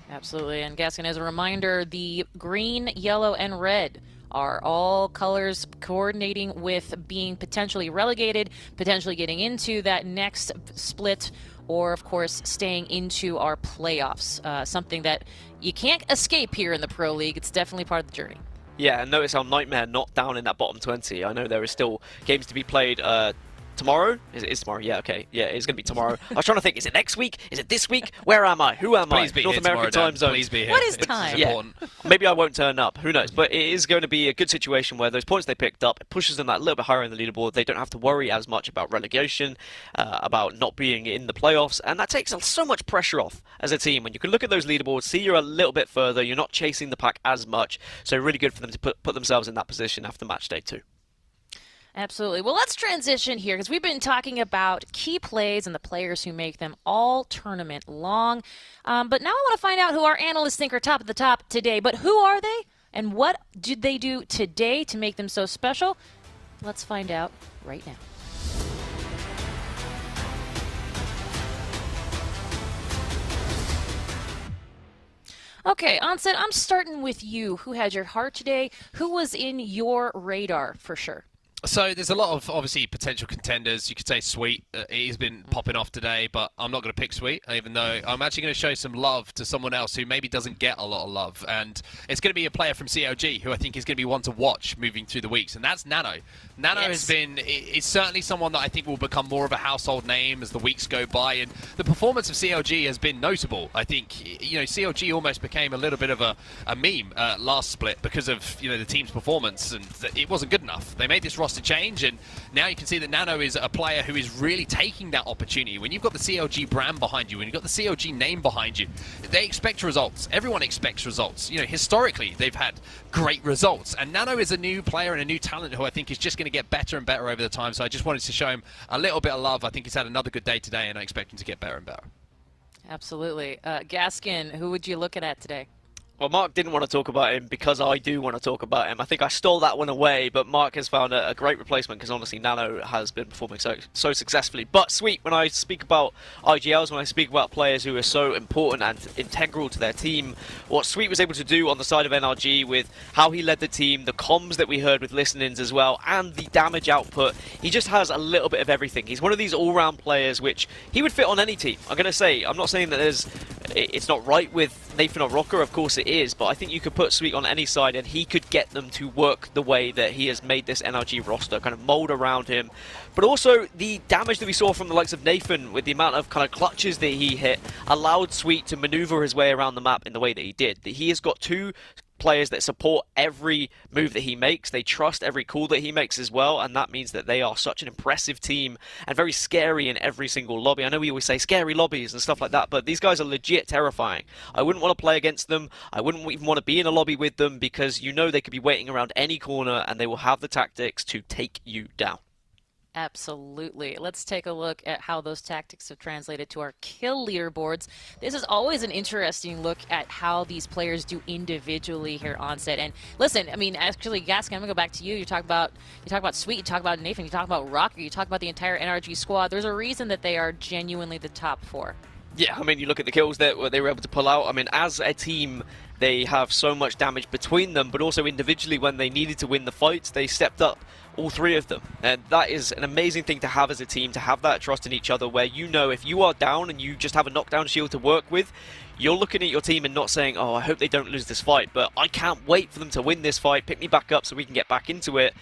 Absolutely, and Gaskin, as a reminder, the green, yellow, and red are all colors coordinating with being potentially relegated, potentially getting into that next split, or of course staying into our playoffs. Something that you can't escape here in the Pro League. It's definitely part of the journey. Yeah, and notice how Nightmare not down in that bottom 20. I know there is still games to be played tomorrow? Is it tomorrow? Yeah, okay. Yeah, it's going to be tomorrow. I was trying to think, is it next week? Is it this week? Where am I? Who am Please I? Be North here American tomorrow, time zone. Please be here. What is time? Yeah, maybe I won't turn up. Who knows? But it is going to be a good situation where those points they picked up, it pushes them that little bit higher in the leaderboard. They don't have to worry as much about relegation, about not being in the playoffs, and that takes so much pressure off as a team. When you can look at those leaderboards, see you're a little bit further, you're not chasing the pack as much, so really good for them to put themselves in that position after match day 2. Absolutely. Well, let's transition here because we've been talking about key plays and the players who make them all tournament long. But now I want to find out who our analysts think are top of the top today. But who are they? And what did they do today to make them so special? Let's find out right now. Okay, Onset, I'm starting with you. Who had your heart today? Who was in your radar for sure? So there's a lot of, obviously, potential contenders. You could say Sweet. He's been popping off today, but I'm not going to pick Sweet, even though I'm actually going to show some love to someone else who maybe doesn't get a lot of love. And it's going to be a player from CLG who I think is going to be one to watch moving through the weeks, and that's Nano. Nano is certainly someone that I think will become more of a household name as the weeks go by, and the performance of CLG has been notable. I think, you know, CLG almost became a little bit of a meme last split because of, you know, the team's performance, and it wasn't good enough. They made this roster change, and now you can see that Nano is a player who is really taking that opportunity. When you've got the CLG brand behind you, when you've got the CLG name behind you, they expect results. Everyone expects results. You know, historically, they've had great results, and Nano is a new player and a new talent who I think is just going to get better and better over the time, so I just wanted to show him a little bit of love. I think he's had another good day today, and I expect him to get better and better. Absolutely. Gaskin, who would you look at today? Well, Mark didn't want to talk about him because I do want to talk about him. I think I stole that one away, but Mark has found a great replacement because honestly, Nano has been performing so successfully. But Sweet, when I speak about IGLs, when I speak about players who are so important and integral to their team, what Sweet was able to do on the side of NRG with how he led the team, the comms that we heard with listenings as well, and the damage output, he just has a little bit of everything. He's one of these all-round players which he would fit on any team. I'm not saying that it's not right with Nathan or Rocker, of course it is, but I think you could put Sweet on any side and he could get them to work the way that he has made this NRG roster, kind of mold around him. But also the damage that we saw from the likes of Nathan with the amount of kind of clutches that he hit allowed Sweet to maneuver his way around the map in the way that he did. He has got two players that support every move that he makes. They trust every call that he makes as well, and that means that they are such an impressive team and very scary in every single lobby. I know we always say scary lobbies and stuff like that, but these guys are legit terrifying. I wouldn't want to play against them. I wouldn't even want to be in a lobby with them because you know they could be waiting around any corner and they will have the tactics to take you down. Absolutely. Let's take a look at how those tactics have translated to our kill leaderboards. This is always an interesting look at how these players do individually here on set. And listen, I mean, actually, Gaskin, I'm gonna go back to you. You talk about Sweet, you talk about Nathan, you talk about Rocker, you talk about the entire NRG squad. There's a reason that they are genuinely the top 4. Yeah, I mean, you look at the kills that they were able to pull out. I mean, as a team, they have so much damage between them, but also individually when they needed to win the fights, they stepped up, all 3 of them. And that is an amazing thing to have as a team, to have that trust in each other where you know if you are down and you just have a knockdown shield to work with, you're looking at your team and not saying, oh, I hope they don't lose this fight, but I can't wait for them to win this fight, pick me back up so we can get back into it.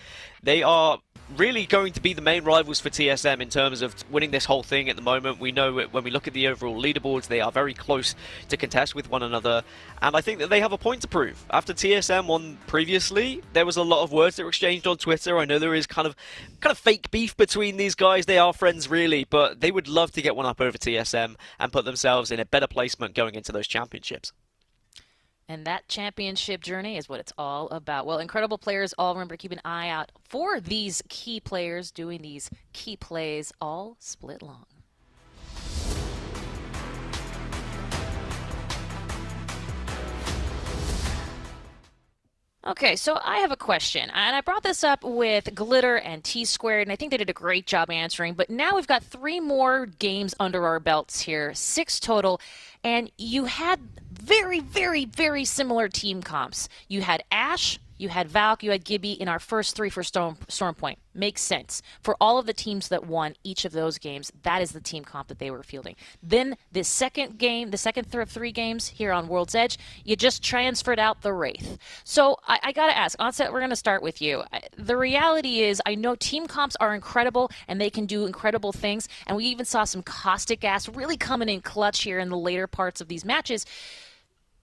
They are really going to be the main rivals for TSM in terms of winning this whole thing at the moment. We know when we look at the overall leaderboards, they are very close to contest with one another, and I think that they have a point to prove. After TSM won previously, there was a lot of words that were exchanged on Twitter. I know there is kind of fake beef between these guys. They are friends really, but they would love to get one up over TSM and put themselves in a better placement going into those championships. And that championship journey is what it's all about. Well, incredible players, all remember to keep an eye out for these key players doing these key plays all split long. Okay, so I have a question, and I brought this up with Glitter and T-Squared, and I think they did a great job answering, but now we've got 3 more games under our belts here, 6 total, and you had very, very, very similar team comps. You had Ash, you had Valk, you had Gibby in our first 3 for Stormpoint. Makes sense. For all of the teams that won each of those games, that is the team comp that they were fielding. Then this second game, the second of 3 games here on World's Edge, you just transferred out the Wraith. So I gotta ask, Onset, we're gonna start with you. The reality is, I know team comps are incredible and they can do incredible things, and we even saw some caustic gas really coming in clutch here in the later parts of these matches.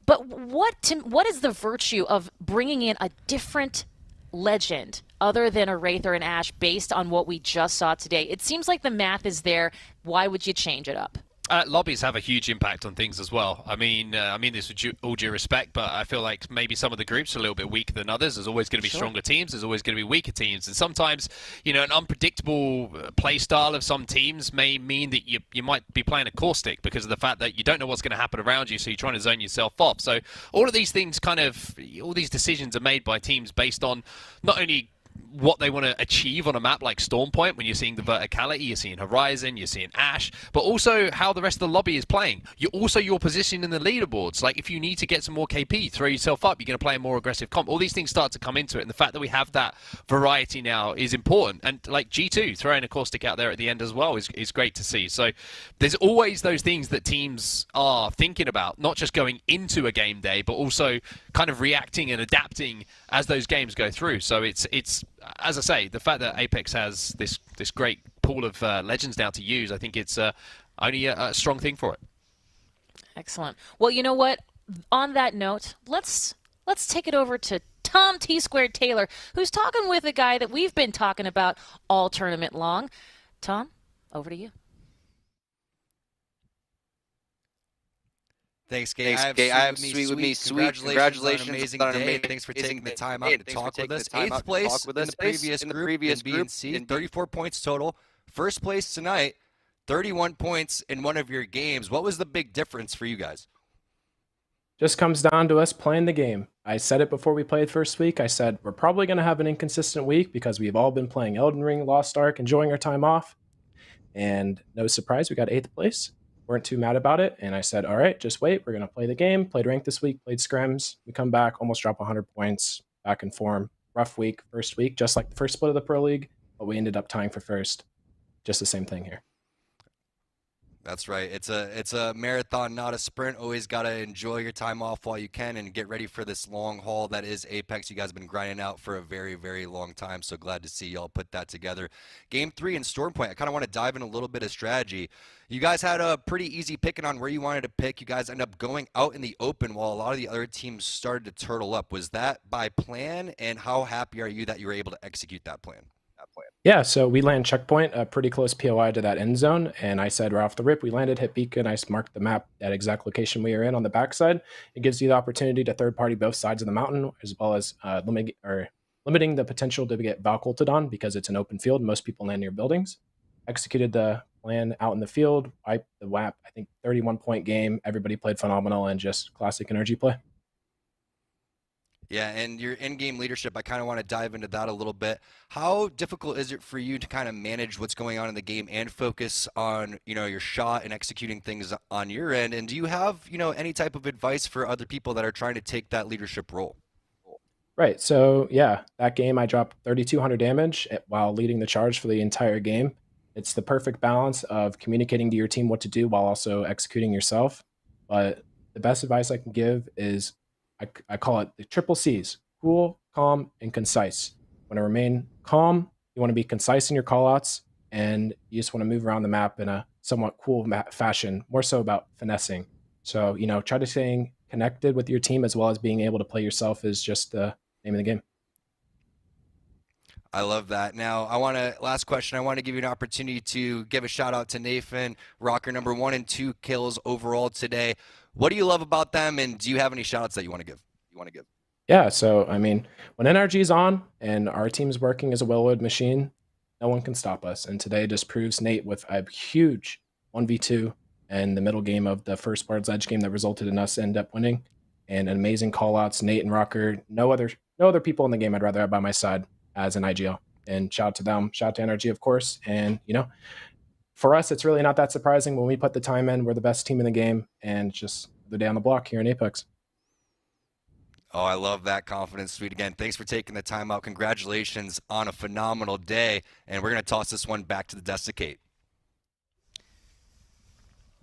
But what is the virtue of bringing in a different legend other than a Wraith or an Ash based on what we just saw today? It seems like the math is there. Why would you change it up? Lobbies have a huge impact on things as well. I mean this with all due respect, but I feel like maybe some of the groups are a little bit weaker than others. There's always going to be stronger teams. There's always going to be weaker teams. And sometimes, you know, an unpredictable play style of some teams may mean that you might be playing a caustic because of the fact that you don't know what's going to happen around you, so you're trying to zone yourself off. So all of these things all these decisions are made by teams based on not only what they want to achieve on a map like Stormpoint, when you're seeing the verticality, you're seeing Horizon, you're seeing Ash, but also how the rest of the lobby is playing. Your position in the leaderboards. Like, if you need to get some more KP, throw yourself up, you're going to play a more aggressive comp. All these things start to come into it, and the fact that we have that variety now is important. And like G2 throwing a caustic out there at the end as well is great to see. So there's always those things that teams are thinking about, not just going into a game day, but also kind of reacting and adapting as those games go through. So it's as I say, the fact that Apex has this great pool of legends now to use, I think it's only a strong thing for it. Excellent. Well, you know what? On that note, let's take it over to Tom T Squared Taylor, who's talking with a guy that we've been talking about all tournament long. Tom, over to you. Thanks, Kate. I have Sweet with me. Congratulations on an amazing day. Thanks for taking the time out to talk with us. 8th place in the previous group in B and C, 34 points total. First place tonight, 31 points in one of your games. What was the big difference for you guys? Just comes down to us playing the game. I said it before we played first week. I said we're probably going to have an inconsistent week because we've all been playing Elden Ring, Lost Ark, enjoying our time off. And no surprise, we got 8th place. Weren't too mad about it, and I said, all right, just wait. We're going to play the game. Played ranked this week, played scrims. We come back, almost drop 100 points, back in form. Rough week, first week, just like the first split of the Pro League, but we ended up tying for first. Just the same thing here. That's right. It's a marathon, not a sprint. Always got to enjoy your time off while you can and get ready for this long haul that is Apex. You guys have been grinding out for a very, very long time, so glad to see y'all put that together. Game 3 in Stormpoint, I kind of want to dive in a little bit of strategy. You guys had a pretty easy picking on where you wanted to pick. You guys ended up going out in the open while a lot of the other teams started to turtle up. Was that by plan, and how happy are you that you were able to execute that plan? Yeah, so we land checkpoint, a pretty close POI to that end zone, and I said right off the rip, we landed, hit beacon, I marked the map at exact location we are in on the backside. It gives you the opportunity to third party both sides of the mountain, as well as limiting the potential to get Valk-ulted on because it's an open field. Most people land near buildings. Executed the plan out in the field, wiped the WAP, I think 31-point game. Everybody played phenomenal and just classic energy play. Yeah, and your in-game leadership, I kind of want to dive into that a little bit. How difficult is it for you to kind of manage what's going on in the game and focus on, you know, your shot and executing things on your end? And do you have, you know, any type of advice for other people that are trying to take that leadership role? Right, so yeah, that game I dropped 3,200 damage while leading the charge for the entire game. It's the perfect balance of communicating to your team what to do while also executing yourself. But the best advice I can give is I call it the triple C's: cool, calm, and concise. You want to remain calm, you want to be concise in your callouts, and you just want to move around the map in a somewhat cool fashion, more so about finessing. So, you know, try to stay connected with your team as well as being able to play yourself is just the name of the game. I love that. Now, last question, I want to give you an opportunity to give a shout out to Nathan, rocker number 1 and 2 kills overall today. What do you love about them, and do you have any shout outs that you want to give? Yeah, so, I mean, when NRG is on and our team's working as a well-oiled machine, no one can stop us. And today just proves Nate with a huge 1v2 and the middle game of the first Bard's Edge game that resulted in us end up winning. And an amazing call-outs, Nate and Rocker. No other people in the game I'd rather have by my side as an IGL. And shout out to them, shout out to NRG, of course. And, you know, for us, it's really not that surprising. When we put the time in, we're the best team in the game, and just the day on the block here in Apex. Oh, I love that confidence, Sweet. Again, thanks for taking the time out. Congratulations on a phenomenal day, and we're going to toss this one back to the Desiccate.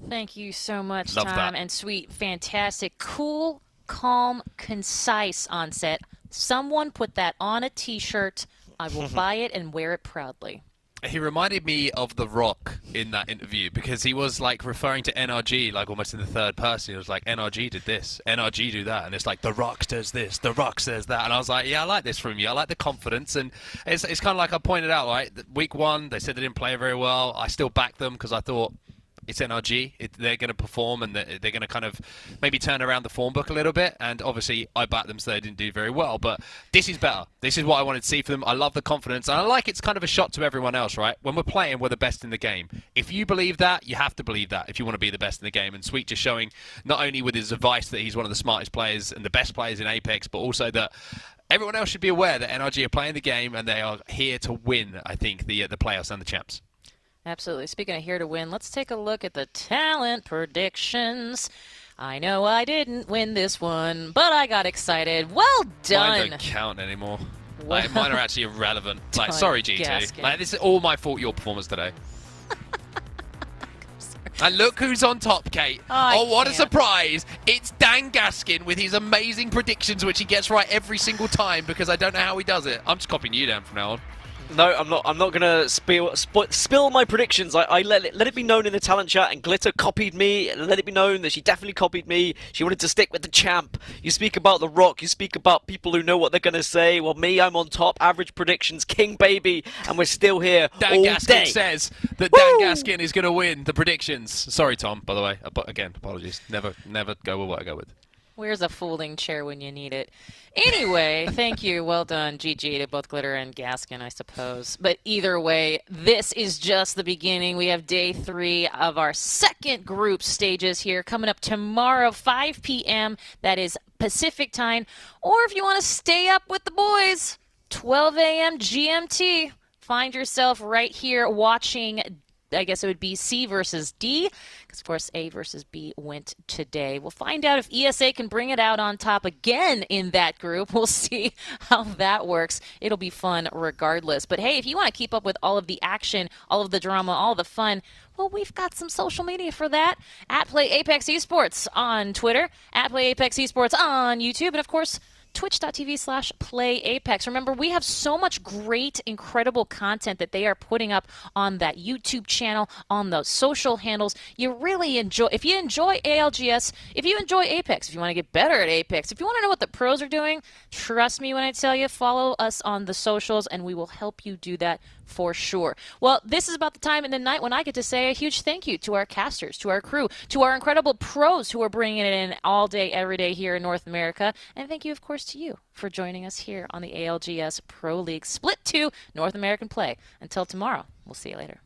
Thank you so much, Love Tom that. and Sweet. Fantastic. Cool, calm, concise on set. Someone put that on a t-shirt. I will buy it and wear it proudly. He reminded me of The Rock in that interview because he was like referring to NRG like almost in the third person. He was like, NRG did this, NRG do that, and it's like The Rock does this, The Rock says that, and I was like, yeah, I like this from you. I like the confidence, and it's kind of like I pointed out, right? Week 1, they said they didn't play very well. I still backed them because I thought It's NRG. They're going to perform, and they're going to kind of maybe turn around the form book a little bit. And obviously, I backed them, so they didn't do very well. But this is better. This is what I wanted to see for them. I love the confidence, and I like it's kind of a shot to everyone else, right? When we're playing, we're the best in the game. If you believe that, you have to believe that if you want to be the best in the game. And Sweet just showing not only with his advice that he's one of the smartest players and the best players in Apex, but also that everyone else should be aware that NRG are playing the game and they are here to win, I think, the playoffs and the champs. Absolutely. Speaking of here to win, let's take a look at the talent predictions. I know I didn't win this one, but I got excited. Well done. Mine don't count anymore. Like, mine are actually irrelevant. Like, sorry, G2. Gaskin. Like, this is all my fault, your performance today. And look who's on top, Kate. Oh, what a surprise. It's Dan Gaskin with his amazing predictions, which he gets right every single time because I don't know how he does it. I'm just copying you, Dan, from now on. No, I'm not gonna spill my predictions. I let it be known in the talent chat, and Glitter copied me. Let it be known that she definitely copied me. She wanted to stick with the champ. You speak about the Rock. You speak about people who know what they're gonna say. Well, me, I'm on top. Average predictions, King baby, and we're still here Dan all Gaskin day. says that Dan Gaskin is gonna win the predictions. Sorry, Tom. By the way, again, apologies. Never go with what I go with. Where's a folding chair when you need it? Anyway, thank you. Well done, GG, to both Glitter and Gaskin, I suppose. But either way, this is just the beginning. We have day 3 of our second group stages here coming up tomorrow, 5 p.m. That is Pacific time. Or if you want to stay up with the boys, 12 a.m. GMT. Find yourself right here watching, I guess it would be C versus D, because of course A versus B went today. We'll find out if ESA can bring it out on top again in that group. We'll see how that works. It'll be fun regardless. But hey, if you want to keep up with all of the action, all of the drama, all the fun, well, we've got some social media for that. @PlayApex Esports on Twitter, @PlayApex Esports on YouTube, and of course, twitch.tv/playapex. Remember, we have so much great, incredible content that they are putting up on that YouTube channel, on those social handles. You really enjoy, if you enjoy ALGS, if you enjoy Apex, if you want to get better at Apex, if you want to know what the pros are doing, trust me when I tell you, follow us on the socials and we will help you do that for sure. Well, this is about the time in the night when I get to say a huge thank you to our casters, to our crew, to our incredible pros who are bringing it in all day, every day here in North America. And thank you, of course, to you for joining us here on the ALGS Pro League Split 2 North American Play. Until tomorrow, we'll see you later.